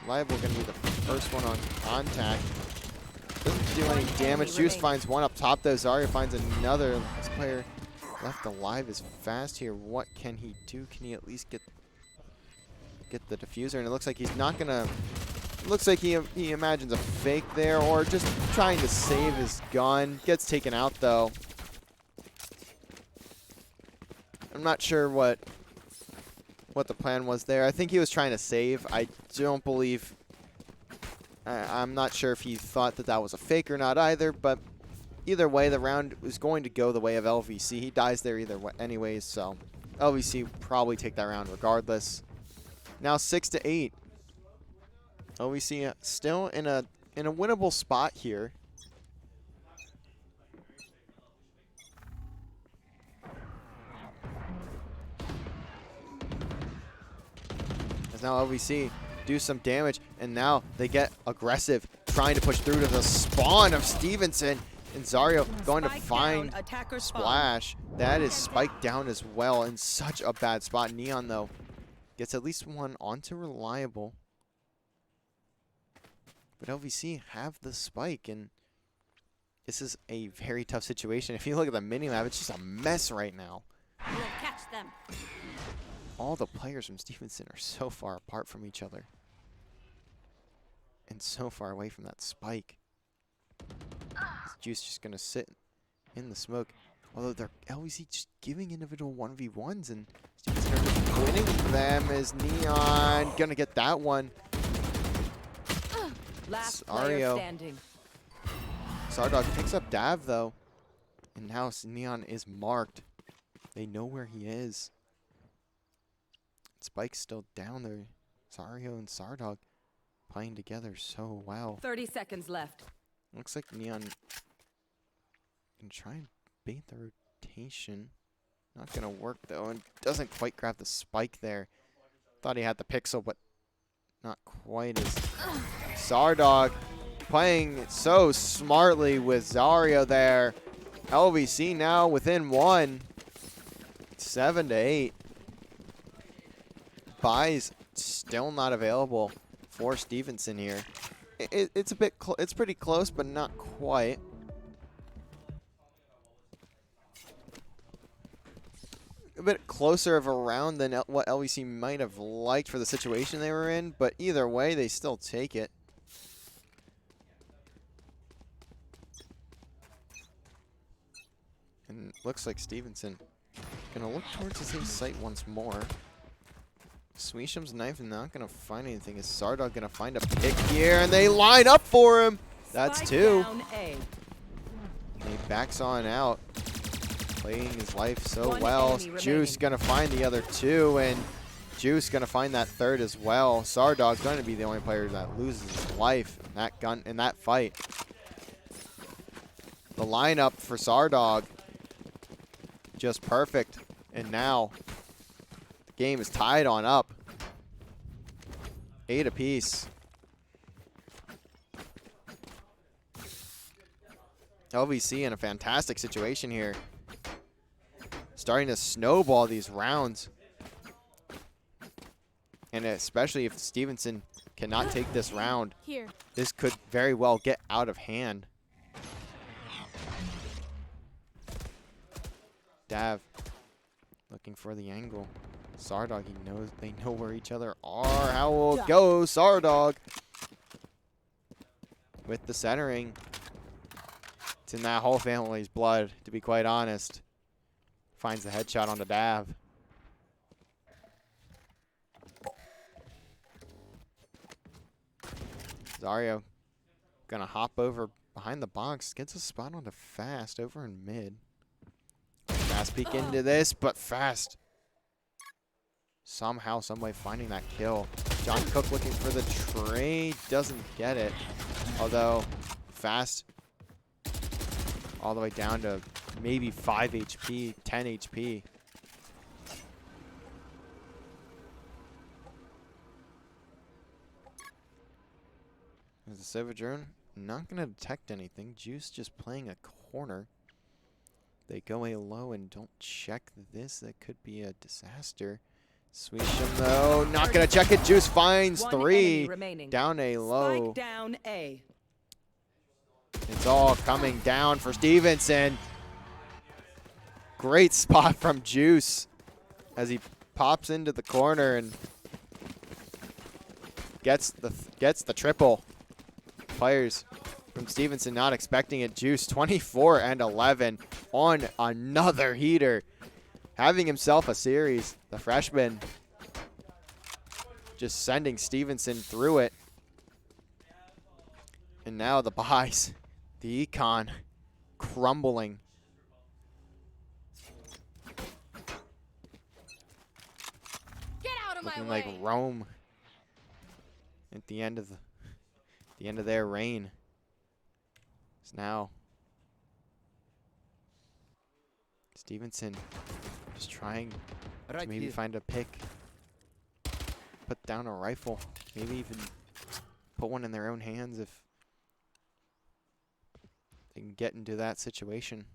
Liable gonna be the first one on contact. Doesn't do any damage. Juice finds one up top though. Zario finds another. This player left alive is Fast here. What can he do? Can he at least get the diffuser? And it looks like he's not gonna. Looks like he imagines a fake there, or just trying to save his gun. Gets taken out though. I'm not sure what the plan was there. I think he was trying to save. I don't believe. I'm not sure if he thought that was a fake or not either. But either way, the round was going to go the way of LVC. He dies there either way, anyways. So LVC will probably take that round regardless. Now 6-8. LVC still in a winnable spot here. As now LVC do some damage, and now they get aggressive, trying to push through to the spawn of Stevenson. And Zario going to find Splash. That is spiked down as well in such a bad spot. Neon, though, gets at least one onto Reliable. But LVC have the spike, and this is a very tough situation. If you look at the mini-map, it's just a mess right now. We'll catch them. All the players from Stevenson are so far apart from each other. And so far away from that spike. Juice just going to sit in the smoke. Although they're LVC just giving individual 1v1s, and Stevenson are just winning them as Neon going to get that one. Last player standing. Sardog picks up Dav though. And now Neon is marked. They know where he is. Spike's still down there. Zario and Sardog playing together so well. 30 seconds left. Looks like Neon can try and bait the rotation. Not gonna work though, and doesn't quite grab the spike there. Thought he had the pixel, but not quite as. Sardog playing so smartly with Zario there. LVC now within one. 7-8. Buys still not available for Stevenson here. It's a bit. It's pretty close, but not quite. A bit closer of a round than what LVC might have liked for the situation they were in, but either way, they still take it. And looks like Stevenson gonna look towards his own site once more. Sweesham's knife not gonna find anything. Is Sardog gonna find a pick here? And they line up for him. That's two. And he backs on out. Playing his life so well. Juice gonna find the other two, and Juice gonna find that third as well. Sardog's gonna be the only player that loses his life in that fight. The lineup for Sardog just perfect, and now the game is tied on up. 8 apiece. LVC in a fantastic situation here. Starting to snowball these rounds. And especially if Stevenson cannot take this round, this could very well get out of hand. Dav looking for the angle. Sardog, they know where each other are. How will it go, Sardog? With the centering. It's in that whole family's blood, to be quite honest. Finds the headshot on the Dav. Zario gonna hop over behind the box. Gets a spot on the Fast over in mid. Fast peek into this, but Fast somehow, someway finding that kill. John Cook looking for the trade. Doesn't get it. Although Fast all the way down to maybe 5 HP, 10 HP. There's the Silver Drone. Not going to detect anything. Juice just playing a corner. They go a low and don't check this. That could be a disaster. Sweep him though. Not going to check it. Juice finds 3. Down a low. Spike down A. It's all coming down for Stevenson. Great spot from Juice as he pops into the corner and gets the triple. Fires from Stevenson, not expecting it. Juice 24 and 11 on another heater, having himself a series. The freshman just sending Stevenson through it. And now the buys. The econ crumbling. Get out of my Looking way. like Rome at the end of their reign. It's now Stevenson just trying to maybe find a pick. Put down a rifle. Maybe even put one in their own hands if they can get into that situation.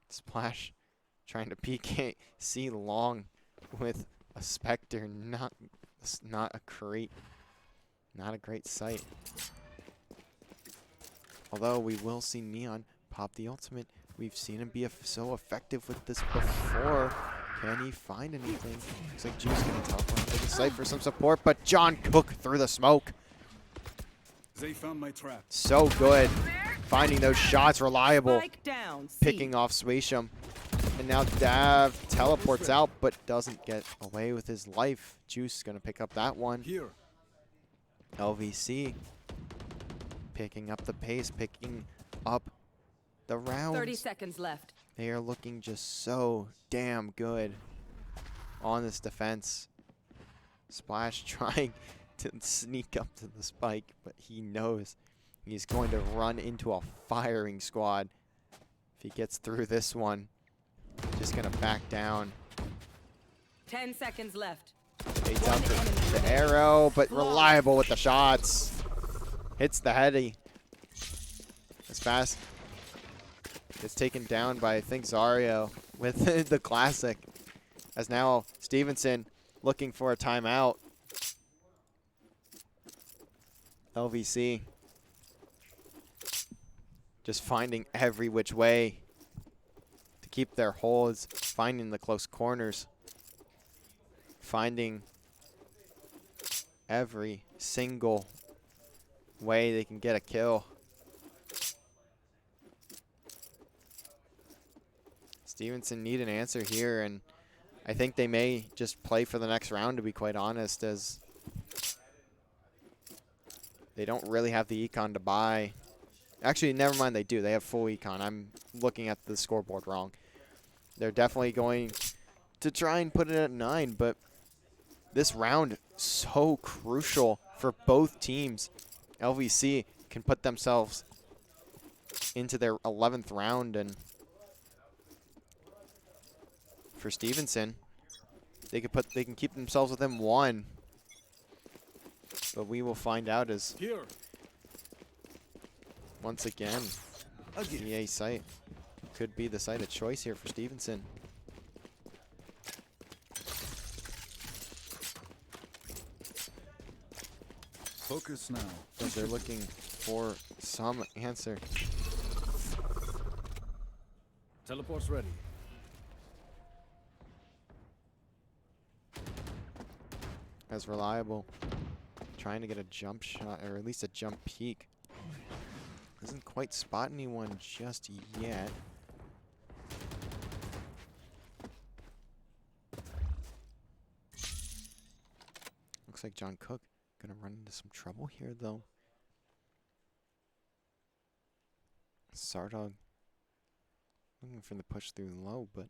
Splash trying to PKC long with a Spectre. Not a great sight. Although we will see Neon pop the ultimate. We've seen him be so effective with this before. Can he find anything? Looks like Juice gonna teleport into the site for some support, but John Cook through the smoke. They found my trap. So good. Finding those shots reliable. Spike down C. Picking off Swaysham. And now Dav teleports out, but doesn't get away with his life. Juice gonna pick up that one. Here. LVC picking up the pace, picking up the rounds. 30 seconds left. They are looking just so damn good on this defense. Splash trying to sneak up to the spike, but he knows he's going to run into a firing squad. If he gets through this one, just going to back down. 10 seconds left. Fades out the arrow, but reliable with the shots. Hits the heady. As fast. Gets taken down by, I think, Zario with the classic. As now Stevenson looking for a timeout. LVC just finding every which way to keep their holds, finding the close corners, finding every single way they can get a kill. Stevenson need an answer here, and I think they may just play for the next round, to be quite honest, as they don't really have the econ to buy. Actually, never mind, they do. They have full econ. I'm looking at the scoreboard wrong. They're definitely going to try and put it at 9, but this round so crucial for both teams. LVC can put themselves into their 11th round, and for Stevenson, they can keep themselves within 1. But we will find out as Here. once again, EA site could be the site of choice here for Stevenson. Focus now. Because they're looking for some answer. Teleport's ready. as Reliable trying to get a jump shot, or at least a jump peek. Doesn't quite spot anyone just yet. Looks like John Cook gonna run into some trouble here though. Sardog looking for the push through low, but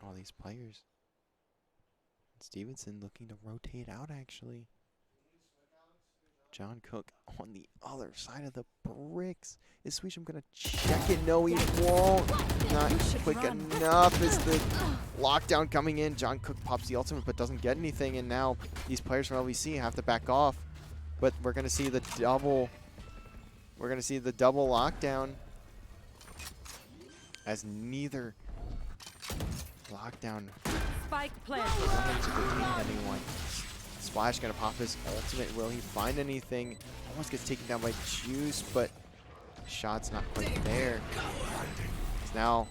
all these players. Stevenson looking to rotate out actually. John Cook on the other side of the bricks. Is Swisham gonna check it? No, he won't. Not quick enough. Is the lockdown coming in? John Cook pops the ultimate but doesn't get anything, and now these players from LVC have to back off. But we're gonna see the double. We're gonna see the double lockdown as neither lockdown Spike planted. to detain anyone. Splash gonna pop his ultimate. Will he find anything? Almost gets taken down by Juice, but shot's not quite there. It's now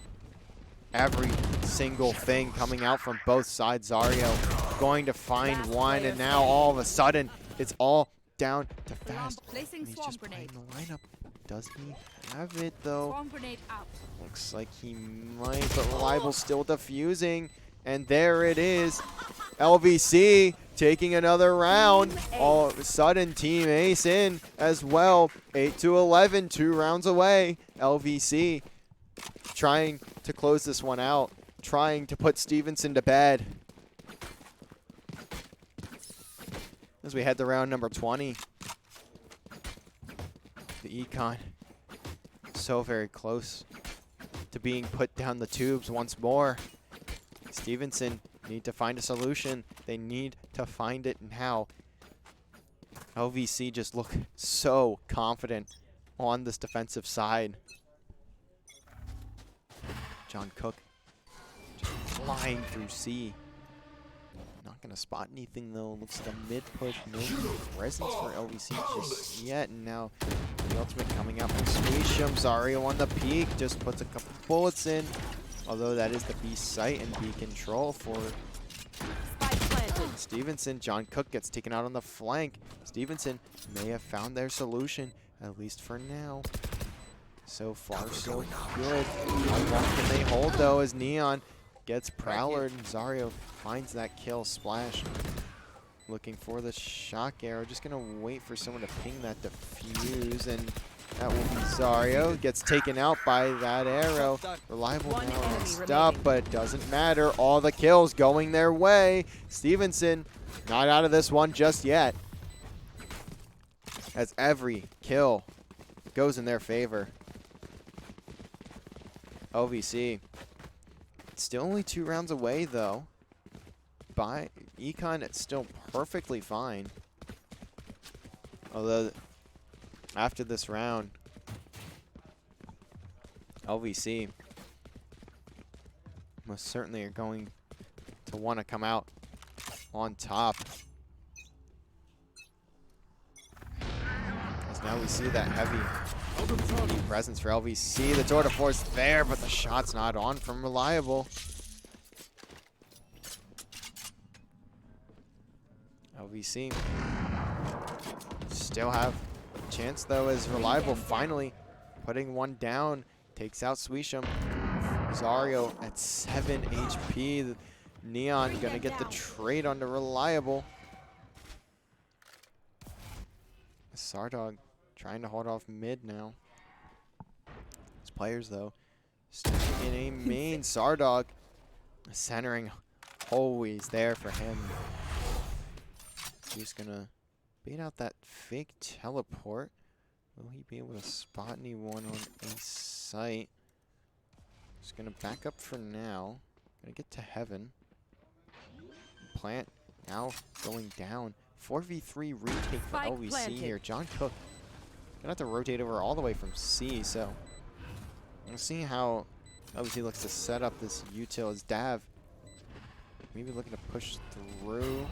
every single thing coming out from both sides. Zario going to find one, and now all of a sudden it's all down to Fast. Placing And he's swarm just playing grenade. the lineup. Does he have it though? Swarm grenade out. Looks like he might, but Reliable still defusing. And there it is. LVC taking another round. All of a sudden, Team Ace in as well. 8-11, 2 rounds away. LVC trying to close this one out. Trying to put Stevenson to bed. As we head to round number 20. The Econ so very close to being put down the tubes once more. Stevenson need to find a solution. They need to find it now. LVC just look so confident on this defensive side. John Cook just flying through C. Not gonna spot anything though. Looks like a mid push, no presence for LVC just yet. And now the ultimate coming out from Swisham. Zario on the peak, just puts a couple bullets in. Although that is the B site and B control for Spike planted. Stevenson. John Cook gets taken out on the flank. Stevenson may have found their solution, at least for now. So far, so good. How long can they hold though as Neon gets Prowler and Zario finds that kill. Splash looking for the shock arrow. Just gonna wait for someone to ping that defuse, and that will be Zario. Gets taken out by that arrow. Reliable One now enemy next remaining. up, but it doesn't matter. All the kills going their way. Stevenson not out of this one just yet, as every kill goes in their favor. LVC still only 2 rounds away though. By Econ, it's still perfectly fine. Although after this round, LVC most certainly are going to want to come out on top. As now we see that heavy presence for LVC. The tour de force there, but the shot's not on from Reliable. LVC still have a chance though, as Reliable finally putting one down. Takes out Swisham. Zario at 7 HP. The Neon gonna get the trade onto Reliable. Sardog trying to hold off mid now. His players though staying in a main. Sardog centering always there for him. He's gonna bait out that fake teleport. Will he be able to spot anyone on a site? Just gonna back up for now. Gonna get to heaven. Plant now going down. 4v3 retake for Spike LVC planted. here. John Cook gonna have to rotate over all the way from C, so we'll see how LVC looks to set up this util as Dav maybe looking to push through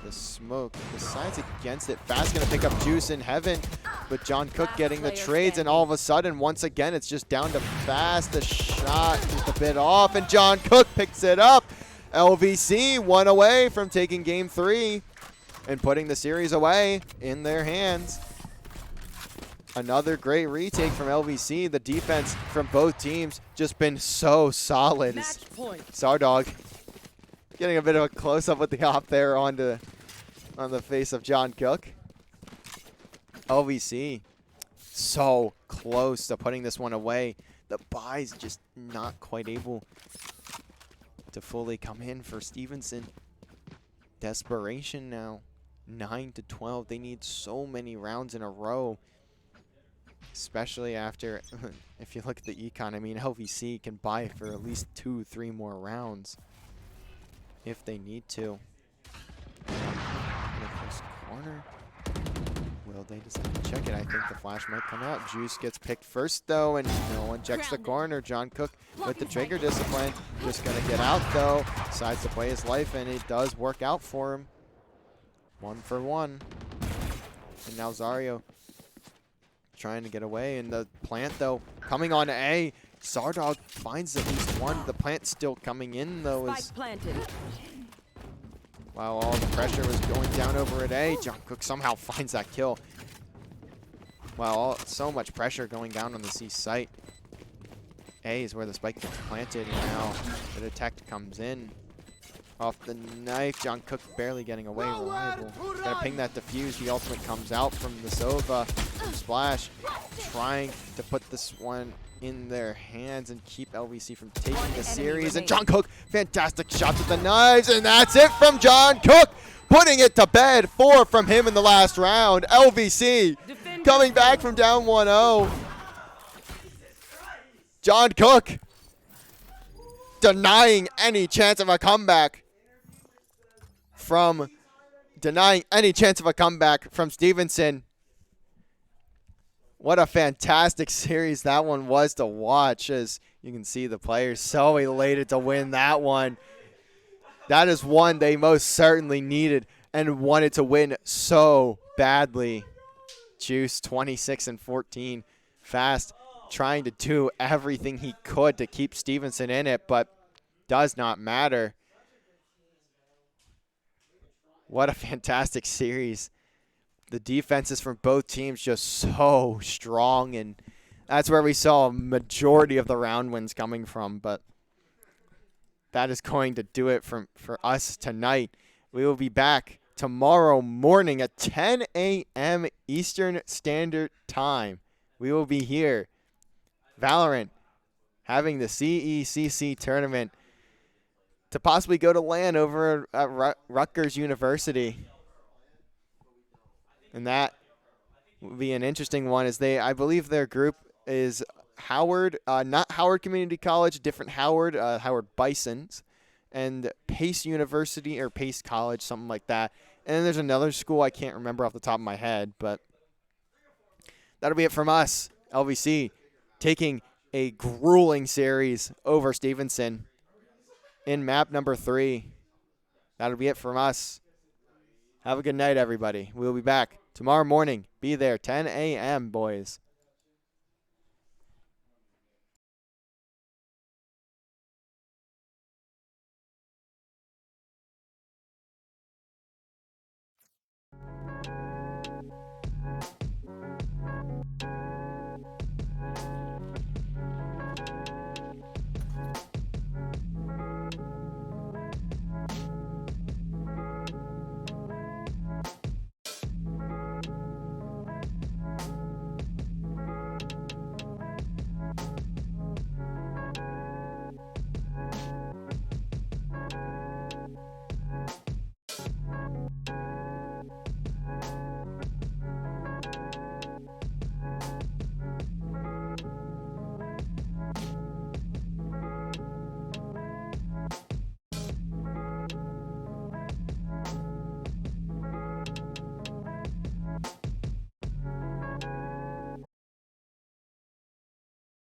the smoke. Decides against it. Fast gonna pick up Juice in heaven, but John Cook getting the trades, and all of a sudden, once again, it's just down to Fast. The shot just a bit off, and John Cook picks it up LVC 1 away from taking game 3 and putting the series away in their hands. Another great retake from LVC. The defense from both teams just been so solid. Match point. Sardog getting a bit of a close-up with the op there on the face of John Cook. LVC so close to putting this one away. The buy's just not quite able to fully come in for Stevenson. Desperation now. 9-12. They need so many rounds in a row. Especially after, if you look at the econ, I mean, LVC can buy for at least 2-3 more rounds if they need to. Close corner. Will they decide to check it? I think the flash might come out. Juice gets picked first, though, and no one checks the corner. John Cook with the trigger discipline. Just going to get out, though. Decides to play his life, and it does work out for him. 1 for 1. And now Zario trying to get away, and the plant, though, coming on A. Sardog finds at least one. The plant still coming in, though. Spike planted. While all the pressure was going down over at A, John Cook somehow finds that kill. Wow, so much pressure going down on the C site. A is where the spike gets planted, and now the detect comes in. Off the knife, John Cook barely getting away. Reliable. Gotta ping that defuse. The ultimate comes out from the Sova. Splash, trying to put this one in their hands and keep LVC from taking the series. And John Cook, fantastic shots with the knives, and that's it from John Cook, putting it to bed. 4 from him in the last round. LVC coming back from down 1-0. John Cook denying any chance of a comeback from Stevenson. What a fantastic series that one was to watch. As you can see, the players so elated to win that one. That is one they most certainly needed and wanted to win so badly. Juice 26-14. Fast trying to do everything he could to keep Stevenson in it, but does not matter. What a fantastic series. The defenses from both teams just so strong, and that's where we saw a majority of the round wins coming from. But that is going to do it for us tonight. We will be back tomorrow morning at 10 a.m. Eastern Standard Time. We will be here. Valorant having the CECC tournament to possibly go to LAN over at Rutgers University. And that will be an interesting one, as I believe their group is Howard, not Howard Community College, different Howard, Howard Bisons, and Pace University or Pace College, something like that. And then there's another school I can't remember off the top of my head, but that'll be it from us. LVC taking a grueling series over Stevenson in map number 3. That'll be it from us. Have a good night, everybody. We'll be back tomorrow morning. Be there, 10 a.m., boys.